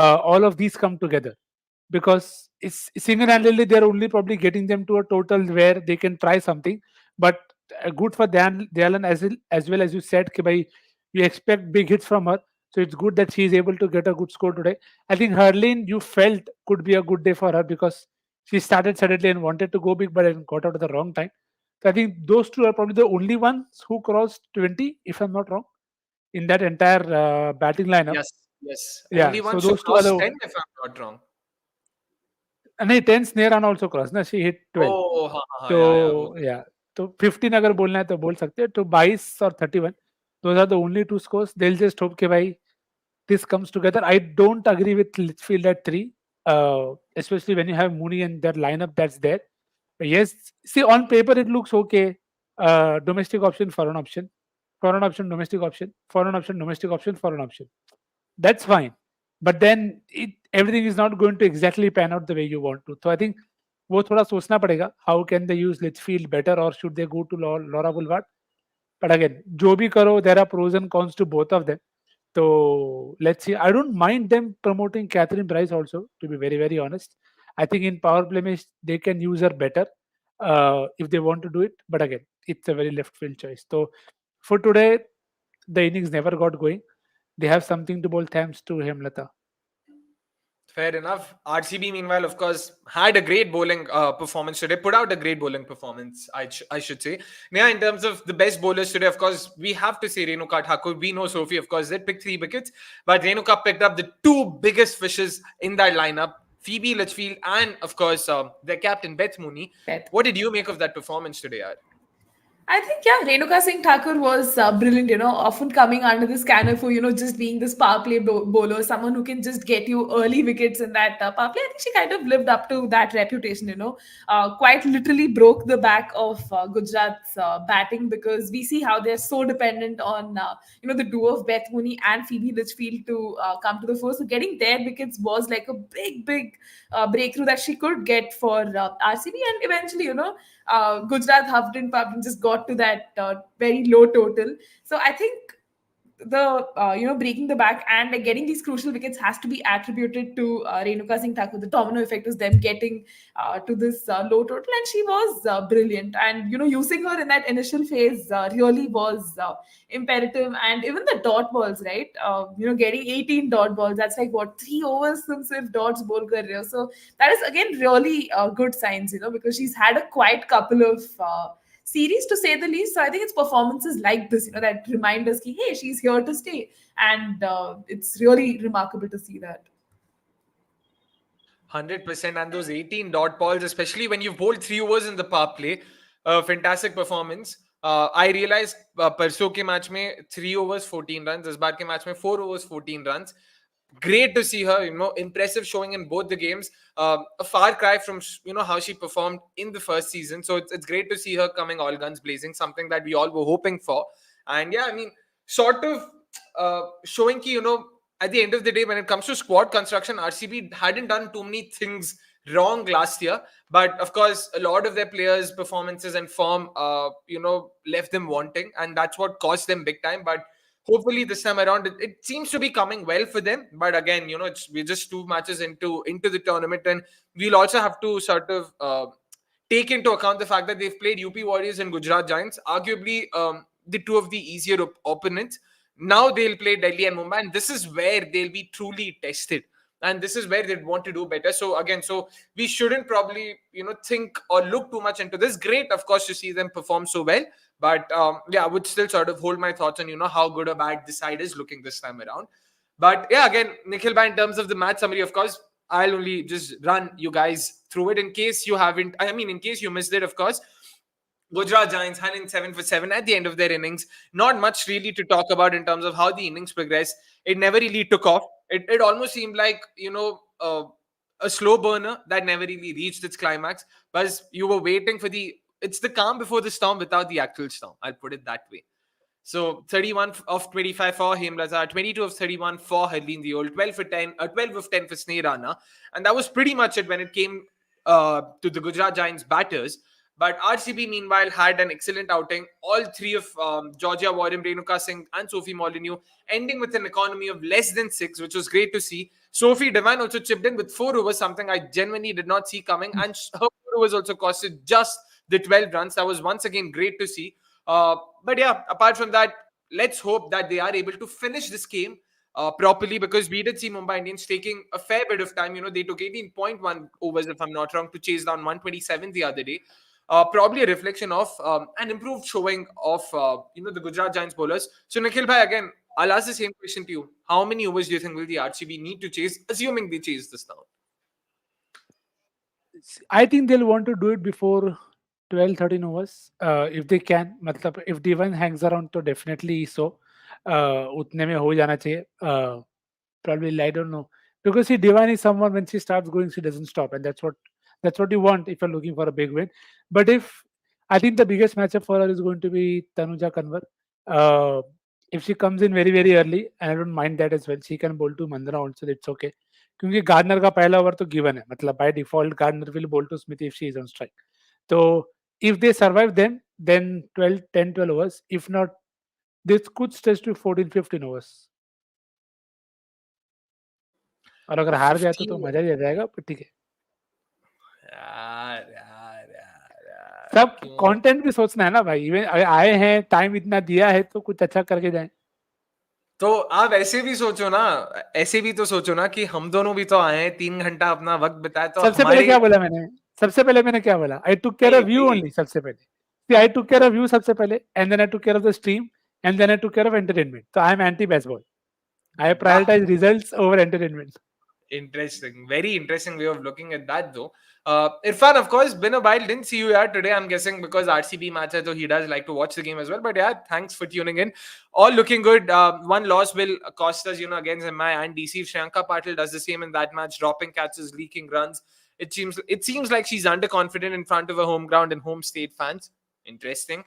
all of these come together because it's single-handedly they're only probably getting them to a total where they can try something but good for Dailan as well as you said ki bhai you expect big hits from her so it's good that she is able to get a good score today I think Hurleen you felt could be a good day for her because she started suddenly and wanted to go big but got out at the wrong time so I think those two are probably the only ones who crossed 20 if I'm not wrong in that entire batting lineup yes yeah only one so those two are the 10 if I'm not wrong नहीं 10 Sneha run also crossed ना she hit 12 oh हाँ तो yeah तो 15 अगर बोलना है तो बोल सकते हैं तो 22 और 31 those are the only two scores they'll just hope कि भाई this comes together I don't agree with Litchfield at 3 especially when you have Mooney and that lineup that's there but yes see on paper it looks okay domestic option foreign option foreign option, domestic option, foreign option, domestic option, foreign option. That's fine. But then everything is not going to exactly pan out the way you want to. So I think वो थोड़ा सोचना पड़ेगा. How can they use Litchfield better, or should they go to Laura Boulevard? But again, जो भी करो, there are pros and cons to both of them. So let's see. I don't mind them promoting Catherine Price also, to be very, very honest. I think in power play match they can use her better if they want to do it. But again, it's a very left field choice. So for today, the innings never got going. They have something to bowl thanks to Hemlata. Fair enough. RCB, meanwhile, of course, had a great bowling performance today. Put out a great bowling performance, I should say. Now, in terms of the best bowlers today, of course, we have to say Renuka Thakur. We know Sophie, of course, did pick 3 wickets, but Renuka picked up the two biggest fishes in that lineup. Phoebe Litchfield and, of course, their captain, Beth Mooney. Beth. What did you make of that performance today, Yaar? I think, yeah, Renuka Singh Thakur was brilliant, often coming under the scanner for, just being this power play bowler, someone who can just get you early wickets in that power play. I think she kind of lived up to that reputation, quite literally broke the back of Gujarat's batting, because we see how they're so dependent on, the duo of Beth Mooney and Phoebe Litchfield to come to the fore. So getting their wickets was like a big, big breakthrough that she could get for RCB. And eventually, Gujarat huffed and puffed and just got to that very low total. So I think the breaking the back and like getting these crucial wickets has to be attributed to Renuka Singh Thakur. The domino effect was them getting to this low total, and she was brilliant. And using her in that initial phase really was imperative. And even the dot balls, right? Getting 18 dot balls. That's like what 3 overs since if dots bowl kar rahe ho. So that is again really good signs, because she's had a quite couple of. Series to say the least. So I think it's performances like this, that remind us that hey, she's here to stay, and it's really remarkable to see that. 100%. And those 18 dot balls, especially when you've bowled 3 overs in the power play, fantastic performance. I realized परसों के match में 3 overs 14 runs, इस बार के match में 4 overs 14 runs. Great to see her, impressive showing in both the games. A far cry from how she performed in the first season. So it's great to see her coming all guns blazing, something that we all were hoping for. And yeah, I mean, sort of showing ki, at the end of the day, when it comes to squad construction, RCB hadn't done too many things wrong last year. But of course, a lot of their players' performances and form, left them wanting. And that's what cost them big time. But hopefully this time around, it seems to be coming well for them. But again, we're just 2 matches into the tournament. And we'll also have to sort of take into account the fact that they've played UP Warriorz and Gujarat Giants, arguably the two of the easier opponents. Now they'll play Delhi and Mumbai, and this is where they'll be truly tested. And this is where they'd want to do better. So again, we shouldn't probably, think or look too much into this. Great, of course, to see them perform so well. But yeah, I would still sort of hold my thoughts on, how good or bad the side is looking this time around. But yeah, again, Nikhil, in terms of the match summary, of course, I'll only just run you guys through it in case you haven't, in case you missed it, of course. Gujarat Giants had in 7 for 7 at the end of their innings. Not much really to talk about in terms of how the innings progressed. It never really took off. It almost seemed like, a slow burner that never really reached its climax. But you were waiting for it's the calm before the storm without the actual storm. I'll put it that way. So 31 of 25 for Hemlata, 22 of 31 for Harleen Deol, 12 of 10 for Sneh Rana. And that was pretty much it when it came to the Gujarat Giants batters. But RCB, meanwhile, had an excellent outing. All three of Georgia Warren, Renuka Singh and Sophie Molyneux ending with an economy of less than 6, which was great to see. Sophie Devine also chipped in with 4 overs, something I genuinely did not see coming. And her 4 overs also costed just the 12 runs. That was once again great to see. But yeah, apart from that, let's hope that they are able to finish this game properly, because we did see Mumbai Indians taking a fair bit of time. They took 18.1 overs, if I'm not wrong, to chase down 127 the other day. Probably a reflection of an improved showing of the Gujarat Giants bowlers. So Nikhil bhai, again, I'll ask the same question to you. How many overs do you think will the RCB need to chase, assuming they chase this down? I think they'll want to do it before 12, 13 overs if they can. मतलब if Devine hangs around, तो definitely so. उतने में हो जाना चाहिए. Probably, I don't know, because see, Devine is someone, when she starts going, she doesn't stop, and that's what you want if you're looking for a big win. But I think the biggest matchup for her is going to be Tanuja Kanwar. Uh, if she comes in very very early, and I don't mind that as well, she can bowl to Mandana also. It's okay. क्योंकि gardener का पहला over तो given है, मतलब by default gardener will बोल to Smith if she is on strike. तो if they survive them, then 12, 10, 12 overs. If not, this could stretch to 14, 15 overs. और अगर हार जाए तो 15 मजा ही आ जाएगा, पर ठीक है. यार यार यार यार सब क्यों? कंटेंट भी सोचना है ना भाई. इवन आए हैं, टाइम इतना दिया है, तो कुछ अच्छा करके जाए. तो आप ऐसे भी सोचो ना, ऐसे भी तो सोचो ना कि हम दोनों भी तो आए हैं, 3 घंटा अपना वक्त बिताए, तो सबसे पहले हमारे क्या बोला मैंने? सबसे पहले मैंने क्या बोला? आई टुक केयर नहीं ऑफ यू भाई, ओनली. सबसे पहले See, I took care of you सबसे पहले, and then I took care of the stream, and then I took care of entertainment. So I am anti baseball. I वाह, prioritize results over entertainment. interesting, very interesting way of looking at that though. Irfan, of course, been a while, didn't see you here today, I'm guessing because RCB match hai, so he does like to watch the game as well. But yeah, thanks for tuning in. All looking good. One loss will cost us, against MI and DC. Shriyanka Patil does the same in that match, dropping catches, leaking runs. It seems like she's underconfident in front of her home ground and home state fans. Interesting.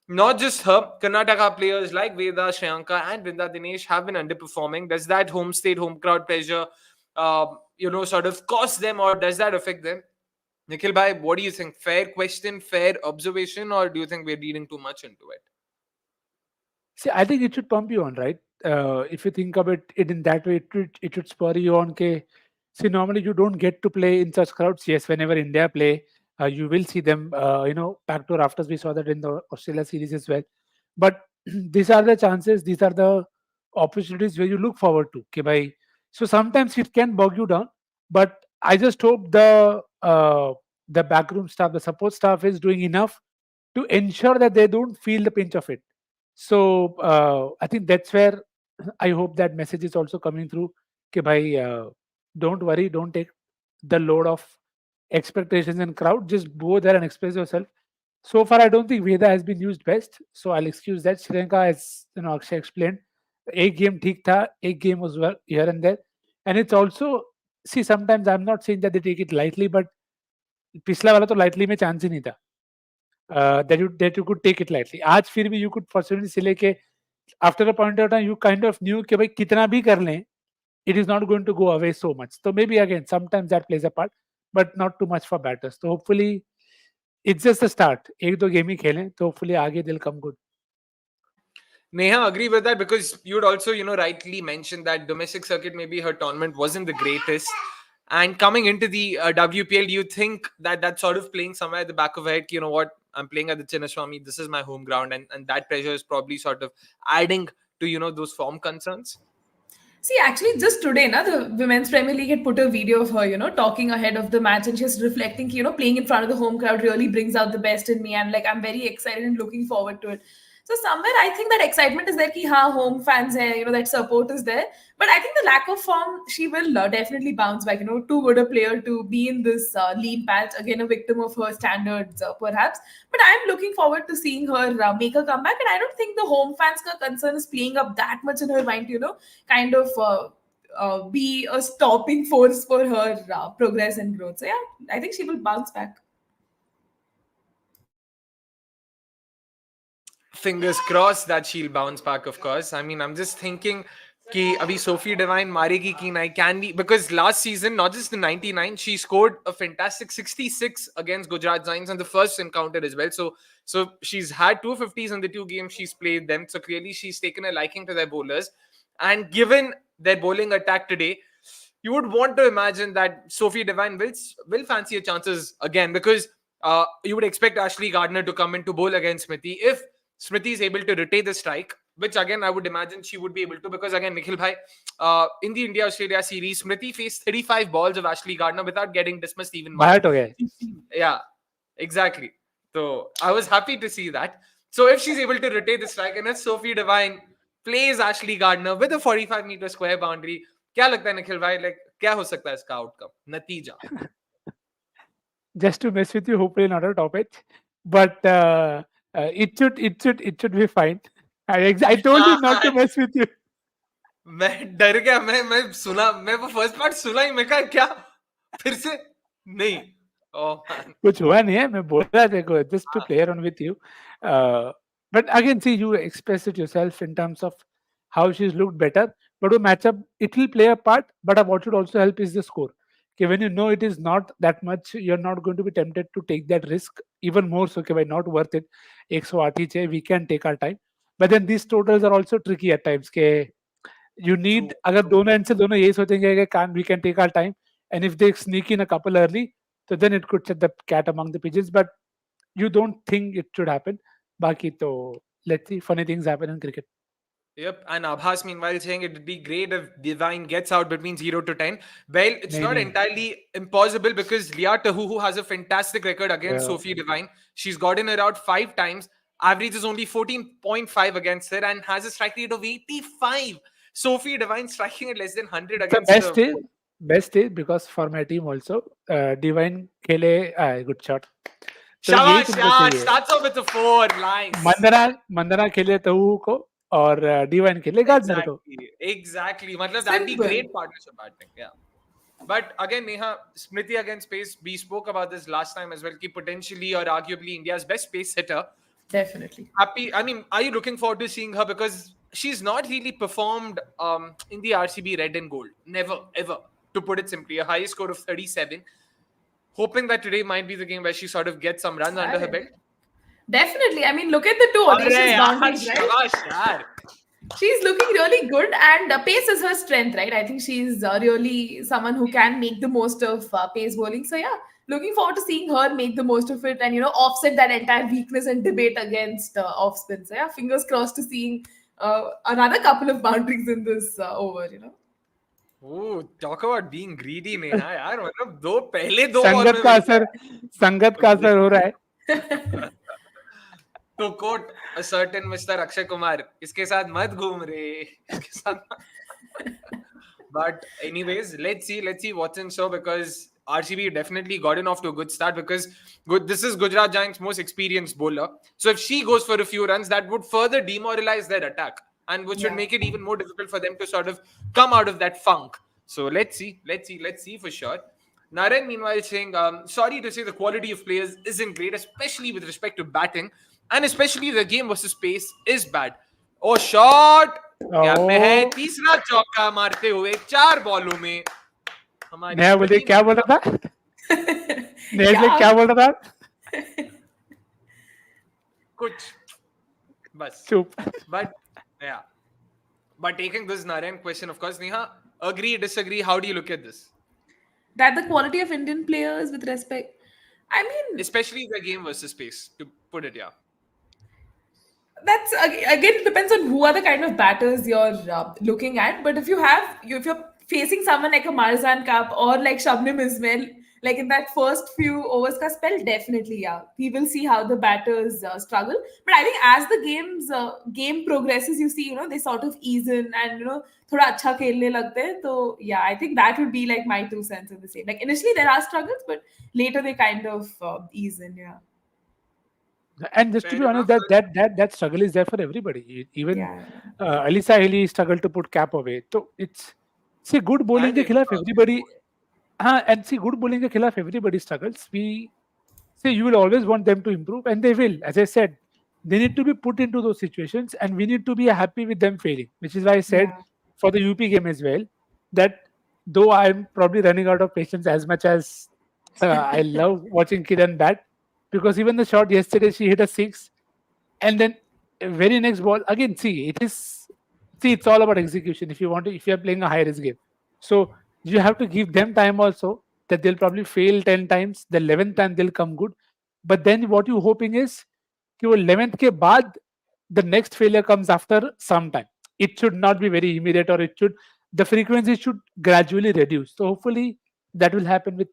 Not just her, Karnataka players like Veda, Shriyanka, and Vrinda Dinesh have been underperforming. Does that home state, home crowd pressure, sort of cost them, or does that affect them? Nikhil bhai, what do you think? Fair question, fair observation, or do you think we're reading too much into it? See, I think it should pump you on, right? If you think about it in that way, it should spur you on. See, normally you don't get to play in such crowds. Yes, whenever India play, you will see them, back to rafters. We saw that in the Australia series as well. But these are the chances, these are the opportunities where you look forward to. Okay, bhai. So sometimes it can bog you down, but I just hope the backroom staff, the support staff is doing enough to ensure that they don't feel the pinch of it. So I think that's where I hope that message is also coming through. Ke bhai, don't worry, don't take the load of expectations and crowd. Just go there and express yourself. So far, I don't think Veda has been used best. So I'll excuse that. Sri Lanka, as Akshay explained, a game theek tha, a game was well here and there, and it's also, see, sometimes I'm not saying that they take it lightly, but पिछला वाला तो lightly में chance ही नहीं था. That you could take it lightly. आज फिर भी you could possibly से लेके after a point of time you kind of knew कि भाई कितना भी कर लें, it is not going to go away so much. So maybe again sometimes that plays a part, but not too much for batters. So hopefully it's just the start. एक दो game ही खेलें, तो hopefully आगे they'll come good. Neha, agree with that because you'd also, rightly mentioned that domestic circuit, maybe her tournament wasn't the greatest. And coming into the WPL, do you think that that's sort of playing somewhere at the back of her head? You know what? I'm playing at the Chinnaswamy. This is my home ground. And that pressure is probably sort of adding to, those form concerns. See, actually, just today, the Women's Premier League had put a video of her, talking ahead of the match, and she's reflecting, playing in front of the home crowd really brings out the best in me, and like I'm very excited and looking forward to it. So somewhere, I think that excitement is there, ki home fans hai, that support is there. But I think the lack of form, she will definitely bounce back. Too good a player to be in this lean patch, again a victim of her standards, perhaps. But I'm looking forward to seeing her make a comeback, and I don't think the home fans' concern is playing up that much in her mind, kind of be a stopping force for her progress and growth. So yeah, I think she will bounce back. Fingers crossed that she'll bounce back, of course. I mean, I'm just thinking कि अभी Sophie Devine मारेगी कि नहीं, can be, because last season, not just the 99, she scored a fantastic 66 against Gujarat Giants on the first encounter as well. So she's had 250s in the two games she's played them. So clearly she's taken a liking to their bowlers. And given their bowling attack today, you would want to imagine that Sophie Devine will fancy her chances again, because you would expect Ashley Gardner to come in to bowl against Smriti. If Smriti is able to retain the strike, which again I would imagine she would be able to, because again, Nikhil bhai, in the India-Australia series, Smriti faced 35 balls of Ashley Gardner without getting dismissed even once. बाहर हो गया. Yeah, exactly. So I was happy to see that. So if she's able to retain the strike, and if Sophie Devine plays Ashley Gardner with a 45-meter square boundary, क्या लगता है निखिल भाई, like क्या हो सकता है इसका आउटकम, नतीजा? Just to mess with you, hopefully not a top edge, but it should be fine. I told you not to mess with you. मैं डर गया, मैं सुना, मैं वो फर्स्ट पार्ट सुना ही, मैं कहा क्या फिर से नहीं. Oh man. कुछ हुआ नहीं है, मैं बोल रहा था देखो, just to play around with you. But again, see, you express it yourself in terms of how she's looked better. But to match up, it will play a part. But what should also help is the score. Okay, when you know it is not that much, you're not going to be tempted to take that risk even more. So, okay, not worth it. 108 है, we can take our time. But then these totals are also tricky at times. Okay, you need True, अगर true. दोनों end से दोनों यही सोचेंगे कि can we can take our time, and if they sneak in a couple early, so then it could set the cat among the pigeons. But you don't think it should happen. बाकी तो let's see, funny things happen in cricket. Yep, and Abhas meanwhile saying it would be great if Divine gets out between 0 to 10. Well, it's नहीं not नहीं entirely impossible because Leah Tahuhu has a fantastic record against uh, Sophie Divine. She's gotten her out 5 times, averages only 14.5 against her, and has a strike rate of 85. Sophie Divine striking at less than 100 the against the. best is because for my team also Divine खेले good shot. तो यही Shabash, तुमको yeah, चाहिए. starts off with a 4. Nice. Mandhana खेले तहु को और divine खेले गार्डनर को. Exactly. Matlab, that'd be Simple. great partnership batting. Yeah. But again, Neha, Smriti against pace, we spoke about this last time as well, ki potentially or arguably India's best pace hitter. Definitely. Happy. I mean, are you looking forward to seeing her? Because she's not really performed in the RCB red and gold. Never, ever, to put it simply. A high score of 37. Hoping that today might be the game where she sort of gets some runs under her belt. Definitely. I mean, look at the two audacious boundaries, right? Shabash, yaar. She's looking really good, and pace is her strength, right? I think she's really someone who can make the most of pace bowling. So yeah, looking forward to seeing her make the most of it and offset that entire weakness and debate against off spin. So yeah, fingers crossed to seeing another couple of boundaries in this over. Oh, talk about being greedy, Neha. यार मतलब पहले दो ball संगत में का मिल असर हो रहा है. तो quote a certain Mr. Akshay Kumar, इसके साथ मत घूम रे, इसके साथ. But anyways, let's see what's in store because RCB definitely gotten off to a good start because this is Gujarat Giants' most experienced bowler. So if she goes for a few runs, that would further demoralize their attack and which would Yeah. make it even more difficult for them to sort of come out of that funk. So let's see for sure. Naren, meanwhile, saying, sorry to say the quality of players isn't great, especially with respect to batting, and especially the game versus pace is bad. Oh, shot! Gap में है ओ तीसरा चौका मारते हुए 4 बॉलों में हमारी नया बोलिए स्मृति क्या बोल रहा था. नेहा जी क्या बोल रहा था. कुछ बस चुप. but yeah, but taking this Narayan question, of course, Neha, agree, disagree, how do you look at this, That the quality of Indian players with respect. I mean, especially the game versus pace, to put it? Yeah, that's again it depends on who are the kind of batters you're looking at. But if you're facing someone like a Marzan Cup or like Shabnim Ismail, like in that first few overs ka spell, definitely yeah, we will see how the batters struggle. But I think as the game progresses, you see they sort of ease in and thoda acha khelne lagte hain. So yeah, I think that would be like my 2 cents in the same. Like initially there are struggles, but later they kind of ease in. Yeah. And just to fair be honest, enough. that struggle is there for everybody. Even Yeah. Alisa Haley struggled to put cap away. So it's see good bowling And के it, खिलाफ everybody. हाँ, and see good bowling के खिलाफ everybody struggles. We say you will always want them to improve, and they will. As I said, they need to be put into those situations, and we need to be happy with them failing. Which is why I said Yeah. for the UP game as well that though I'm probably running out of patience as much as I love watching Kiran bat, because even the shot yesterday she hit a six, and then very next ball again. See it's all about execution. If you are playing a high risk game, so you have to give them time also. That they'll probably fail 10 times, the 11th time they'll come good. But then what you hoping is कि वो 11th के बाद the next failure comes after some time. It should not be very immediate, or the frequency should gradually reduce. So hopefully that will happen with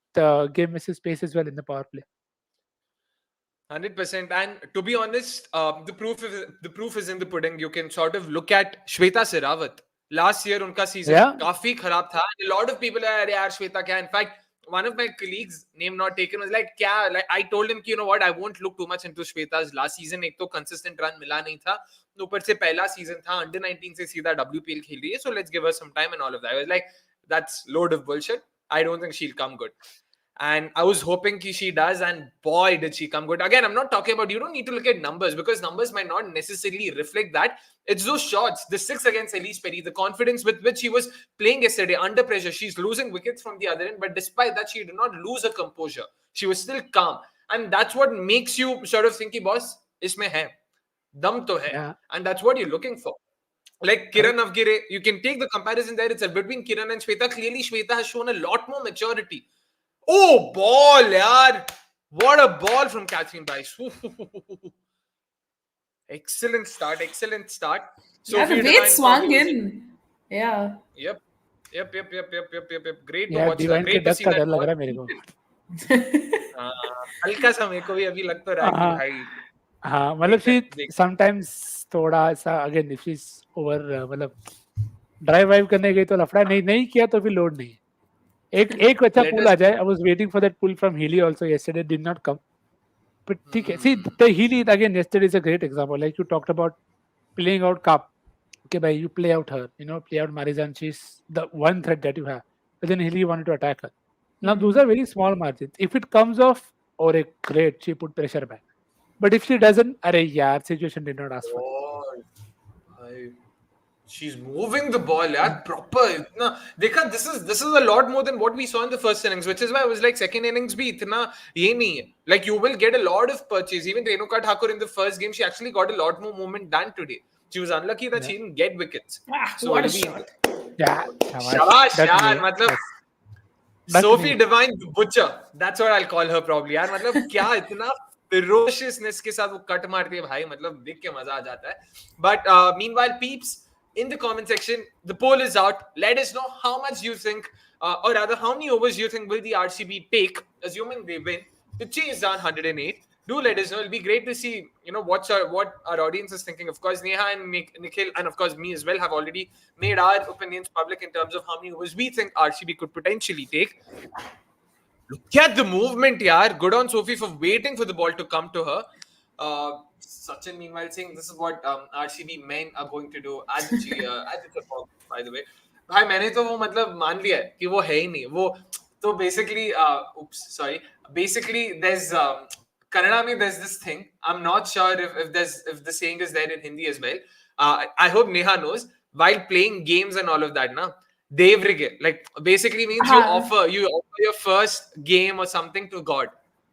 game versus pace as well in the power play. 100%. And to be honest, the proof is in the pudding. You can sort of look at Shweta Sehrawat. Last year, unka season Yeah. काफी खराब था. A lot of people are, यार Shweta क्या? In fact, one of my colleagues, name not taken, was like, क्या? Like I told him, you know what? I won't look too much into Shweta's last season. एक तो consistent run मिला नहीं था. ऊपर से पहला season था. Under 19 से सीधा WPL खेल रही है. So let's give her some time and all of that. I was like, that's load of bullshit. I don't think she'll come good. And I was hoping she does, and boy, did she come good. Again, I'm not talking about, you don't need to look at numbers because numbers might not necessarily reflect that. It's those shots, the 6 against Elise Perry, the confidence with which she was playing yesterday under pressure. She's losing wickets from the other end, but despite that, she did not lose her composure. She was still calm. And that's what makes you sort of think, boss, isme hai. Dum to hai. Yeah. And that's what you're looking for. Like Kiran Avgire, you can take the comparison there itself between Kiran and Shweta. Clearly, Shweta has shown a lot more maturity. Oh, ball, yaar. What a ball from Catherine Bice. Excellent start. Yeah, the way it swung in. Yeah. Yep. Great to Yeah, watch that. Divine के Great to duck see का that डर लग ball. रहा है मेरे को. हल्का सा मेरे को भी अभी लग तो रहा है कि भाई हाँ, मतलब she sometimes थोड़ा सा again if she's over मतलब ड्राइव वाइव करने गई तो लफड़ा नहीं किया तो फिर लोड नहीं. एक अच्छा पुल आ जाए. I was waiting for that pull from Healy also yesterday, did not come. But ठीक है. See, the Healy again yesterday is a great example. Like you talked about playing out Cup. Okay, bhai, you play out her. Play out Marizan. She's the one threat that you have. But then Healy wanted to attack her. Now those are very small margins. If it comes off, or a great, she put pressure back. But if she doesn't, arey yaar, situation did not ask for it. She's moving the ball, yaar, proper. Dekha, this is a lot more than what we saw in the first innings, which is why I was like, second innings bhi itna ye nahi hai. Like you will get a lot of purchase. Even Renuka Thakur in the first game, she actually got a lot more movement than today. She was unlucky that she didn't get wickets. So what a shot. Yeah, shabash yaar, matlab Sophie Divine Butcher. That's what I'll call her probably. यार मतलब क्या इतना ferociousness के साथ वो cut मारती है भाई, मतलब देख के मजा आ जाता है. But meanwhile, peeps, in the comment section, the poll is out. Let us know how much you think, or rather, how many overs you think will the RCB take, assuming they win, to chase down 108. Do let us know. It'll be great to see, what our audience is thinking. Of course, Neha and Nikhil, and of course me as well, have already made our opinions public in terms of how many overs we think RCB could potentially take. Look at the movement, yaar. Good on Sophie for waiting for the ball to come to her. Sachin, meanwhile, saying this is what RCB men are going to do at the ball, by the way. भाई मैंने तो वो मतलब मान लिया है कि वो है ही नहीं वो तो basically there's Kannada mein there's this thing. I'm not sure if the saying is there in Hindi as well. I hope Neha knows. While playing games and all of that, Devrige, like basically means you offer your first game or something to God.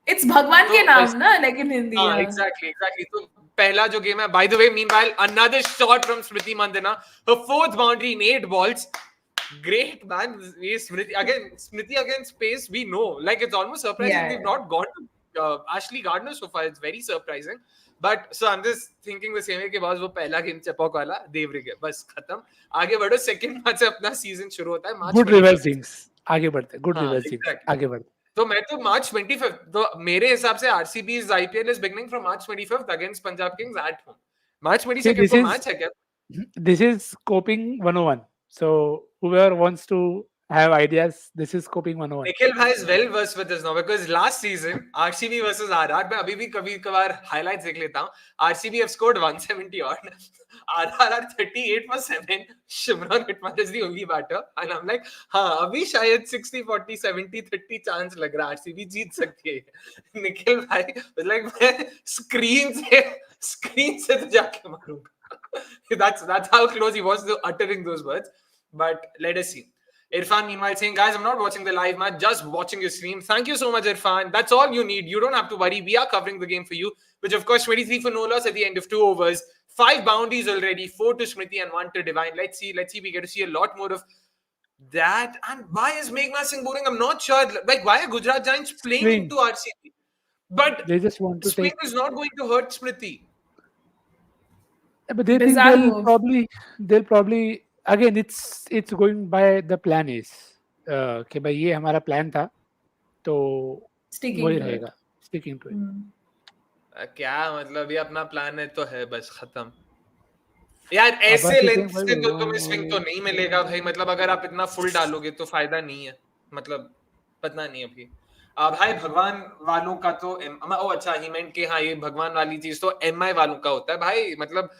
It's Bhagwan ke naam, na, like in Hindi. Exactly. So pehla jo game hai. By the way, meanwhile, another shot from Smriti Mandhana. Her 4th boundary in 8 balls. Great, man. Smriti against pace, we know. Like, it's almost surprising they've not gone to Ashley Gardner so far. It's very surprising. But so I'm just thinking the same way कि बस वो पहला game चपॉक वाला देवरिगे बस खत्म. आगे बढ़ो. Second match से अपना सीजन शुरू होता है. गुड रिवर्सिंग्स आगे बढ़ते. गुड रिवर्सिंग्स आगे बढ़ते. तो मैं तो March 25th, तो मेरे हिसाब से RCB's IPL is beginning from March 25th against Punjab Kings at home. March 22nd को match है क्या? This is coping 101. So whoever wants to have ideas, this is coping 101. Nikhil bhai is well versed with this now because last season RCB versus RR मैं अभी भी कभी-कभार highlights देख लेता हूँ. RCB have scored 170 odd. RR 38 for 7. Shimron Hitman is the only batter and I'm like हाँ अभी शायद 60 40 70 30 chance लग रहा है RCB जीत सकती है. Nikhil bhai was like मैं screen से तो जाके मारूंगा. That's how close he was to uttering those words. But let us see. Irfan meanwhile saying, guys, I'm not watching the live match, just watching your stream. Thank you so much, Irfan. That's all you need. You don't have to worry. We are covering the game for you, which of course 23 for no loss at the end of 2 overs. 5 boundaries already, 4 to Smriti and 1 to Divine. Let's see. We get to see a lot more of that. And why is Meghna Singh bowling? I'm not sure. Like, why are Gujarat Giants playing into RCB? But they just want to Smriti is not going to hurt Smriti. But they think they'll probably again it's going by the plan is कि भाई ये हमारा plan था तो वही रहेगा sticking to it. क्या मतलब ये अपना प्लान है तो है बस खत्म यार. ऐसे लेंथ से तो तुम्हें स्विंग तो नहीं मिलेगा भाई. मतलब अगर आप इतना फुल डालोगे तो फायदा नहीं है. मतलब पता नहीं अभी भाई भगवान वालों का तो अच्छा ही मेंट कि हाँ ये भगवान वाली चीज तो MI वालों का होता है भाई. मतलब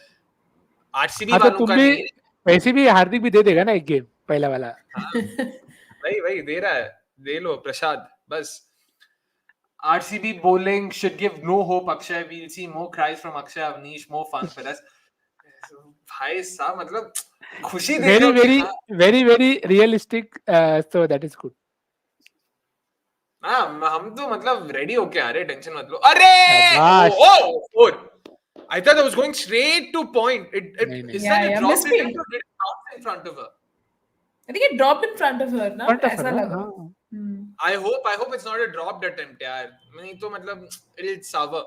RCB वालों का नहीं. वैसे भी हार्दिक भी दे देगा ना एक गेम पहला वाला. भाई दे रहा है. दे लो प्रसाद बस. RCB bowling should give no hope, Akshay. We'll see more cries from Akshay Avnish, more fun for us. भाई साहब मतलब खुशी दे रहे Very, हो कि very, हाँ very, very realistic. So that is good. हाँ हम तो मतलब रेडी होके आ रहे, टेंशन मत लो. अरे Shabash. oh four. I thought I was going straight to point. नहीं, नहीं. Is that a Yeah, drop it misspelled. or did it bounce in front of her? I think it dropped in front of her, na? Front of her, ऐसा लगा. हाँ. I hope it's not a dropped attempt यार. नहीं तो मतलब it'll sour.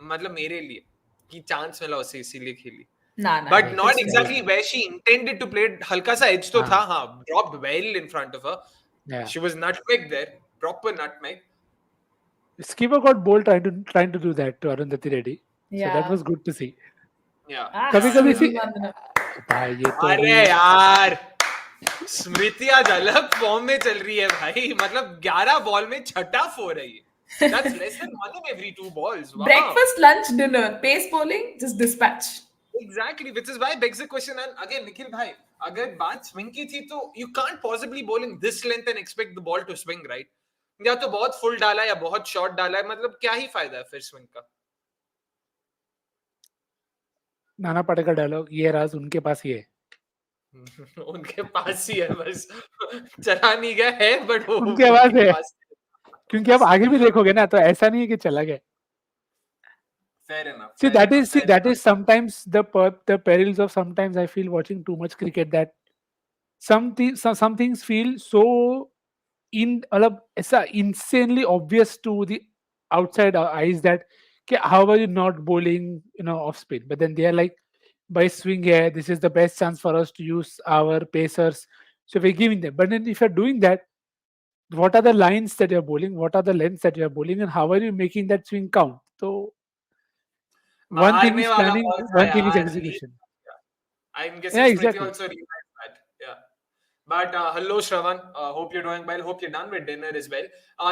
मतलब मेरे लिए कि चांस मिला उसे इसीलिए खेली. Nah, nah. But नहीं, not नहीं. exactly where she intended to play it. हल्का सा edge तो हाँ. था, हाँ. Dropped well in front of her. Yeah. She was nutmeg there. Proper nutmeg. Skipper got bold trying to do that to Arundhati Reddy. So that Yeah. was good to see. Yeah. Ah, कभी-कभी Smriti see. Mandana. भाई ये तो अरे अभी यार स्मृति आज अलग form में चल रही है भाई. मतलब 11 बॉल में छठा 4 है ये. That's less than 1 in every 2 balls. Wow. Breakfast, lunch, dinner, pace bowling, just dispatch. Exactly, which is why begs the question. And again, Nikhil bhai, अगर बात swing की थी तो you can't possibly bowl in this length and expect the ball to swing, right? या तो बहुत full डाला या बहुत short डाला है. मतलब क्या ही फायदा है फिर swing का. नाना पाटेकर डायलॉग ये राज उनके पास ही है. उनके पास ही है बस. चला नहीं गया है बट वो उनके पास उनके है. पास क्योंकि आप आगे भी देखोगे ना तो ऐसा नहीं है कि चला गया. fair enough. See fair that enough. is sometimes the perils of sometimes I feel watching too much cricket that some things feel so मतलब ऐसा insanely obvious to the outside eyes that how are you not bowling off spin, but then they are like by swing here this is the best chance for us to use our pacers, so we're giving them. But then if you're doing that, what are the lines that you're bowling, what are the lengths that you're bowling, and how are you making that swing count? So one thing मारने is वाला planning, ball था one thing is यार. execution. I'm guessing Yeah, Smriti exactly. also realized that. Yeah. But hello, Shravan. Hope you're doing well. Hope you're done with dinner as well.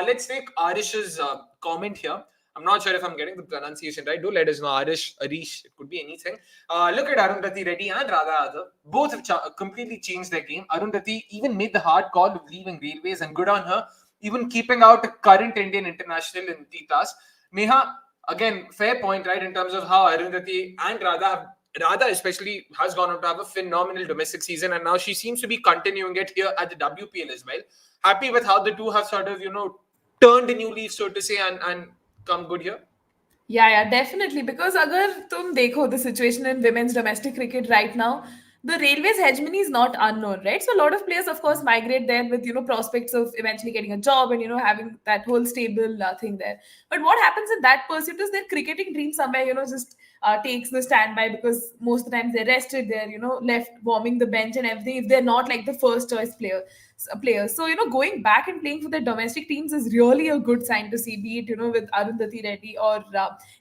Let's take Arish's comment here. I'm not sure if I'm getting the pronunciation right. Do let us know, Arish. It could be anything. Look at Arundhati Reddy and Radha Yadav. Both have completely changed their game. Arundhati even made the hard call of leaving Railways, and good on her. Even keeping out a current Indian international in T-class. Neha, again, fair point, right? In terms of how Arundhati and Radha especially has gone on to have a phenomenal domestic season, and now she seems to be continuing it here at the WPL as well. Happy with how the two have sort of, turned a new leaf, so to say, and come good here. Yeah, definitely. Because agar tum dekho the situation in women's domestic cricket right now, the Railways hegemony is not unknown, right? So a lot of players, of course, migrate there with prospects of eventually getting a job and having that whole stable thing there. But what happens in that pursuit is their cricketing dream somewhere just takes the standby, because most of the times they're rested, they're left warming the bench and everything if they're not like the first choice players. So going back and playing for their domestic teams is really a good sign to see, be it with Arundhati Reddy or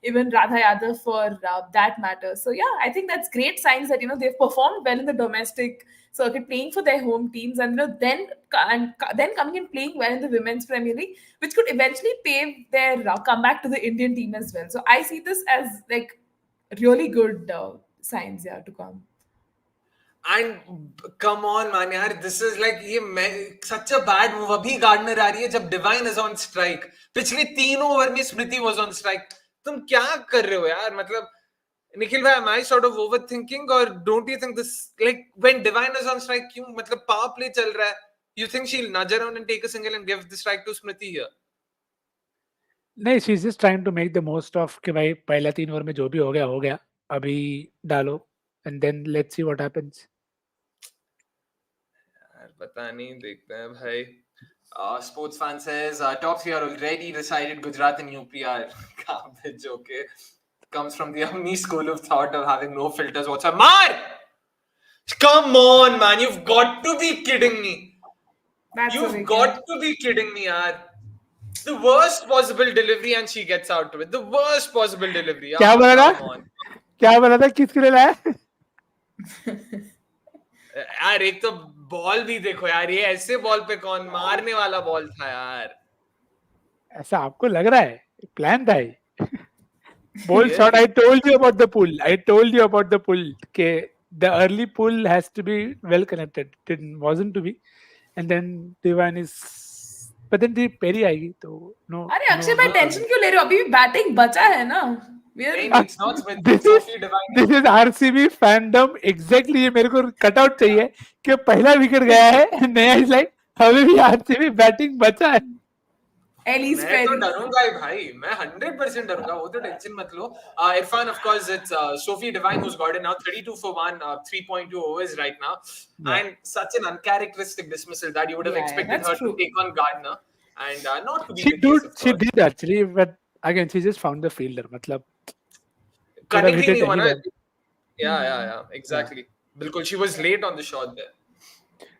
even Radha Yadav for that matter. So yeah, I think that's great signs that they've performed well in the domestic circuit, playing for their home teams, and then coming and playing well in the women's Premier League, which could eventually pave their comeback to the Indian team as well. So I see this as like really good signs, yeah, to come. And come on, man, yaar, this is like such a bad move. Abhi Gardner aa rahi hai jab Divine is on strike. पिछले 3 over में Smriti was on strike. तुम क्या कर रहे हो यार? मतलब Nikhil bhai, am I sort of overthinking, or don't you think this, like when Divine is on strike, क्यों मतलब power play चल रहा है? You think she'll nudge around and take a single and give the strike to Smriti here? नहीं, she's just trying to make the most of कि भाई पहला 3 over में जो भी हो गया अभी डालो and then let's see what happens. यार पता नहीं, देखते हैं भाई. Sports fan says top 3 are already decided. Gujarat and UP are garbage. Okay, comes from the Amni school of thought of having no filters whatsoever. Mar! Come on, man, you've got to be kidding me. You've got to be kidding me, yaar. The worst possible delivery and she gets out to it. The worst possible delivery. क्या बोला था? Come on. क्या बोला था? किसके लिए लाया? यार एक तो बॉल भी देखो यार, ये ऐसे बॉल पे कौन मारने वाला बॉल था यार. ऐसा आपको लग रहा है? प्लान था ये. Ball shot. I told you about the pull. Okay, the early pull has to be well connected. It wasn't to be, and then Divine is but then the Perry आएगी तो no अरे no Akshay भाई no tension क्यों ले रहे हो? अभी भी बैटिंग बचा है ना. नहीं, it's not Smriti, this it's is Sophie Devine. this is RCB fandom exactly. ये मेरे को कट आउट चाहिए कि पहला विकेट गया है, नया इज लाइक अभी भी RCB बैटिंग बचा है. Elise मैं तो Perry. डरूंगा ही भाई, मैं 100% डरूंगा, वो तो टेंशन मत लो. Irfan, of course, it's Sophie Devine who's got it now, 32 for 1, 3.2 overs right now, and such an uncharacteristic dismissal that you would have expected that's her true. to take on Gardner, and not to be She the case, of she course. did actually, but again she just found the fielder. मतलब could have Connecting hit it नहीं हुआ ना. anywhere. Yeah, exactly. बिल्कुल, she was late on the shot there.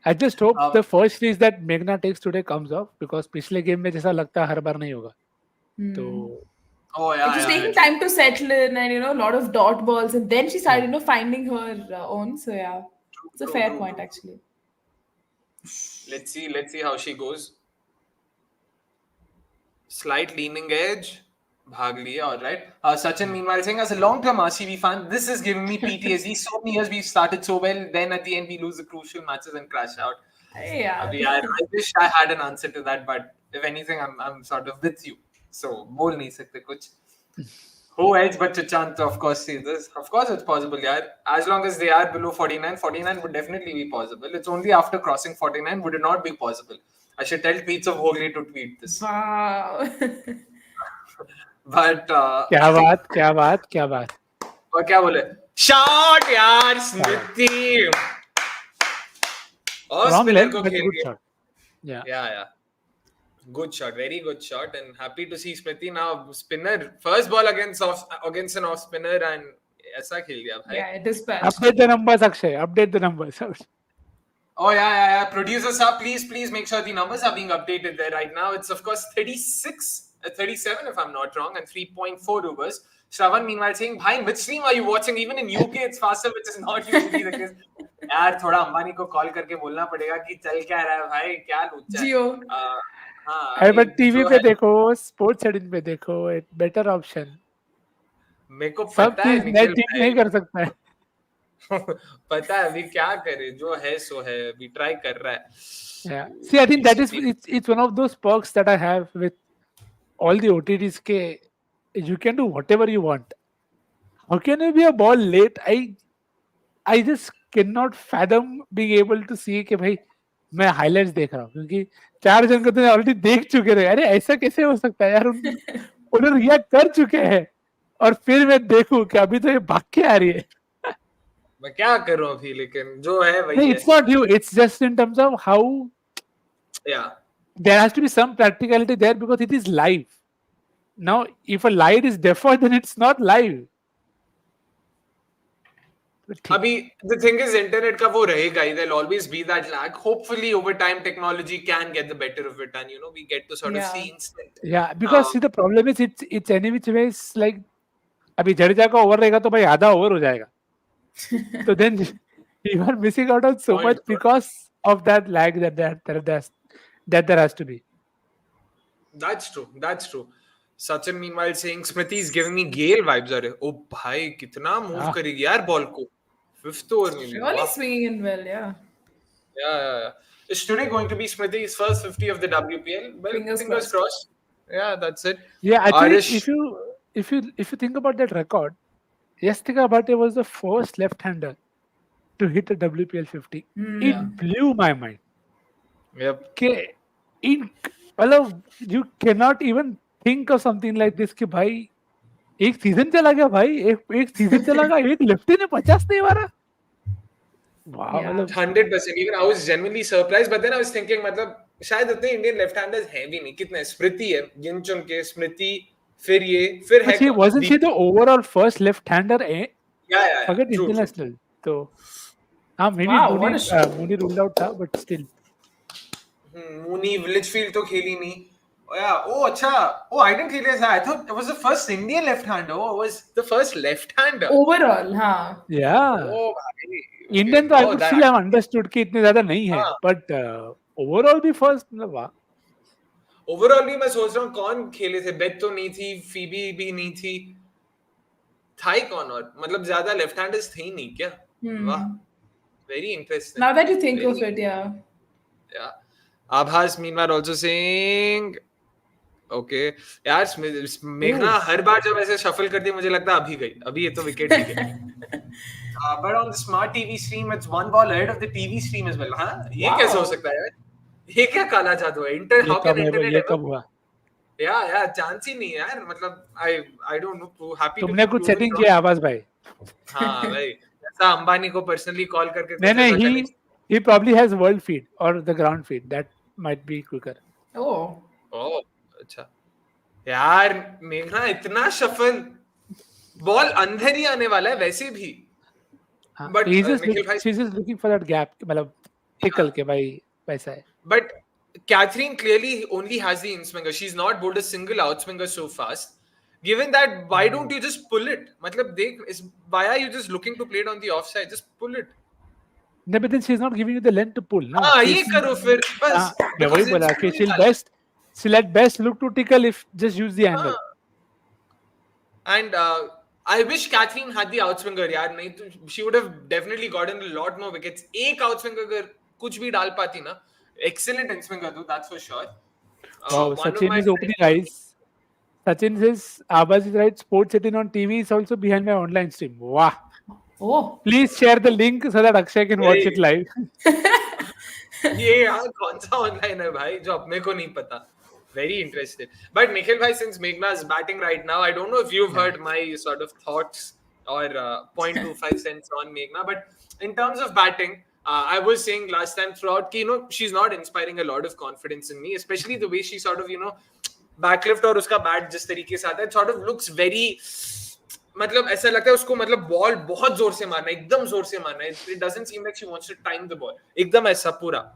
I just hope the first series that Meghna takes today comes off, because पिछले game में जैसा लगता है हर बार नहीं होगा. तो Oh yeah, It was yeah, taking yeah. time to settle in, and a lot of dot balls, and then she started finding her own. So yeah, it's a fair point actually. Let's see how she goes. Slight leaning edge. Bhag liya, all right. Sachin, meanwhile, saying, as a long-term RCB fan, this is giving me PTSD. So many years we've started so well, then at the end we lose the crucial matches and crash out. Yeah. I wish I had an answer to that, but if anything, I'm sort of with you. So, bol nahi sakte kuch. Who else but Chachant to, of course, see this? Of course, it's possible, yaar. As long as they are below 49, 49 would definitely be possible. It's only after crossing 49 would it not be possible. I should tell tweets of Hogli to tweet this. Wow. But क्या बात. और क्या बोले? Shot यार, स्मृति. और Wrong spinner leg, को but खेल good दिया. shot. Yeah. Good shot, very good shot, and happy to see Smriti now spinner first ball against an off spinner, and ऐसा खेल दिया भाई. Yeah, dispatched. Update the numbers, Akshay. Update the numbers. Oh yeah. Producers, please make sure the numbers are being updated there right now. It's of course 37 if I'm not wrong, and 3.4 overs. Shravan meanwhile saying, "Bhai, which stream are you watching? Even in UK, it's faster, which is not usually the case." यार थोड़ा अंबानी को call करके बोलना पड़ेगा कि चल क्या रहा है भाई, क्या लूचा है. Jio. हाँ, अरे बट टीवी जो पे है, देखो, स्पोर्ट्स एडिट पे देखो, एक बेटर ऑप्शन. मेरे को सब पता है चीज निखिल नेट ठीक भाई. नहीं कर सकता है. पता है अभी क्या करे, जो है सो है, अभी ट्राई कर रहा है. Yeah. See, I think that is it's one of those perks that I have with all the OTTs. के you can do whatever you want. How can you be a ball late? I just cannot fathom being able to see कि भाई मैं highlights देख रहा हूँ, क्योंकि 4 जन को तो ऑलरेडी देख चुके रहे. अरे ऐसा कैसे हो सकता है यार, उन्होंने रिएक्ट कर चुके हैं और फिर मैं देखूं कि अभी तो ये भाग के आ रही है. मैं क्या करूं अभी, लेकिन जो है वही नहीं, है. it's not you. It's just in terms of how Yeah. there has to be some practicality there, because it is live. Now, if a light is deferred, then it's not live. अभी the thing is, internet का वो रहेगा ही. There'll always be that lag. Hopefully, over time, technology can get the better of it, and we get to sort of see instant. Yeah, because see, the problem is it's any which ways like अभी जडेजा का over रहेगा तो भाई आधा over हो जाएगा. So then you are missing out on so much because of that lag that there has to be. That's true. Sachin meanwhile saying, Smriti is giving me Gale vibes. अरे ओ भाई कितना move करेगी यार ball को. 5th over में. Really swinging in well, yeah. Yeah. Is today going to be Smriti's first 50 of the WPL? Well, fingers crossed. Yeah, that's it. Yeah, actually, if you think about that record, Yastika Bhatte was the first left-hander to hit a WPL 50. It blew my mind. Yep. Okay, you cannot even think of something like this कि भाई एक season चला गया भाई, एक season चला गया, एक लेफ्टी ने 50 नहीं मारा. Wow, 100%. Even I was genuinely surprised, but then I was thinking, मतलब शायद इतने इंडियन लेफ्ट-हैंडर्स हैं भी नहीं. कितने? स्मृति है, गिनचुन के स्मृति, फिर ये, फिर है. Wasn't she the overall first left-hander? Yeah. Forget international. तो हाँ, maybe Mooney ruled out था, but still. Mooney, Lichfield तो खेली नहीं. अच्छा. I didn't realize that. I thought it was the first Indian left-hander. It was the first left-hander. Overall, हाँ. Yeah. भाई. Indian तो I would still have understood कि इतने ज़्यादा नहीं है, but overall भी first वाह. Overall भी मैं सोच रहा हूँ कौन खेले थे. बेथ तो नहीं थी, फीबी भी नहीं थी. था ही कौन और? मतलब ज़्यादा left-handers थे ही नहीं क्या? वाह. Very interesting. Now that you think of it, yeah. Abhas meanwhile also saying, okay, यार मेघना Oh, हर बार जब ऐसे शफल करती है मुझे लगता है अभी गई, अभी ये तो विकेट भी गई. But on the smart TV stream, it's one ball ahead of the TV stream as well. हाँ, ये कैसे हो Wow. सकता है यार? ये क्या काला जादू है? ये How can कब है internet ये ever? कब हुआ? Yeah, chance ही नहीं है यार. मतलब I don't know. Happy to तुमने be कुछ proven सेटिंग wrong. किया आवाज भाई? हाँ भाई, ऐसा अंबानी को पर्सनली कॉल करके नहीं कुछ नहीं, ऐसा connect. he probably has world feed or the ground feed. That might be quicker. Oh. ओह, अच्छा. यार मेघना इतना शफल, बॉल अंदर ही आने वाला है वैसे भी. हाँ, But he's just Nikhil bhai, she's just looking for that gap. मतलब tickle के भाई वैसा है. but Catherine clearly only has the in swinger. She's not bowled a single out swinger so fast. Given that, why don't you just pull it? मतलब देख, why are you just looking to play it on the offside? Just pull it. No, but then she's not giving you the length to pull. No, हाँ, ये करो फिर बस. मैं वही Because बोला it's कि too she'll at best look to tickle if just use the angle. And I wish Catherine had the outswinger यार, नहीं तो she would have definitely gotten a lot more wickets. एक outswinger अगर कुछ भी डाल पाती ना, excellent inswinger though, that's for sure. Wow, One of Sachin my is opening eyes. Sachin says, Abbas is right, sports setting on TV is also behind my online stream. Wow. Oh. Please share the link so that Akshay can watch it live. ये यार कौन सा online है भाई जो अपने को नहीं पता. Very interested. But Nikhil bhai, since Meghna is batting right now, I don't know if you've heard my sort of thoughts or 0.25 cents on Meghna, but in terms of batting, I was saying last time throughout, you know, she's not inspiring a lot of confidence in me, especially the way she sort of, you know, backlift और उसका bat जिस तरीके से आता है, sort of looks very, मतलब ऐसा लगता है उसको, मतलब बॉल बहुत जोर से मारना है, एकदम जोर से मारना है. It doesn't seem like she wants to time the ball. एकदम ऐसा पूरा.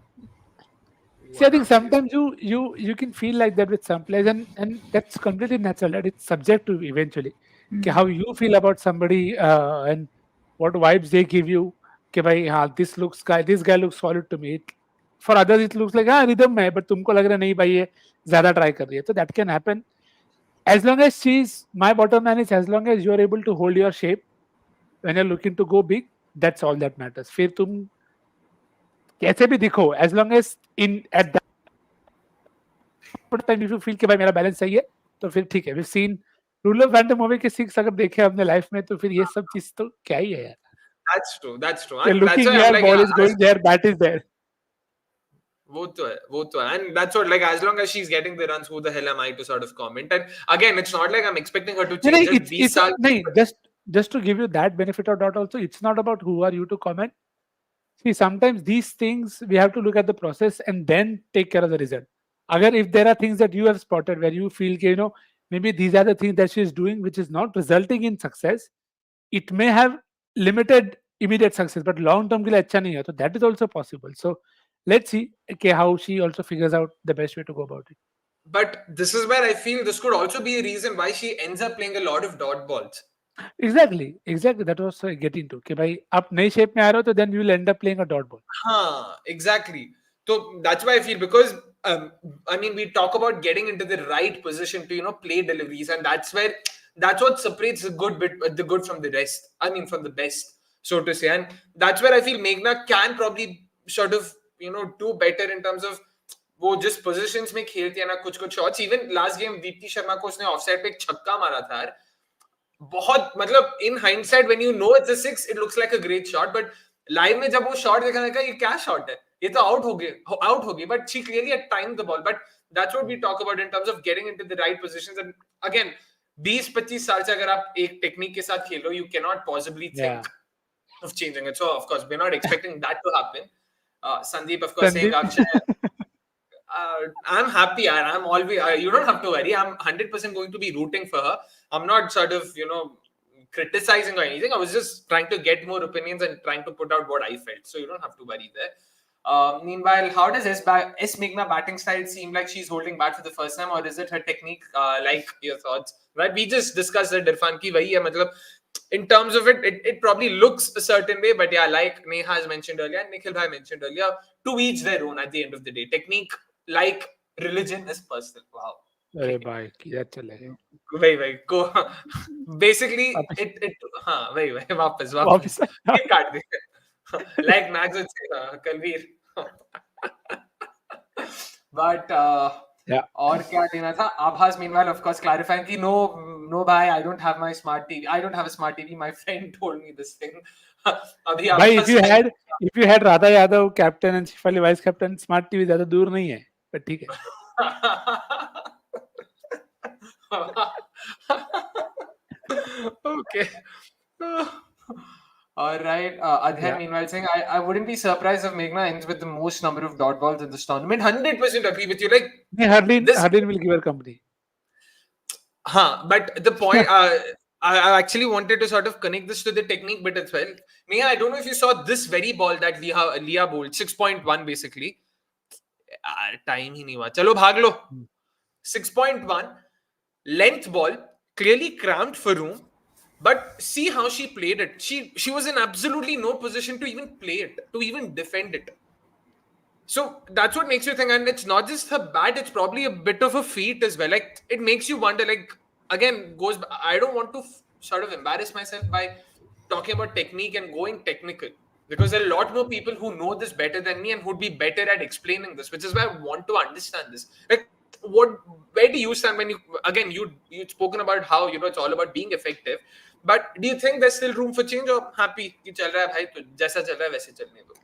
See, I think sometimes you can feel like that with some players, and that's completely natural. That it's subjective eventually. कि how you feel about somebody and what vibes they give you. कि भाई हाँ, this guy looks solid to me. For others it looks like हाँ rhythm में है, but तुमको लग रहा है नहीं भाई ये ज़्यादा try कर रही है. So that can happen. As long as my bottom line is as long as you are able to hold your shape when you're looking to go big, that's all that matters. फिर तुम कैसे भी दिखो, as long as at that time if you feel कि भाई मेरा balance सही है तो फिर ठीक है. We've seen rule of Phantom movie के 6 अगर देखे अपने लाइफ में तो फिर ये सब चीज तो क्या ही है यार. That's true. That's true. You're And that's looking why I'm here, like, ball yeah, is going there, bat is there. वो तो है. And that's what, like, as long as she's getting the runs, who the hell am I to sort of comment? And again, it's not like I'm expecting her to change it. Just to give you that benefit of doubt also, it's not about who are you to comment. See, sometimes these things we have to look at the process and then take care of the result. Agar if there are things that you have spotted where you feel you know maybe these are the things that she is doing which is not resulting in success, it may have limited immediate success but long term के लिए अच्छा नहीं है, so that is also possible. So let's see okay, how she also figures out the best way to go about it. But this is where I feel this could also be a reason why she ends up playing a lot of dot balls. Exactly. That was getting to कि भाई आप नई shape में आ रहे हो तो then you will end up playing a dot ball. Exactly. So that's why I feel, because I mean, we talk about getting into the right position to, you know, play deliveries, and that's what separates the good from the rest. I mean, from the best, so to say. And that's where I feel Meghna can probably sort of, you know, do better in terms of वो जिस positions में खेलती है ना, कुछ shots. Even last game Deepti Sharma को उसने offside पे एक छक्का मारा था यार. बहुत, मतलब in hindsight when you know it's a 6 it looks like a great shot, but live में जब वो shot देखा ना, ये क्या shot है, ये तो out होगी, but she clearly had timed the ball. But that's what we talk about in terms of getting into the right positions. And again, 20-25 साल से अगर आप एक टेक्निक के साथ खेल रहे हो, you cannot possibly think of changing it. So of course we're not expecting that to happen. Sandeep of course saying Akshay, I'm happy. I'm always. You don't have to worry. I'm 100% going to be rooting for her. I'm not sort of, you know, criticizing or anything. I was just trying to get more opinions and trying to put out what I felt. So you don't have to worry there. Meanwhile, how does S Meghna batting style seem like she's holding bat for the first time, or is it her technique? Like your thoughts, right? We just discussed that Irfan ki wahi hai. Matlab, in terms of it probably looks a certain way, but yeah, like Neha has mentioned earlier and Nikhil bhai mentioned earlier, to each their own at the end of the day. Technique, like religion, is personal. Wow. अरे भाई किधर चले गए. वही को basically it हाँ वही वापस ये काट दे. Like Max would say, Kalveer. But Yeah. और क्या लेना था? Abhas meanwhile of course clarifying कि no bhai, I don't have my smart TV. I don't have a smart TV. My friend told me this thing. अभी भाई Abhas like if you had Radha Yadav captain and Shafali vice captain, smart TV ज्यादा दूर नहीं है, पर ठीक है. Okay. All right. Adhyan, Yeah. meanwhile, saying, I wouldn't be surprised if Meghna ends with the most number of dot balls in this tournament. 100% agree with you. Like, नहीं, this. Hardin will give her company. But the point, I actually wanted to sort of connect this to the technique bit as well. Neha, I don't know if you saw this very ball that Leah bowled, 6.1 basically. Time ही नहीं हुआ. चलो भाग लो. 6.1 length ball, clearly cramped for room. But see how she played it. She was in absolutely no position to even play it, to even defend it. So that's what makes you think, and it's not just her bat; it's probably a bit of a feat as well. Like it makes you wonder. Like again, I don't want to sort of embarrass myself by talking about technique and going technical because there are a lot more people who know this better than me and who'd be better at explaining this, which is why I want to understand this. Like, where do you stand when you'd spoken about how it's all about being effective, but do you think there's still room for change or happy कि चल रहा है भाई तो जैसा चल रहा है वैसे चलने दो?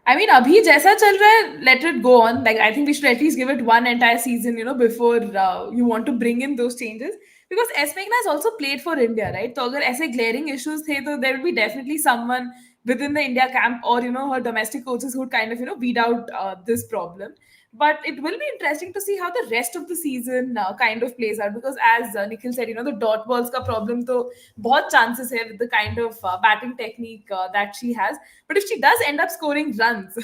I mean, abhi jaisa chal raha hai, let it go on. Like, I think we should at least give it one entire season, before you want to bring in those changes. Because S. Meghna has also played for India, right? So, agar aise glaring issues the, to there will be definitely someone within the India camp or, her domestic coaches who would kind of, weed out this problem. But it will be interesting to see how the rest of the season kind of plays out. Because as Nikhil said, the dot balls ka problem to bahut chances hai with the kind of batting technique that she has. But if she does end up scoring runs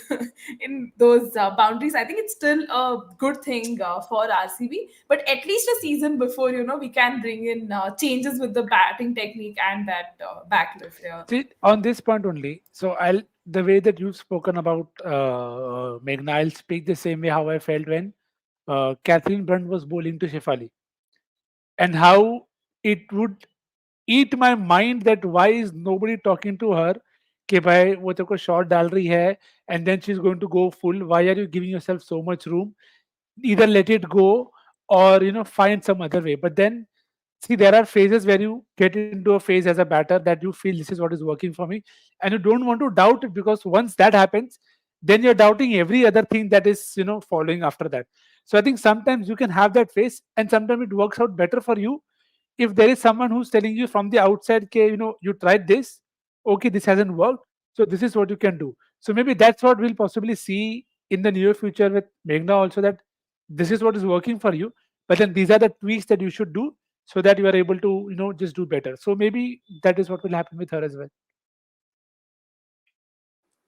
in those boundaries, I think it's still a good thing for RCB. But at least a season before, we can bring in changes with the batting technique and that backlift. Yeah. See, on this point only, so the way that you've spoken about Meghna, I'll speak the same way how I felt when Catherine Brunt was bowling to Shefali, and how it would eat my mind that why is nobody talking to her कि भाई वो तेरे को shot डाल रही है and then she's going to go full. Why are you giving yourself so much room? Either let it go or find some other way. But then see, there are phases where you get into a phase as a batter that you feel this is what is working for me, and you don't want to doubt it, because once that happens, then you're doubting every other thing that is following after that. So I think sometimes you can have that phase, and sometimes it works out better for you if there is someone who's telling you from the outside, okay, you tried this, okay, this hasn't worked, so this is what you can do. So maybe that's what we'll possibly see in the near future with Meghna also, that this is what is working for you, but then these are the tweaks that you should do so that you are able to just do better. So maybe that is what will happen with her as well.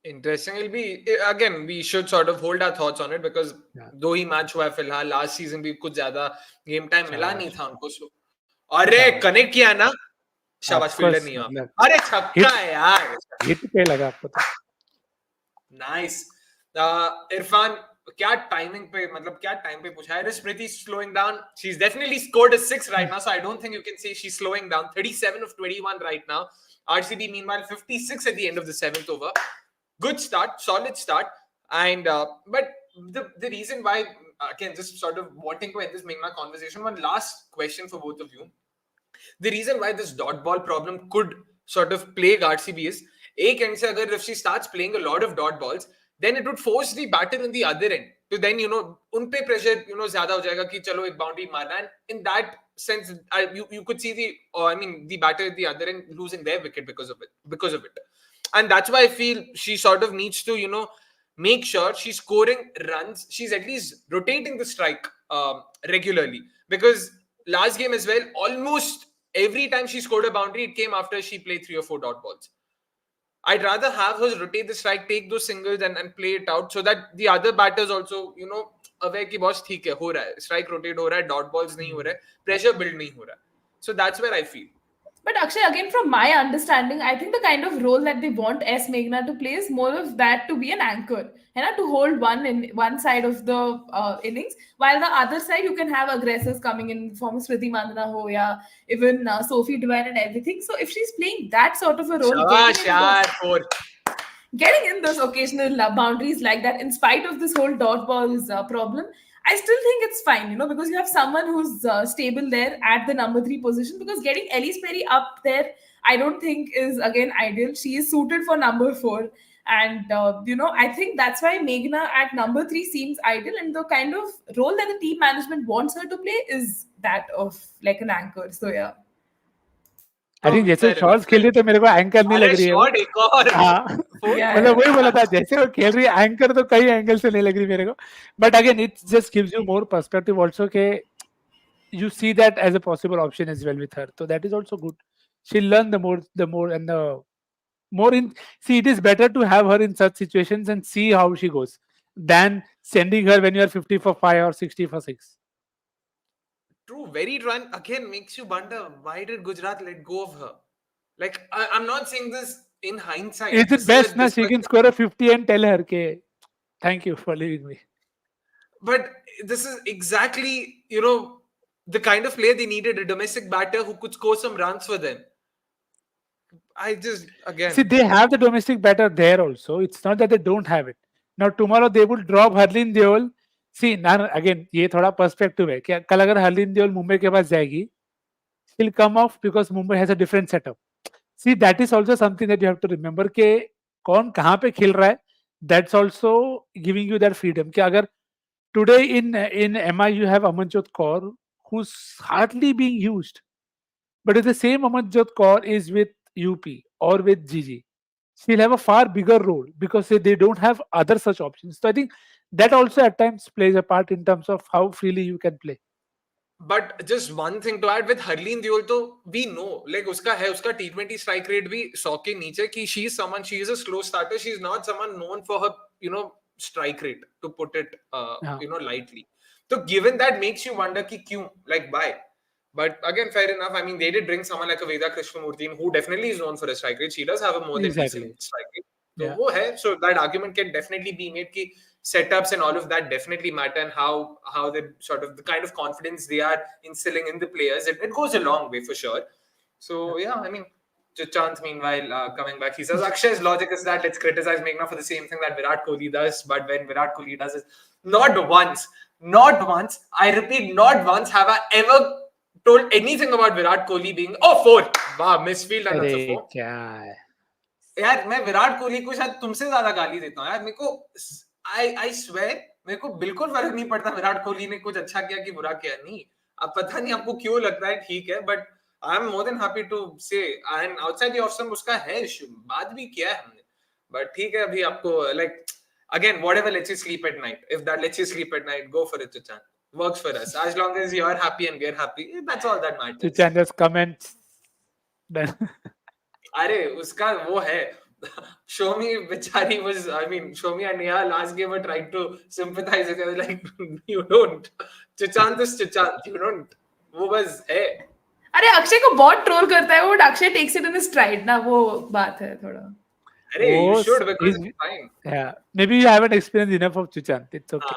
Interesting. It'll be again. We should sort of hold our thoughts on it because Yeah. दो ही match हुआ है फिलहाल. Last season भी कुछ ज्यादा game time मिला नहीं शाबाश. था उनको. So अरे शाबाश. कनेक्ट किया ना. शाबाश Of फील्डर course, नहीं हुआ. मतलब अरे छक्का है यार. हिट पे लगा आपको तो. Nice. इरफान क्या टाइमिंग पे मतलब क्या टाइम पे पूछा है. Smriti slowing down. She's definitely scored a 6 right now, so I don't think you can say she's slowing down. 37 of 21 right now. RCB meanwhile 56 at the end of the 7th over. Good start, solid start, and but the reason why again just sort of wanting to end this Meghna conversation, one last question for both of you. The reason why this dot ball problem could sort of plague RCB is एक end से अगर if she starts playing a lot of dot balls, then it would force the batter in the other end to then उन पे pressure ज़्यादा हो जाएगा कि चलो एक boundary मारना, and in that sense you could see the batter at the other end losing their wicket because of it. And that's why I feel she sort of needs to, make sure she's scoring runs. She's at least rotating the strike regularly. Because last game as well, almost every time she scored a boundary, it came after she played 3 or 4 dot balls. I'd rather have her rotate the strike, take those singles and play it out so that the other batters also, aware ki boss theek hai, ho raha hai. Strike rotate ho raha hai, dot balls nahi ho raha hai, pressure build nahi ho raha hai. So that's where I feel. But Akshay, again, from my understanding, I think the kind of role that they want S. Meghna to play is more of that to be an anchor, to hold one side of the innings, while the other side you can have aggressors coming in from Smriti Mandana ho, ya even Sophie Devine and everything. So if she's playing that sort of a role, getting in those occasional boundaries like that, in spite of this whole dot balls problem, I still think it's fine, because you have someone who's stable there at the number 3 position. Because getting Elise Perry up there, I don't think is again ideal. She is suited for number 4, and I think that's why Meghna at number 3 seems ideal, and the kind of role that the team management wants her to play is that of like an anchor. So yeah. I think जैसे fair enough. Shots खेल रही है तो मेरे को anchor नहीं अरे लग रही है वो। शॉट एक और हाँ Yeah, मतलब वही yeah. बोला था, जैसे वो खेल रही है एंकर तो कई एंगल से नहीं लग रही मेरे को, but again it just gives you more perspective also के you see that as a possible option as well with her, so that is also good. She'll learn the more and the more in, see, it is better to have her in such situations and see how she goes than sending her when you are 50 for 5 or 60 for 6. True, very true. And again, makes you wonder, why did Gujarat let go of her? Like, I'm not saying this in hindsight. Is it best na she can score a 50 and tell her ke thank you for leaving me? But this is exactly, the kind of player they needed, a domestic batter who could score some runs for them. I just, again... See, they have the domestic batter there also. It's not that they don't have it. Now, tomorrow they will drop Harleen Deol. See, now, again, ये थोड़ा perspective है कि कल अगर हरलीन देओल मुंबई के पास जाएगी, she'll come off because Mumbai has a different setup. See, that is also something that you have to remember कि कौन कहाँ पे खेल रहा है. That's also giving you that freedom. कि अगर today in MI you have Amanjot Kaur, who's hardly being used, but if the same Amanjot Kaur is with UP or with GG, she'll have a far bigger role because they don't have other such options. So I think that also at times plays a part in terms of how freely you can play. But just one thing to add with Harleen Deol, तो we know, like उसका T20 strike rate भी 100 के नीचे, कि she is a slow starter. She is not someone known for her, strike rate, to put it, lightly. So given that, makes you wonder कि क्यों, like why? But again, fair enough. I mean, they did bring someone like a Veda Krishnamurthy, who definitely is known for a strike rate. She does have a more than decent strike rate. So, वो है. So that argument can definitely be made कि setups and all of that definitely matter, and how they sort of, the kind of confidence they are instilling in the players, it goes a long way for sure. So yeah, I mean, Chant meanwhile coming back, he says Akshay's logic is that let's criticize Meghna for the same thing that Virat Kohli does, but when Virat Kohli does it, not once, I repeat, not once have I ever told anything about Virat Kohli being 4. Wow, misfield and that's a 4. क्या है यार, मैं विराट कोहली को शायद तुमसे ज्यादा गाली देता हूँ यार. मेरे को I swear, मेरे को बिल्कुल फर्क नहीं पड़ता विराट कोहली ने कुछ अच्छा किया कि बुरा किया. नहीं, अब पता नहीं आपको क्यों लगता है, ठीक है, but I am more than happy to say, and outside the off stump उसका है इशू, बात भी किया है हमने, बट ठीक है. अभी आपको like again, whatever lets you sleep at night, if that lets you sleep at night, go for it, Chichan. Works for us, as long as you are happy and we're happy, that's all that matters. Chichan just comments then. अरे उसका वो है, Shomi Bichari was, I mean, Shomi and Neha last game were trying to sympathize with her, like, you don't. Chichant is Chichant, you don't. वो बस है. अरे अक्षय को बहुत ट्रोल करता है वो, Akshay takes it in stride ना, वो बात है थोड़ा. अरे you should, because it's fine. Yeah, maybe you haven't experienced enough of Chichant. It's okay.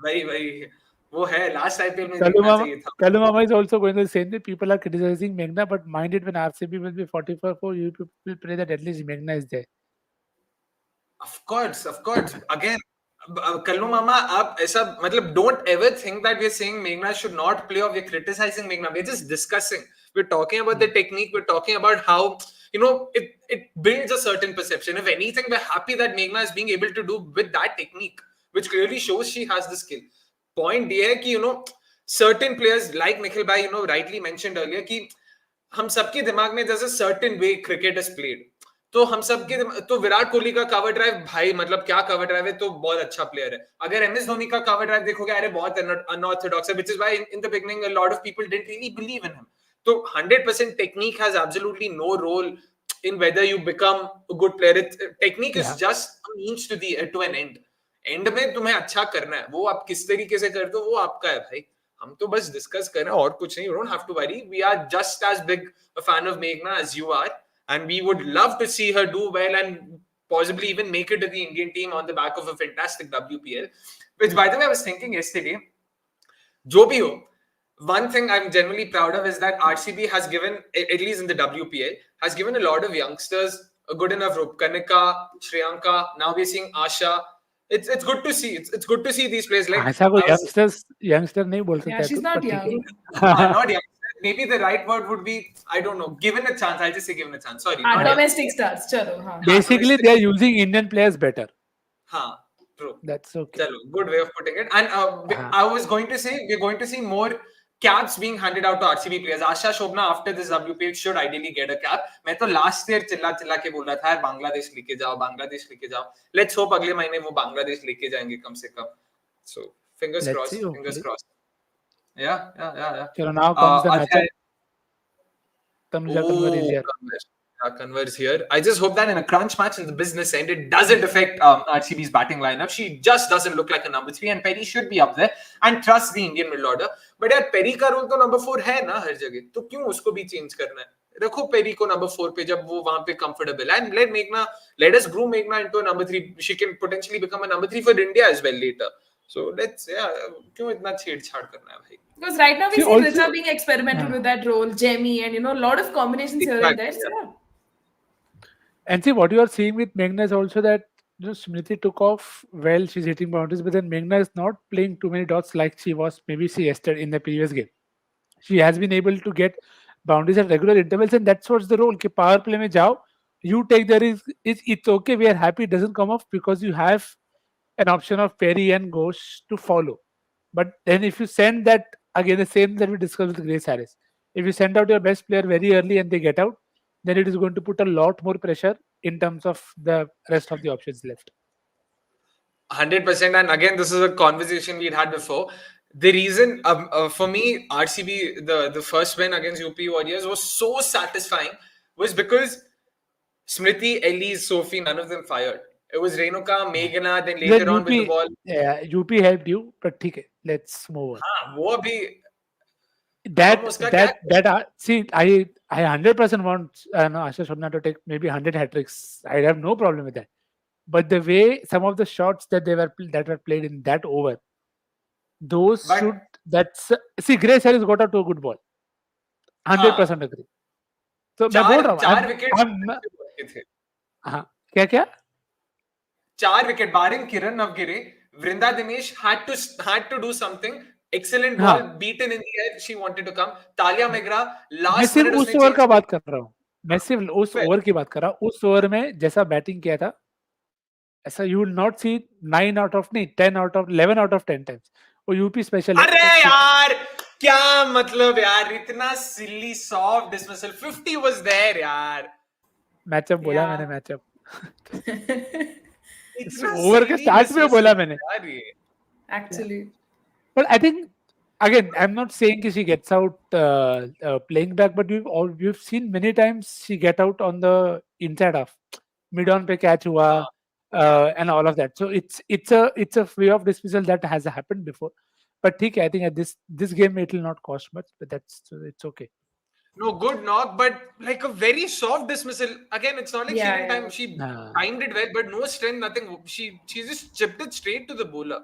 वही वो है. Last IPL में देखना चाहिए था. Kalu Mama is also going the same way. People are criticizing Meghna, but mind it, when RCB will be 44-4, you will pray that at least Meghna is there. Of course. Again, Kalu Mama, आप ऐसा मतलब, don't ever think that we're saying Meghna should not play or we're criticizing Meghna. We're just discussing. We're talking about the technique. We're talking about how, it builds a certain perception. If anything, we're happy that Meghna is being able to do with that technique, which clearly shows she has the skill. Point ये है कि certain players like Nikhil bhai rightly mentioned earlier कि हम सबके दिमाग में there's a certain way cricket is played. तो हम सबके तो विराट कोहली का कवर ड्राइव भाई, मतलब क्या कवर ड्राइव है, तो बहुत अच्छा प्लेयर है. अगर एमएस धोनी का कवर ड्राइव देखोगे, अरे बहुत अनऑर्थोडॉक्स है, which is why in the beginning a lot of people didn't really believe in him. So 100% technique has absolutely no role in whether you become a good player. Technique is just a means to an end. And में तुम्हें अच्छा करना है, वो आप किस तरीके से करते हो वो आपका है भाई. हम तो बस डिस्कस कर रहे हैं और कुछ नहीं. You don't have to worry. We are just as big a fan of Meghna as you are, and we would love to see her do well and possibly even make it to the Indian team on the back of a fantastic WPL. Which, by the way, I was thinking yesterday, जो भी हो, one thing I'm genuinely proud of is that RCB has given, at least in the WPL, has given a lot of youngsters a good enough rope. Kanika, Shriyanka, now we're seeing Asha. it's good to see. It's good to see these players. Like ऐसा कोई I was youngster नहीं बोल Yeah, सकता है she's तू, not पर ठीक young. है. not young. Maybe the right word would be, I don't know, given a chance. I'll just say given a chance. Sorry, हाँ, not young. domestic stars. चलो हाँ. Basically, Domestic. they are using Indian players better. हाँ, true. That's okay. Chalo, good way of putting it. And I was going to say we're going to see more caps being handed out to RCB players. Asha Shobna after this WPL should ideally get a cap. मैं तो last year चिल्ला चिल्ला के बोल रहा था यार बांग्लादेश लेके जाओ, बांग्लादेश लेके जाओ. Let's hope अगले महीने वो बांग्लादेश लेके जाएंगे कम से कम. So fingers Let's crossed, see, fingers hopefully. crossed. Yeah. Chalo, now comes the Ajay, matchup. Tanuja Kanwar is here. Converse here. I just hope that in a crunch match in the business end, it doesn't affect RCB's batting lineup. She just doesn't look like a number 3, and Perry should be up there and trust the Indian middle order. But यार Perry का role तो number 4 है ना हर जगह, तो क्यों उसको भी change करना है? रखो Perry को number 4 पे जब वो वहाँ पे comfortable है, and let us groom Meghna into a number 3. She can potentially become a number 3 for India as well later. So क्यों इतना छेड़छाड़ करना है भाई? Because right now we see also- Richa being experimental with that role, Jamie, and a lot of combinations here and there. So, yeah. And see, what you are seeing with Meghna is also that Smriti took off well. She's hitting boundaries, but then Meghna is not playing too many dots like she was maybe she yesterday in the previous game. She has been able to get boundaries at regular intervals, and that's what's the role. कि power play में जाओ, you take the risk. It's okay. We are happy it doesn't come off because you have an option of Perry and Ghosh to follow. But then if you send that again, the same that we discussed with Grace Harris. If you send out your best player very early and they get out, then it is going to put a lot more pressure in terms of the rest of the options left. 100%. And again, this is a conversation we'd had before. The reason for me, RCB, the first win against UP Warriorz was so satisfying was because Smriti, Ellie, Sophie, none of them fired. It was Renuka, Meghna, then later on with the ball. Yeah, UP helped you, but okay, let's move on. हाँ, वो अभी See, I 100% want Asha Shobna to take maybe 100 hat tricks. I have no problem with that. But the way some of the shots that were played in that over, those should see Grace Harris got out to a good ball. 100% agree. So मैं बोल रहा हूँ 4 wicket थे. हाँ क्या 4 wicket barring Kiran Navgire, Vrinda Dinesh had to do something. Excellent ball, beaten in the air. She wanted to come. Talia Meghra last minute. मैं सिर्फ उस ओवर का बात कर रहा हूँ. मैं सिर्फ उस ओवर की बात कर रहा हूँ. उस ओवर में जैसा बैटिंग किया था, ऐसा you will not see 9 out of 10 out of 11 out of 10 times. वो यूपी स्पेशल. अरे यार क्या मतलब यार, इतना सिली सॉफ्ट डिसमिसल. 50 was there यार. मैचअप बोला मैंने, मैचअप ओवर के स्टार्ट में बोला मैंने actually. But I think again, I'm not saying she gets out playing back, but we've seen many times she get out on the inside half, mid on pe catch hua, and all of that. So it's a way of dismissal that has happened before. But I think at this game it will not cost much, but it's okay. No, good knock, but like a very soft dismissal. Again, it's not like she didn't time. She timed it well, but no strength, nothing. She just chipped it straight to the bowler.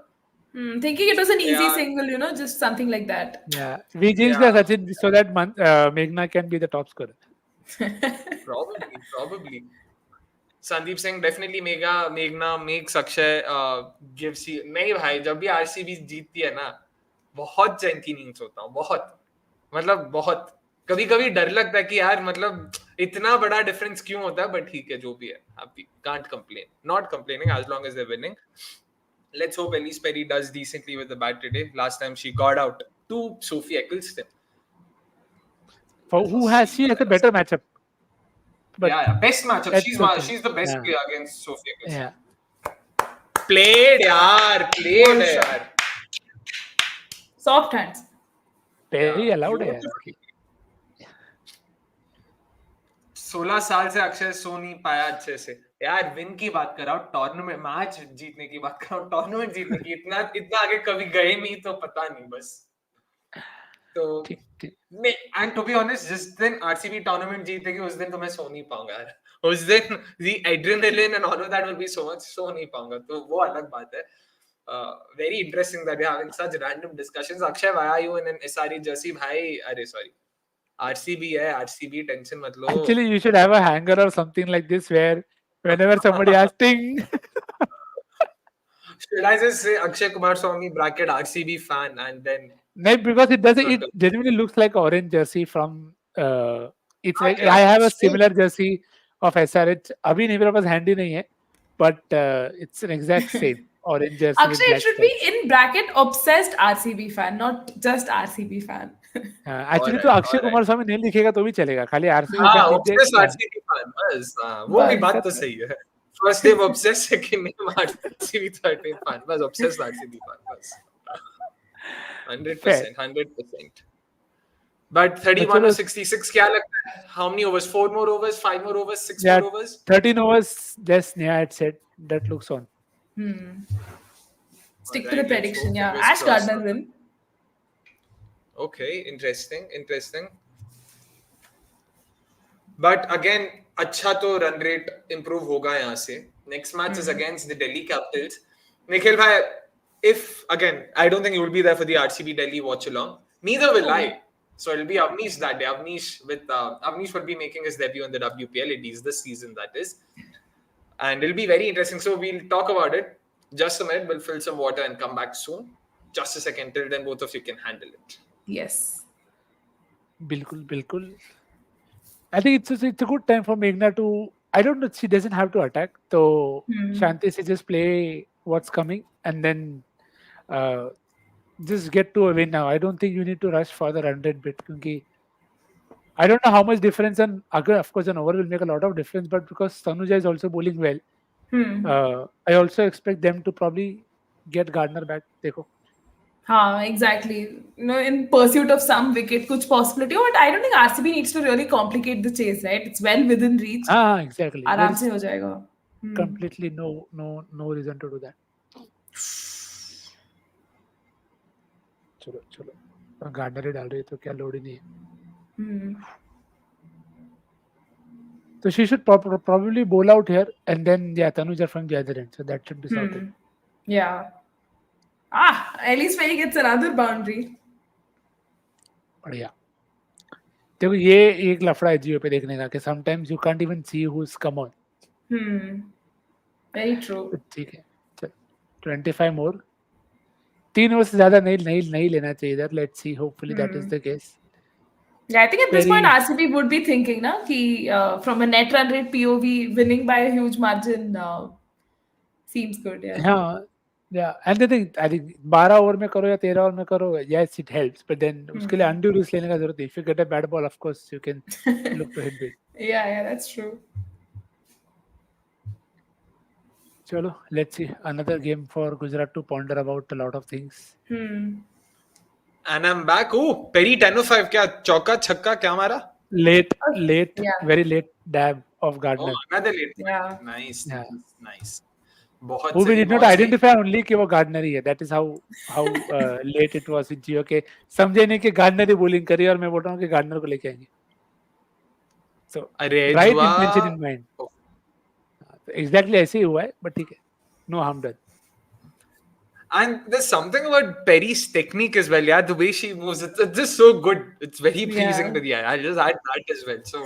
Thinking it was an easy single, just something like that. Yeah, we changed the Sachin so that Meghna can be the top scorer. Probably. Sandeep Singh definitely Meghna makes Akshay gives you. नहीं भाई, जब भी RCB जीतती है ना, बहुत जैंती नींद होता हूँ, बहुत. कभी-कभी डर लगता है कि यार मतलब इतना बड़ा डिफरेंस क्यों होता है, बट ठीक है जो भी है, happy, can't complain, not complaining as long as they're winning. Let's hope Elise Perry does decently with the bat today. Last time she got out to Sophie Eccleston. For who has she has a better matchup? But best matchup. She's the best player against Sophie Eccleston. Yeah. Played yaar. Soft hands. Perry allowed है. 16 साल से अक्षय सो नहीं पाया अच्छे से यार. Win की बात कर रहा हूँ, टूर्नामेंट मैच जीतने की बात कर रहा हूँ, टूर्नामेंट जीतने की इतना आगे कभी गए नहीं तो पता नहीं बस. तो नहीं, एंड टू बी ऑनेस्ट, जिस दिन आरसीबी टूर्नामेंट जीतेगी उस दिन तो मैं सो नहीं पाऊंगा यार. उस दिन the adrenaline and all of that will be so much, सो नहीं पाऊंगा. तो वो अलग बात है. Very interesting that you're having such random discussions. Akshay, why are you in an SRE jersey? Bhai, अरे sorry, RCB है, RCB टेंशन मत लो. Actually, you should have a hanger or something like this where whenever somebody asks, ting. Should I just say Akshay Kumar Swamy bracket RCB fan and then No, because it doesn't. It circle? genuinely looks like orange jersey from. It's like Okay, I have a same. similar jersey of SRH. अभी नहीं मेरे पास handy नहीं है, but it's an exact same orange jersey with Akshay, it black should be stripes. in bracket obsessed RCB fan, not just RCB fan. Actually तो Alright, Akshay alright. Kumar स्वामी नहीं लिखेगा तो भी चलेगा, खाली RCB हाँ, fan लिख दे. obsessed RCB fan बस. वो भी बस, बात तो बस. सही है. First name obsessed, second name RCB, third name fan. बस obsessed RCB fan बस. 100%, 100%. But 31 or 66 क्या लगता है? How many overs? 4 more overs, 5 more overs, 6 Yeah, more overs? 13 overs. Just Neha had said that looks on. Stick to Alright, the let's prediction. hope Yeah, fingers Ash crossed. Gardner win. Okay, interesting. But again, अच्छा तो run rate improve होगा यहाँ से. Next match is against the Delhi Capitals. Nikhil bhai, if again, I don't think you will be there for the RCB Delhi watch along. Neither will I. So it'll be Avnish that day. Avnish will be making his debut in the WPL. It is this season, that is. And it'll be very interesting. So we'll talk about it. Just a minute. We'll fill some water and come back soon. Just a second. Till then, both of you can handle it. Yes. बिल्कुल. I think it's a good time for Meghna to. I don't know. She doesn't have to attack. So Shanti she just play what's coming and then just get to a win now. I don't think you need to rush for the 100 bit. Because I don't know how much difference, and of course an over will make a lot of difference. But because Tanuja is also bowling well, I also expect them to probably get Gardner back. देखो. Exactly. In pursuit of some wicket, kuch possibility. But I don't think RCB needs to really complicate the chase, right? It's well within reach. Exactly. आराम से हो जाएगा. Completely no reason to do that. चलो gardener ही डाल रही है तो क्या लोड ही नहीं है. So she should probably bowl out here and then Tanuja from the other end. So that should be sorted. Yeah. At least when he gets another boundary. बढ़िया. देखो ये एक लफड़ा है जियो पे देखने का कि sometimes you can't even see who's come on. Very true. ठीक है. 25 more. 3 overs से ज़्यादा नहीं लेना चाहिए इधर. Let's see. Hopefully that is the case. Yeah, I think at this point RCB would be thinking कि from a net run rate POV winning by a huge margin seems good. Yeah, and the thing, I think 12 over में करो या 13 over में करो, yes it helps, but then उसके लिए undue risk लेने का जरूरत है. If you get a bad ball, of course you can look to hit big. Yeah, that's true. चलो, let's see another game for Gujarat to ponder about a lot of things. And I'm back. Oh, Perry 10:05 क्या चौका छक्का क्या मारा? Late, very late dab of Gardner. Oh, another late. Yeah. Nice. बहुत Who we सही, did not बहुत सही. identify only कि वो Gardner ही है. That is how late it was with Jio के समझे नहीं कि Gardner ही bowling करी और मैं बोल रहा हूँ कि Gardner को लेके आएंगे. So right intention in mind. Exactly ऐसे ही हुआ है, but ठीक है. No harm done. And there's something about Perry's technique as well. Yeah, the way she moves, it's just so good. It's very pleasing to the eye. I'll just add that as well. So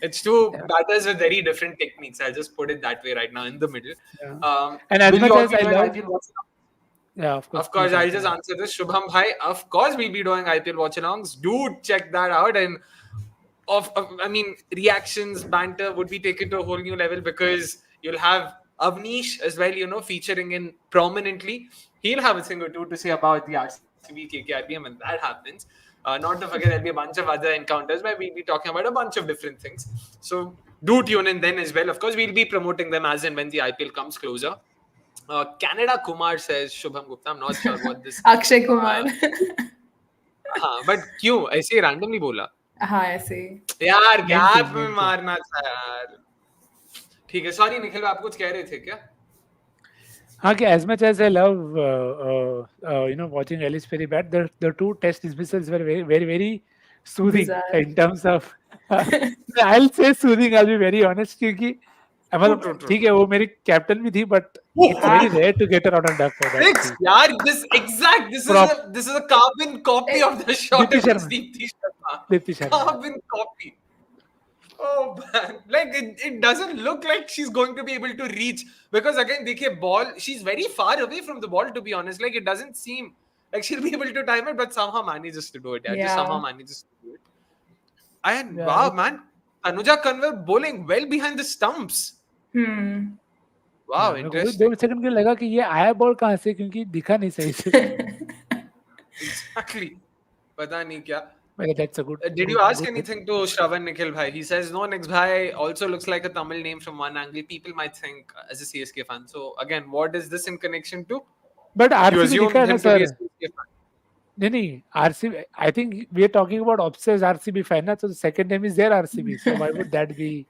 it's two batters with very different techniques. I'll just put it that way right now in the middle. And as much as I love, of course, I'll just answer this. Shubham bhai, of course we'll be doing IPL watch-alongs. Do check that out. And I mean, reactions, banter would be taken to a whole new level because you'll have Avnish as well, featuring in prominently. He'll have a thing or two to say about the RCB KKR when that happens. Not to forget, there'll be a bunch of other encounters where we'll be talking about a bunch of different things. So do tune in then as well. Of course, we'll be promoting them as and when the IPL comes closer. Canada Kumar says, Shubham Gupta, I'm not sure what this... Akshay Kumar. but क्यों? ऐसे randomly बोला? हाँ, ऐसे. यार, gap में मारना था यार. ठीक है, sorry निखिल, आप कुछ कह रहे थे क्या? Okay, as much as I love watching Ellis Perry bat, the two test dismissals were very, very, very soothing. Bizarre. In terms of I'll say soothing, I'll be very honest, क्योंकि ठीक है वो मेरी कैप्टन भी थी, but it's very rare to get her out of duck for that. यार, this is a carbon copy of the shot against Deepti Sharma. Carbon copy. Oh man, like it doesn't look like she's going to be able to reach, because again, dekhiye ball, she's very far away from the ball, to be honest. Like it doesn't seem like she'll be able to time it, but somehow manages to do it. Yeah, just somehow Yeah. manages to do it. And Yeah, wow, man, Anuja Kanwar bowling well behind the stumps. Hmm. Wow, मेरे को भी 2 second के लिए लगा कि ये आया ball कहाँ से, क्योंकि दिखा नहीं सही से. exactly. Pata nahi kya. But that's a good. Did you ask anything to Shravan Nikhil bhai? He says no, Nix bhai also looks like a Tamil name from one angle. People might think as a CSK fan. So again, what is this in connection to? But You RCB assume लिखा है ना him to be a sir. CSK fan. नहीं, RCB. I think we are talking about obsessed RCB fan. Na? So the second name is their RCB. So why would that be?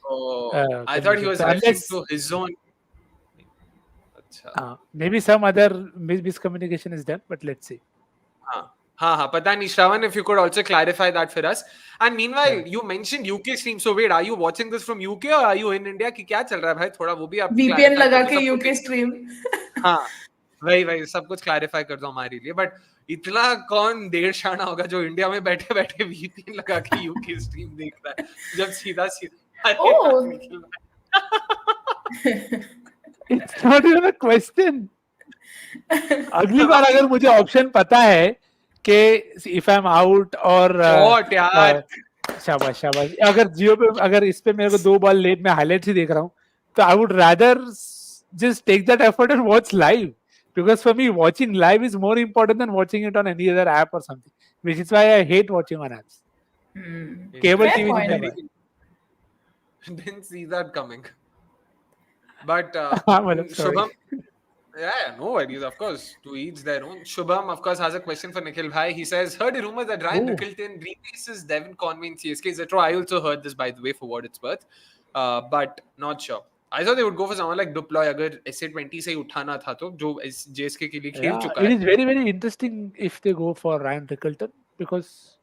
Oh, I thought he Confusing? was So referring unless to his own. Acha. maybe some other miscommunication is done, but let's see. Pata nahi. Shravan, if you could also clarify that for us. And meanwhile, you mentioned UK stream. So wait, are you watching this from UK or are you in India? कि क्या चल रहा है भाई? थोड़ा वो भी आप VPN clarify लगा कर दो, के सब कुछ UK stream. हाँ वही सब कुछ क्लैरिफाई कर दो हमारे लिए. बट इतना कौन देर शाना होगा जो इंडिया में बैठे बैठे VPN लगा के यूके स्ट्रीम देख रहा है, जब सीधा अरे Oh. निखिल भाई. It's not even a question. अगली बार अगर मुझे ऑप्शन पता है कि if I'm out और What यार. शाबाश शाबाश, अगर जियो पे, अगर इस पे मेरे को 2 बॉल लेट में हाईलाइट्स ही देख रहा हूँ, तो I would rather just take that effort and watch live, because for me watching live is more important than watching it on any other app or something, which is why I hate watching on apps. Cable Fair TV point. Didn't see that coming. But मतलब, sorry. Shubham, yeah, no worries, of course. To each their own. Shubham, of course, has a question for Nikhil Bhai. He says, heard a rumor that Ryan Oh. Rickleton replaces Devon Conway in CSK. Is that true? I also heard this, by the way, for what it's worth. But not sure. I thought they would go for someone like Duploy अगर SA20 से ही उठाना था तो, जो JSK के लिए खेल Yeah, चुका it है. is very, very interesting if they go for Ryan Rickleton, because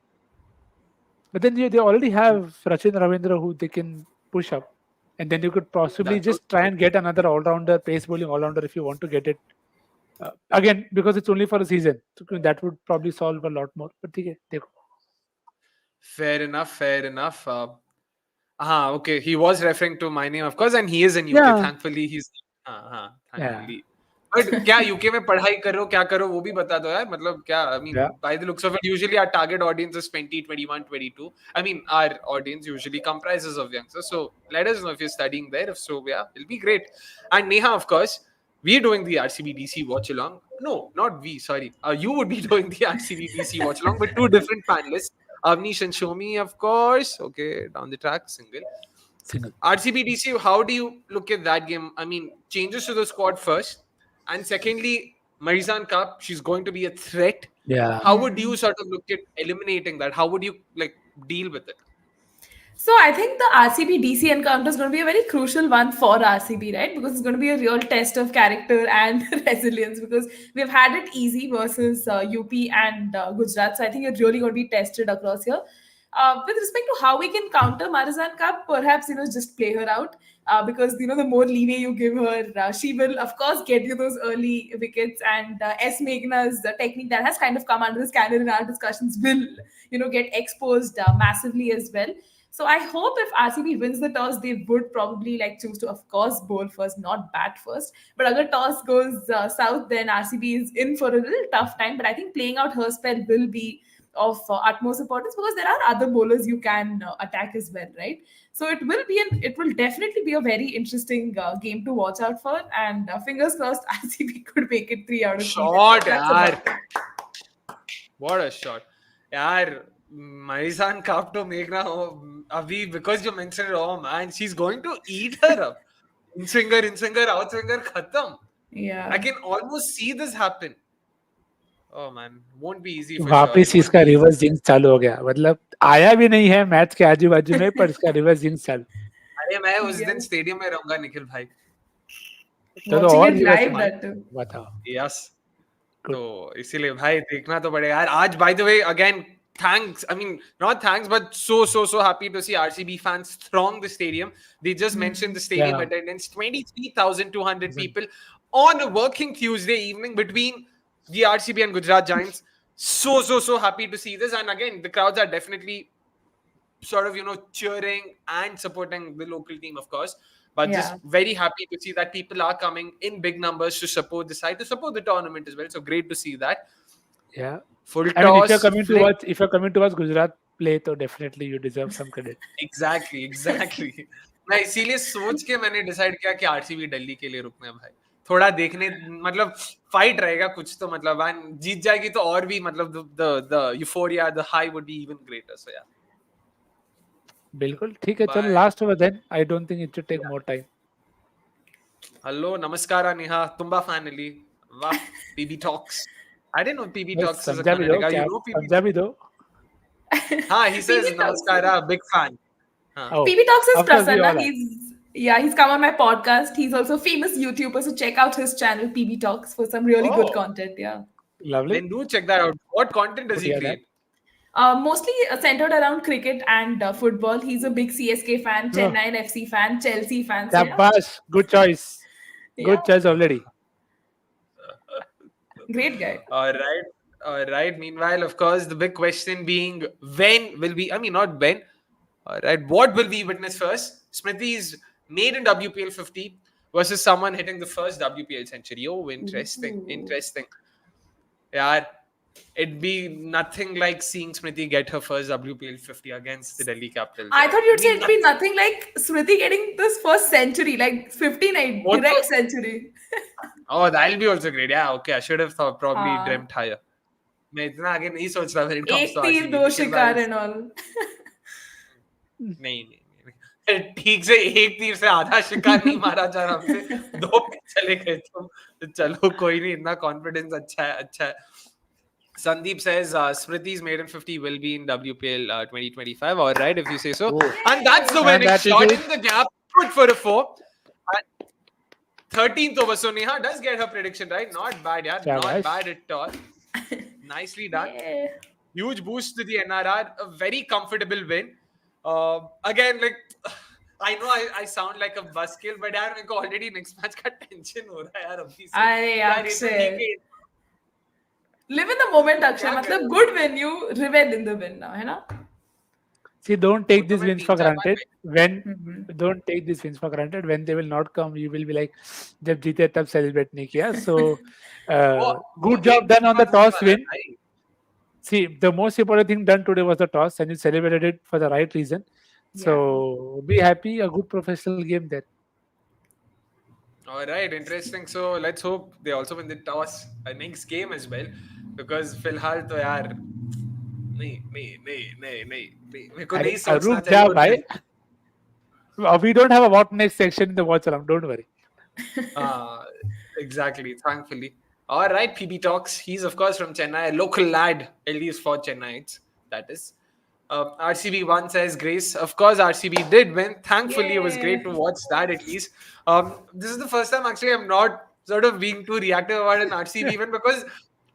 but then they already have Rachin Ravindra who they can push up, and then you could possibly That's just try and get another all-rounder, pace bowling all-rounder if you want to get it. Again, because it's only for a season, so that would probably solve a lot more. But okay, देखो. Fair enough. Okay. He was referring to my name, of course, and he is in UK. Yeah. Thankfully, he's. Thankfully. But क्या UK में पढ़ाई करो क्या करो वो भी बता दो यार. मतलब क्या, I mean, Yeah. by the looks of it, usually our target audience is 20, 21, 22. I mean, our audience usually comprises of youngsters. So let us know if you're studying there. If so, yeah, it'll be great. And Neha, of course, we're doing the RCB DC watch along. No, not we. Sorry, you would be doing the RCB DC watch along with 2 different panelists. Avnish and Shomi, of course. Okay, down the track, single. RCB DC, how do you look at that game? I mean, changes to the squad first. And secondly, Marizan Cup, she's going to be a threat. Yeah. How would you sort of look at eliminating that? How would you deal with it? So I think the RCB DC encounter is going to be a very crucial one for RCB, right? Because it's going to be a real test of character and resilience, because we've had it easy versus UP and Gujarat. So I think you're really going to be tested across here. With respect to how we can counter Marizan Cup, perhaps just play her out, because the more leeway you give her, she will of course get you those early wickets, and S Meghna's technique that has kind of come under the scanner in our discussions will get exposed massively as well. So I hope if RCB wins the toss, they would probably choose to, of course, bowl first, not bat first. But if toss goes south, then RCB is in for a little tough time. But I think playing out her spell will be of utmost importance, because there are other bowlers you can attack as well, right? So it will definitely be a very interesting game to watch out for, and fingers crossed RCB could make it 3 out of 3. Shot, That's yaar. about it. What a shot. Yaar, Marizan Cup to make Abhi, because you mentioned it, oh man, she's going to eat her up. In swinger, out swinger, khatam. Yeah. I can almost see this happen. Oh man, won't be easy for वापस sure. इसका reverse jinx चालू हो गया, मतलब आया भी नहीं है मैच के आजू बाजू में, पर इसका रिवर्स जिंक्स चालू. अरे मैं उस दिन स्टेडियम में रहूंगा निखिल भाई. तो Watching और it reverse live, that too. बताओ. Yes. तो इसीलिए भाई देखना तो पड़ेगा यार. आज by the way again, thanks. I mean, not thanks, but so happy to see RCB fans throng the stadium. They just mentioned the stadium attendance, 23,200 people on a working Tuesday evening between the RCB and Gujarat Giants. So happy to see this. And again, the crowds are definitely sort of, cheering and supporting the local team, of course. But just Yeah. very happy to see that people are coming in big numbers to support the side, to support the tournament as well. So great to see that. Yeah. Full I mean, if you're toss, coming to flick. watch, Gujarat play, तो definitely you deserve some credit. Exactly मैं इसीलिए सोच के मैंने decide किया कि RCB Delhi के लिए रुकना है भाई, थोड़ा देखने, मतलब फाइट रहेगा कुछ तो, मतलब एंड जीत जाएगी तो और भी, मतलब the euphoria, the high would be even greater. So yeah बिल्कुल ठीक है, चलो bye. Last over then. I don't think it should take more time. Hello, नमस्कार नेहा, तुम्बा फाइनली. वाह, PB Talks. I didn't know PB बस Talks is a समझा भी दो, Kannadiga. You क्या know PB समझा भी दो. हाँ, he says PB Talks. Namaskara, big fan. हाँ. Oh, PB Talks is of course we Prasanna. all are. He's come on my podcast. He's also a famous YouTuber, so check out his channel PB Talks for some really good Oh. content. Yeah. Lovely. Then do check that out. What content does he Would hear create? Mostly centered around cricket and football. He's a big CSK fan, Oh. Chennai FC fan, Chelsea fan. So yeah. Shabash, good choice. Good Yeah. choice already. Great guy. All right. All right. Meanwhile, of course, the big question being, when will we, I mean, not when, all right, what will we witness first? Smriti's maiden WPL 50 versus someone hitting the first WPL century. Oh, interesting. Ooh. Interesting. Yeah, it'd be nothing like seeing Smriti get her first WPL 50 against the Delhi Capitals. I thought you'd say it'd be nothing. nothing like Smriti getting this first century, like 59 What direct the- century. Oh, that'll be also great. Yeah, okay. I should have probably हाँ. dreamt higher. मैं इतना आगे नहीं सोच रहा when it comes एक to तीर RCB. दो शिकार and all. नहीं. ठीक से एक तीर से आधा शिकार नहीं मारा जा रहा हमसे, दो पे चले गए तुम. तो चलो कोई नहीं, इतना कॉन्फिडेंस अच्छा है. Sandeep says Smriti's maiden 50 will be in WPL 2025. All right, if you say so. Oh. And that's the And winning that is shot it. in the gap. Good for a 4. And 13th over. So Neha does get her prediction right. Not bad, yeah. Not Shabash. bad at all. Nicely done. Yeah. Huge boost to the NRR. A very comfortable win. Again, like, I know I sound like a buzzkill, but यार मेरे को already next match का tension हो रहा है यार अभी से. अरे यार ये तो अक्षय. ठीक है. Live in the moment, Akshay. क्या मतलब करूं? good win, you revel in the win now, है ना? See, don't take वो तो these मैं wins for 3-4 bar granted. Don't take these wins for granted. When they will not come, you will be like, जब जीते तब celebrate नहीं किया. So, good job done on the toss win. See, the most important thing done today was the toss, and you celebrated it for the right reason. So, be happy. A good professional game there. All right, interesting. So let's hope they also win the toss next game as well, because फिलहाल तो यार नहीं मेरे को नहीं सोचना रुक जा भाई. चाहिए. We don't have a what next section in the Watchalong. Don't worry. Exactly. Thankfully. All right, PB Talks. He's of course from Chennai, a local lad, at least for Chennaites. That is. RCB won, says Grace. Of course, RCB did win. Thankfully, it was great to watch that at least. This is the first time actually I'm not sort of being too reactive about an RCB win, because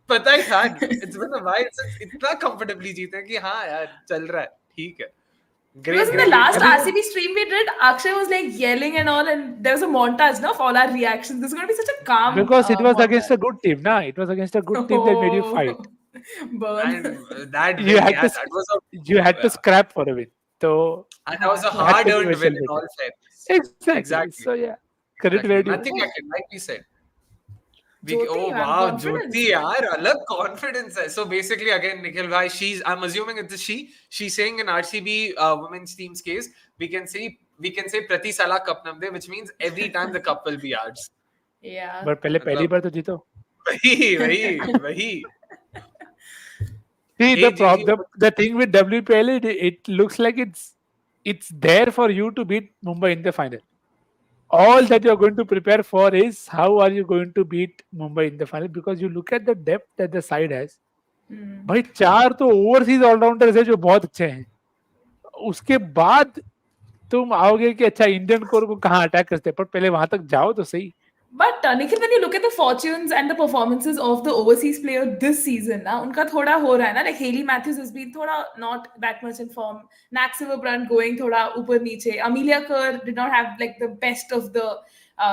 पता ही था, it's been a while since इतना comfortably जीते कि हाँ यार चल रहा है, ठीक है. Because in the last RCB stream we did, Akshay was like yelling and all, and there was a montage, no, of all our reactions. This is going to be such a calm. Because it was montage. against a good team, nah. It was against a good team that made you fight. Burn. And that You win, had yeah, to that was a, you had to scrap for a win. So and that was a had to be hard-earned win in celebrated. all fairness. Exactly. So yeah, credit Exactly. where due. Nothing like it, like we said. Jyoti, Oh man, wow, confidence. Jyoti yaar, alag confidence hai. So basically, again, Nikhil bhai, I'm assuming it's a she. She's saying in RCB women's team's case, we can say Prati Sala cup namde, which means every time the cup will be ours. Yeah. But पहली बार तो जीतो. वही. See, Hey, the thing with WPL, it looks like it's there for you to beat Mumbai in the final. All that you're going to prepare for is how are you going to beat Mumbai in the final, because you look at the depth that the side has. भाई 4 तो overseas allrounders है जो बहुत अच्छे हैं. उसके बाद तुम आओगे कि अच्छा इंडियन कोर को कहाँ अटैक करते हैं, पर पहले वहां तक जाओ तो सही. But Nikhil, when you look at the fortunes and the performances of the overseas player this season, ना उनका थोड़ा हो रहा है ना, like Hayley Matthews has been थोड़ा not that much in form. Nat Silverbrand going थोड़ा ऊपर नीचे. Amelia Kerr did not have like the best of the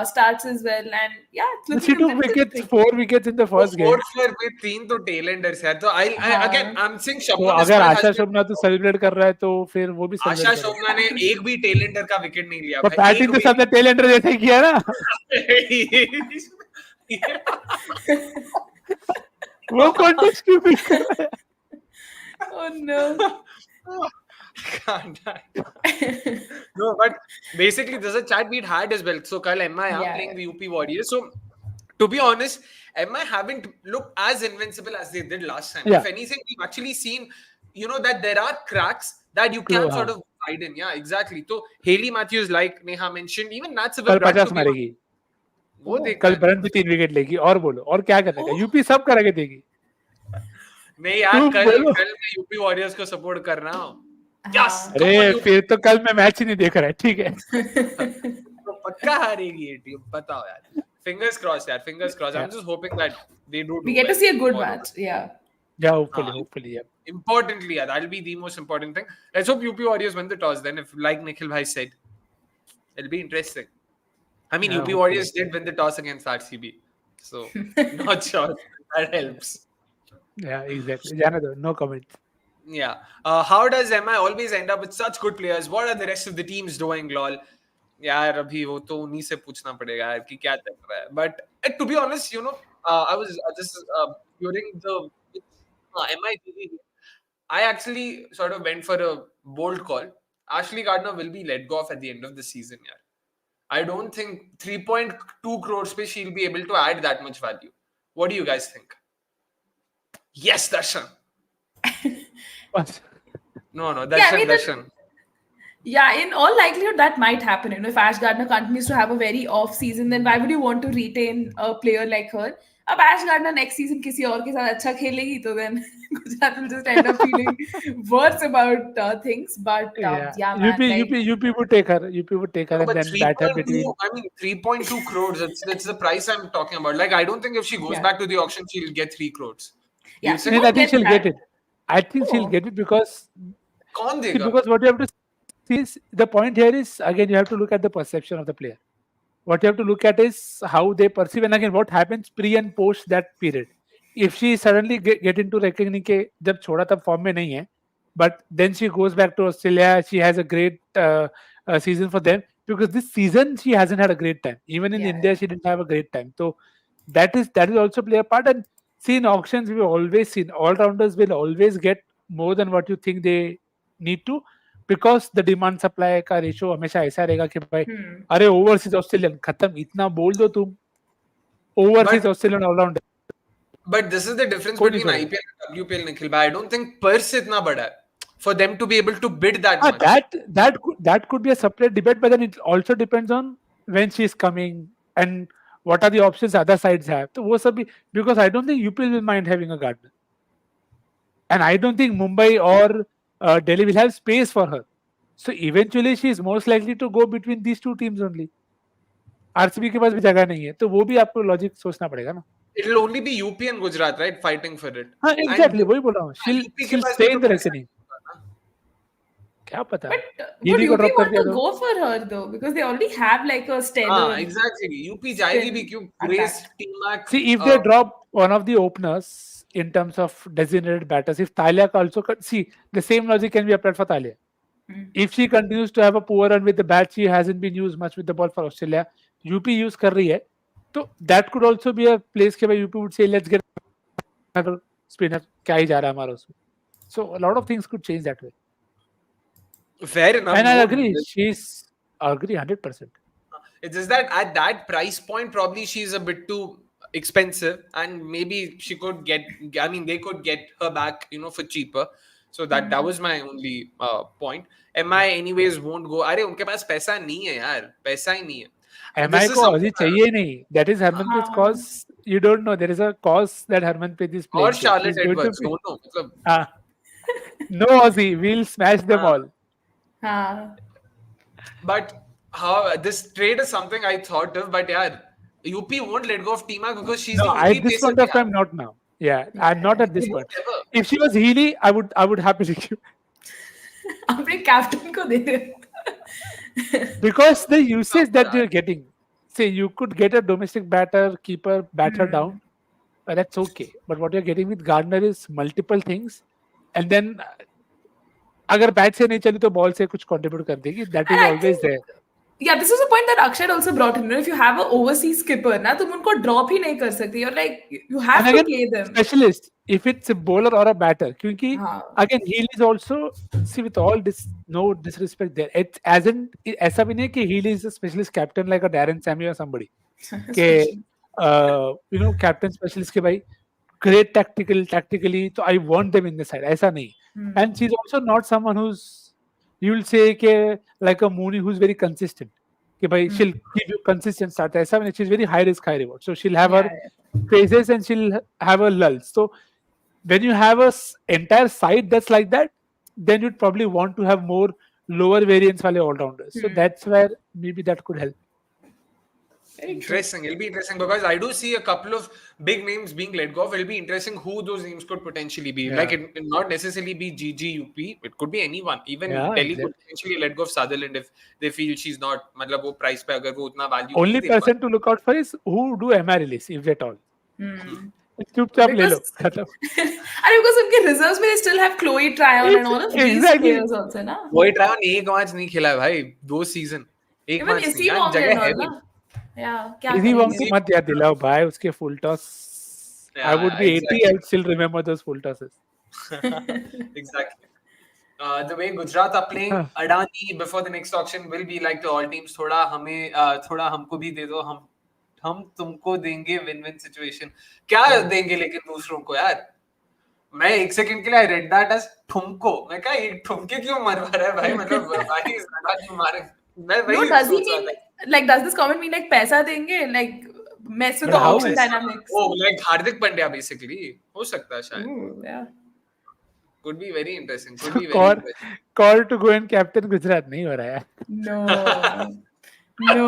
starts as well. And yeah, it's She looking a took little wickets, tricky. 4 wickets in the वो first game. 4 में 3 तो tailenders है. तो again I'm saying तो Shabnam अगर Ismail Asha has been, शोभना तो celebrate कर रहा है तो फिर वो भी आशा सेलिब्रेट करो. शोभना ने एक भी tailender का विकेट नहीं लिया पर भाई. बैटिंग तो सबने टेल एंडर जैसे ही किया ना. वो कॉन्टेक्स्ट क्यों पिक कर रहा है? Oh no. No, but basically there's a chat we'd had as well. So Kal MI are Yeah. playing the UP Warriors. So to be honest, MI haven't looked as invincible as they did last time. Yeah. If anything, we've actually seen, that there are cracks that you can sort of hide in. Yeah, exactly. So Haley Matthews, like Neha mentioned, even Nat कल Civil Brad 50 to be मारेगी. वो Oh. देखना कल है. बरन भी 3 wicket लेगी. और बोलो और क्या करेगा? यूपी सब करके देगी. नहीं यार, तुम कल बोलो. मैं यूपी वॉरियर्स को सपोर्ट कर रहा हूँ. हाँ. Yes, come अरे on, UP. फिर तो कल मैं मैच ही नहीं देख रहा है. ठीक है. तो पक्का हारेगी ये टीम, बताओ यार. Fingers crossed यार, fingers crossed. I'm just hoping that they do. We get to see a good tomorrow. match. Yeah. Yeah, hopefully, yeah. Importantly, yeah, that'll be the most important thing. Let's hope UP Warriors win the toss. Then, if like Nikhil bhai said, it'll be interesting. I mean, Yeah, UP Warriors did win the toss against RCB, so not sure that helps. Yeah, exactly. जाने दो, no comments. Yeah. How does MI always end up with such good players? What are the rest of the teams doing, lol? यार अभी वो तो उन्हीं से पूछना पड़ेगा यार कि क्या चल रहा है. But to be honest, I was just during the MI TV, I actually sort of went for a bold call. Ashley Gardner will be let go off at the end of the season. Yeah. I don't think 3.2 crores pe she'll be able to add that much value. What do you guys think? Yes, Darshan. No, Darshan, Yeah, I mean, Darshan. Yeah, in all likelihood, that might happen. If Ash Gardner continues to have a very off season, then why would you want to retain a player like her? अब Ash Gardner next season किसी और के साथ अच्छा खेलेगी तो then Gujarat will just end up feeling worse about things. But yeah, man, UP would take her. UP would take her No, and but then bat her 3.2, between. I mean, 3.2 crores. That's the price I'm talking about. Like, I don't think if she goes Yeah. back to the auction, she'll get 3 crores. Yeah, You she said, won't I think get she'll that. get it. I think she'll Oh. get it because कौन see, देगा? because what you have to see is the point here is again you have to look at the perception of the player. What you have to look at is how they perceive and again what happens pre and post that period. If she suddenly get into reckoning के जब छोड़ा तब form में नहीं है, but then she goes back to Australia, she has a great season for them because this season she hasn't had a great time. Even in Yeah. India, she didn't have a great time. So that is also play a part. And see in auctions, we've always seen all rounders will always get more than what you think they need to because the demand supply का ratio हमेशा ऐसा रहेगा कि भाई अरे overseas Australian खत्म इतना बोल दो तुम overseas Australian allrounder. But this is the difference कोई नहीं between IPL and WPL, Nikhil. But I don't think purse इतना बड़ा है for them to be able to bid that much. That could be a separate debate, but then it also depends on when she is coming and what are the options other sides have. तो वो सब भी because I don't think UP will mind having a Gardner, and I don't think Mumbai or Delhi will have space for her. So eventually she is most likely to go between these two teams only. RCB के पास भी जगह नहीं है तो वो भी आपको logic सोचना पड़ेगा ना. It'll only be UP and Gujarat, right, fighting for it. हाँ exactly वही बोल रहा हूँ. She'll stay in the reckoning. क्या पता. But would UP want to go for her though? Because they already have like a stellar. Exactly. UP जाएगी भी क्यों? Grace, T-Mac. See, if they drop one of the openers in terms of designated batters, if Talia also see the same logic can be applied for Talia. If she continues to have a poor run with the bat, she hasn't been used much with the ball for Australia. UP use कर रही है, तो that could also be a place के भाई UP would say let's get another spinner. क्या ही जा रहा है हमारा उसमें. So a lot of things could change that way. Fair enough. And I agree. Agree 100%. It's just that at that price point, probably she's a bit too expensive, and maybe she could get. I mean, they could get her back, for cheaper. So that was my only point. MI anyways won't go. अरे उनके पास पैसा नहीं है यार, पैसा ही नहीं है. MI को अभी चाहिए नहीं. That is Harmanpreet's cause. You don't know. There is a cause that Harmanpreet is playing. Or Charlotte Edwards. Don't know. No Aussie. We'll smash them all. But how this trade is something I thought of, but yeah, UP won't let go of T-Mac because she's the only at this point of time, not now. Yeah, I'm not at this point. If she was Healy, I would happily give. अपने captain को दे दे. Because the usage that they're getting, say you could get a domestic batter, keeper, batter Hmm. down. That's okay. But what you're getting with Gardner is multiple things, and then अगर bat से नहीं चली तो ball से कुछ contribute कर देगी. That And is I always think, there. yeah, this is a point that Akshay also brought in. You know, if you have an overseas skipper, ना तुम उनको drop ही नहीं कर सकते. You're like, you And have to again, play them. specialist, if it's a bowler or a batter, क्योंकि हाँ. again Healy is also, see, with all this, no disrespect there, it hasn't, ऐसा भी नहीं है कि Healy is a specialist captain like a Darren Sammy or somebody के Especially. captain specialist के भाई great tactically, so I want them in the side, ऐसा नहीं. Hmm. And she's also not someone who's, you'll say कि like a Mooney who's very consistent कि भाई she'll give you consistent start, ऐसा नहीं. She's very high risk high reward, so she'll have her phases and she'll have a lull. So when you have a entire side that's like that, then you'd probably want to have more lower variance wale all-rounders. So that's where maybe that could help. Interesting. It'll be interesting because I do see a couple of big names being let go of. It'll be interesting who those names could potentially be. Yeah. Like it not necessarily be GGUP. It could be anyone. Even Yeah, Delhi could exactly. potentially let go of Sutherland if they feel she's not. मतलब वो price पे अगर वो उतना value Only नहीं दे पा person to look out for is who do MR release, if at all. चुपचाप ले लो, खत्म. अरे because उनके reserves में they still have Chloe Tryon and all of these Exactly. players also ना. वही Tryon एक मैच नहीं खेला है भाई 2 season. एक Even मैच Issy नहीं. Wong जगह and है all भी. ना. Yeah, क्या Easy Wong करेंगे? मत याद दिलाओ भाई, उसके full toss. I would be 80, exactly. I'll still remember those full tosses. Exactly. The way Gujarat are playing Adani before the next auction will be like to all teams. थोड़ा हमें थोड़ा हमको भी दे दो, हम तुमको देंगे win-win situation. क्या देंगे लेकिन दूसरों को यार? मैं एक सेकंड के लिए I read that as ठुमको. मैं कहा ये ठुमके क्यों मरवा रहा है भाई? मतलब भाई इस Adani मारे. मैं No, वही does he सोच रहा mean था. like does this comment mean like पैसा देंगे, like mess with But the how auction is- dynamics? Oh, like Hardik Pandya basically. हो सकता है शायद. Ooh, yeah. Could be very interesting. Could be very Call, interesting. call to go and captain Gujarat नहीं हो रहा है. No. No.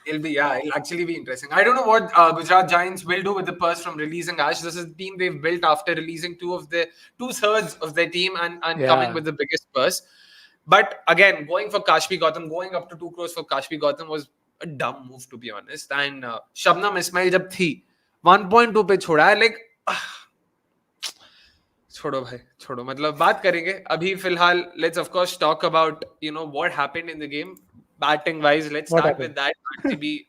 It'll actually be interesting. I don't know what Gujarat Giants will do with the purse from releasing Ash. This is the team they've built after releasing two-thirds of their team and coming with the biggest purse. But again, going for Kashfi Gautam, going up to 2 crores for Kashfi Gautam was a dumb move, to be honest. And Shabnam Ismail जब थी 1.2 पे छोड़ा है, like छोड़ो भाई, छोड़ो. मतलब बात करेंगे अभी फिलहाल. Let's of course talk about what happened in the game. Batting wise, let's What start happened? with that. RCB,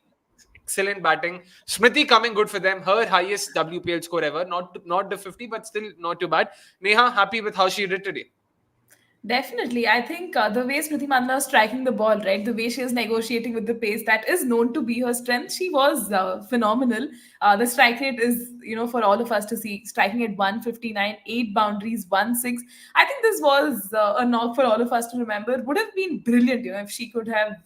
excellent batting. Smriti coming good for them. Her highest WPL score ever. Not the 50, but still not too bad. Neha, happy with how she did today. Definitely. I think the way Smriti Mandla was striking the ball, right? The way she was negotiating with the pace, that is known to be her strength. She was phenomenal. The strike rate is, for all of us to see, striking at 159, 8 boundaries, 1-6. I think this was a knock for all of us to remember. Would have been brilliant, if she could have,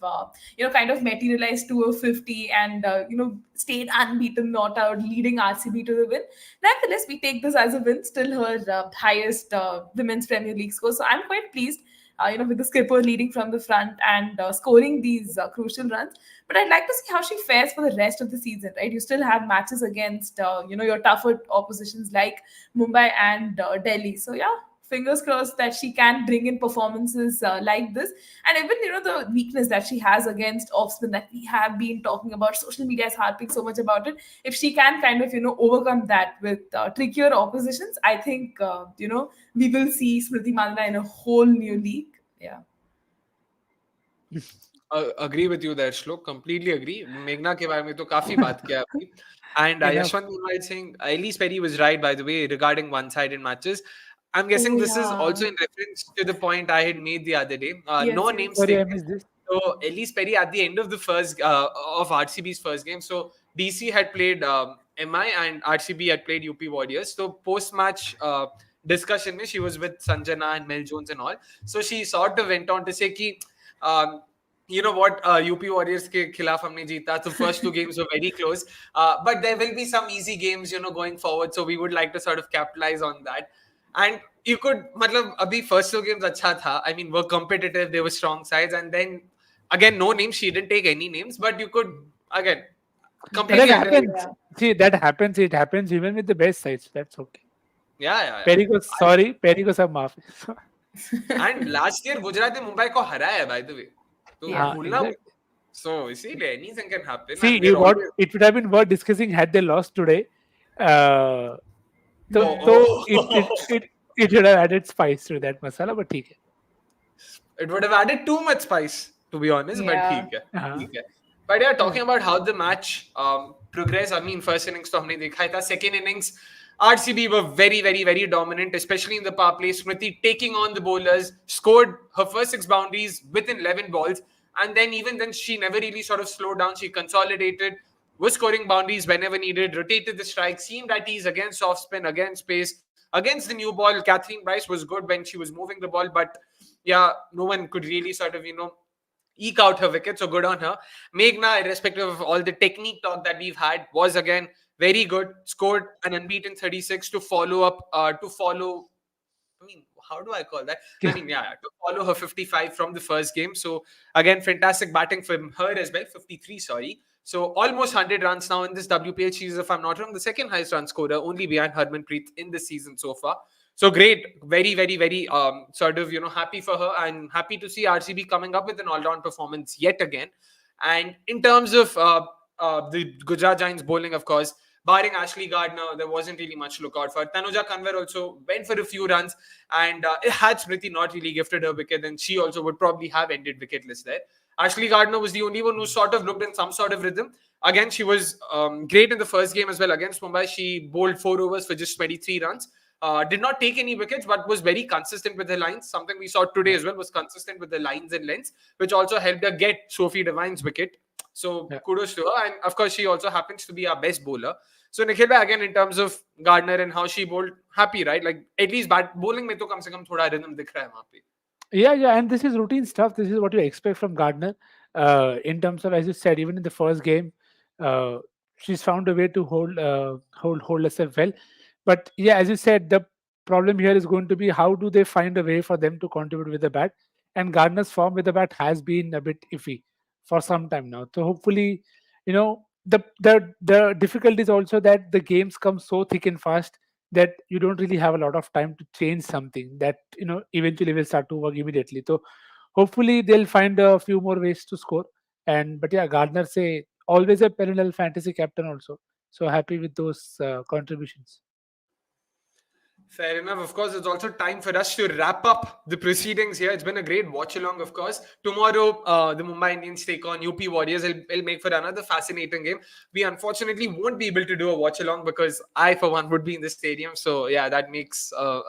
kind of materialized to a 50 and, stayed unbeaten, not out, leading RCB to the win. Nevertheless, we take this as a win. Still her highest women's Premier League score. So I'm quite pleased, with the skipper leading from the front and scoring these crucial runs. But I'd like to see how she fares for the rest of the season, right? You still have matches against, your tougher oppositions like Mumbai and Delhi. So yeah, fingers crossed that she can bring in performances like this. And even, the weakness that she has against off-spin that we have been talking about, social media is harping so much about it. If she can kind of, overcome that with trickier oppositions, I think, we will see Smriti Mandla in a whole new league. Yeah. Agree with you there, Shlok. Completely agree. Meghna के बारे में तो काफी बात किया अभी. And Yashwant Meanwhile saying Elise Perry was right, by the way, regarding one-sided matches. I'm guessing this is also in reference to the point I had made the other day. No names Sorry, I taken. missed this. So Elise Perry at the end of the first of RCB's first game. So DC had played MI and RCB had played UP Warriorz. So post-match discussion, she was with Sanjana and Mel Jones and all. So she sort of went on to say कि you know what, UP Warriors के खिलाफ हमने जीता. So first 2 games were very close. But there will be some easy games, going forward. So we would like to sort of capitalize on that. And you could, मतलब अभी first 2 games अच्छा था. I mean, were competitive. They were strong sides. And then again, no names. She didn't take any names. But you could again completely. That happens. See, that happens. It happens even with the best sides. That's okay. Yeah. Perry को sorry, Perry को सब माफ. And last year Gujarat ने मुंबई को हराया है, by the way. तो भूलना. So, you see, anything can happen. See, And we're always... it would have been worth discussing had they lost today. Uh, Oh, it should have added spice to that masala, but ठीक है. it would have added too much spice, to be honest, but Yeah. ठीक है, हाँ. ठीक है. But yeah, talking about how the match progressed, I mean, first innings तो हमने देखा ही था. Second innings, RCB were very, very, very dominant, especially in the power play. Smriti taking on the bowlers, scored her first 6 boundaries within 11 balls. And then even then, she never really sort of slowed down. She consolidated, was scoring boundaries whenever needed, rotated the strike, seemed at ease against off spin, against pace, against the new ball. Catherine Bryce was good when she was moving the ball, but yeah, no one could really sort of, eke out her wicket. So good on her. Meghna, irrespective of all the technique talk that we've had, was again very good. Scored an unbeaten 36 to follow up, I mean, how do I call that? I mean, yeah, to follow her 55 from the first game. So again, fantastic batting from her as well. 53, sorry. So almost 100 runs now in this WPL. She's, if I'm not wrong, the second highest run scorer, only behind Harmanpreet in this season so far. So great, very, very, very sort of, happy for her and happy to see RCB coming up with an all-round performance yet again. And in terms of the Gujarat Giants bowling, of course, barring Ashley Gardner, there wasn't really much to look out for. Tanuja Kanwar also went for a few runs, and had Smriti not really gifted her wicket, then she also would probably have ended wicketless there. Ashley Gardner was the only one who sort of looked in some sort of rhythm. Again, she was great in the first game as well against Mumbai. She bowled 4 overs for just 23 runs. Did not take any wickets, but was very consistent with her lines. Something we saw today as well, was consistent with the lines and lengths, which also helped her get Sophie Devine's wicket. So kudos to her. And of course, she also happens to be our best bowler. So Nikhil, again, in terms of Gardner and how she bowled, happy, right? Like at least bowling mein to kam se kam thoda rhythm dikh raha hai wahan pe. Yeah, and this is routine stuff. This is what you expect from Gardner. In terms of, as you said, even in the first game, uh, she's found a way to hold herself well. But yeah, as you said, the problem here is going to be how do they find a way for them to contribute with the bat? And Gardner's form with the bat has been a bit iffy for some time now. So hopefully, the difficulty is also that the games come so thick and fast that you don't really have a lot of time to change something that eventually will start to work immediately. So hopefully they'll find a few more ways to score. And but yeah, Gardner say always a perennial fantasy captain also. So happy with those contributions. Fair enough. Of course, it's also time for us to wrap up the proceedings here. It's been a great watch along, of course. Tomorrow, the Mumbai Indians take on UP Warriorz. It'll make for another fascinating game. We unfortunately won't be able to do a watch along because I, for one, would be in the stadium. So yeah, that makes, a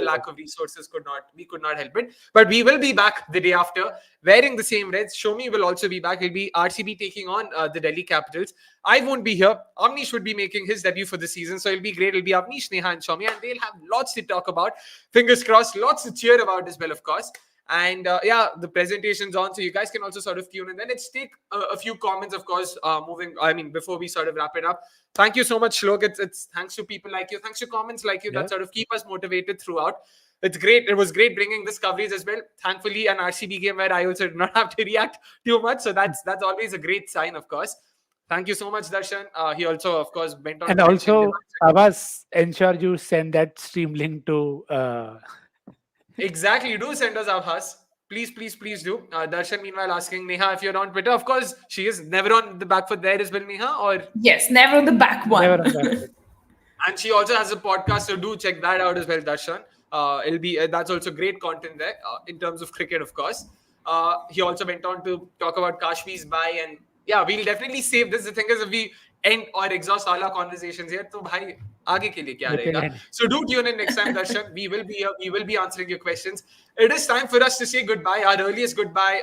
lack of resources we could not help it. But we will be back the day after wearing the same reds. Shomi will also be back. It'll be RCB taking on the Delhi Capitals. I won't be here. Avnish would be making his debut for the season. So it'll be great. It'll be Avnish, Neha and Shomi. And they'll have lots to talk about. Fingers crossed. Lots to cheer about as well, of course. And the presentation's on. So you guys can also sort of tune in. Then let's take a few comments, of course, before we sort of wrap it up. Thank you so much, Shlok. It's thanks to people like you. Thanks to comments like you that sort of keep us motivated throughout. It's great. It was great bringing this coverage as well. Thankfully, an RCB game where I also did not have to react too much. So that's always a great sign, of course. Thank you so much, Darshan. He also, of course, went on. And also, Abbas, ensure you send that stream link to. Exactly. Do send us Abbas. Please do. Darshan, meanwhile, asking Neha if you're on Twitter. Of course, she is never on the back foot there as well, Neha. Or yes, never on the back one. Never on the back foot. And she also has a podcast, so do check that out as well, Darshan. It'll be that's also great content there in terms of cricket, of course. He also went on to talk about Kashmi's bye, and yeah, we'll definitely save this. The thing is, if we end or exhaust all our conversations here, तो भाई आगे के लिए क्या रहेगा? So do tune in next time, Darshan. We will be here. We will be answering your questions. It is time for us to say goodbye. Our earliest goodbye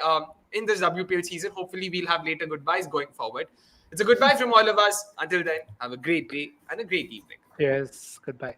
in this WPL season. Hopefully, we'll have later goodbyes going forward. It's a goodbye from all of us. Until then, have a great day and a great evening. Yes, goodbye.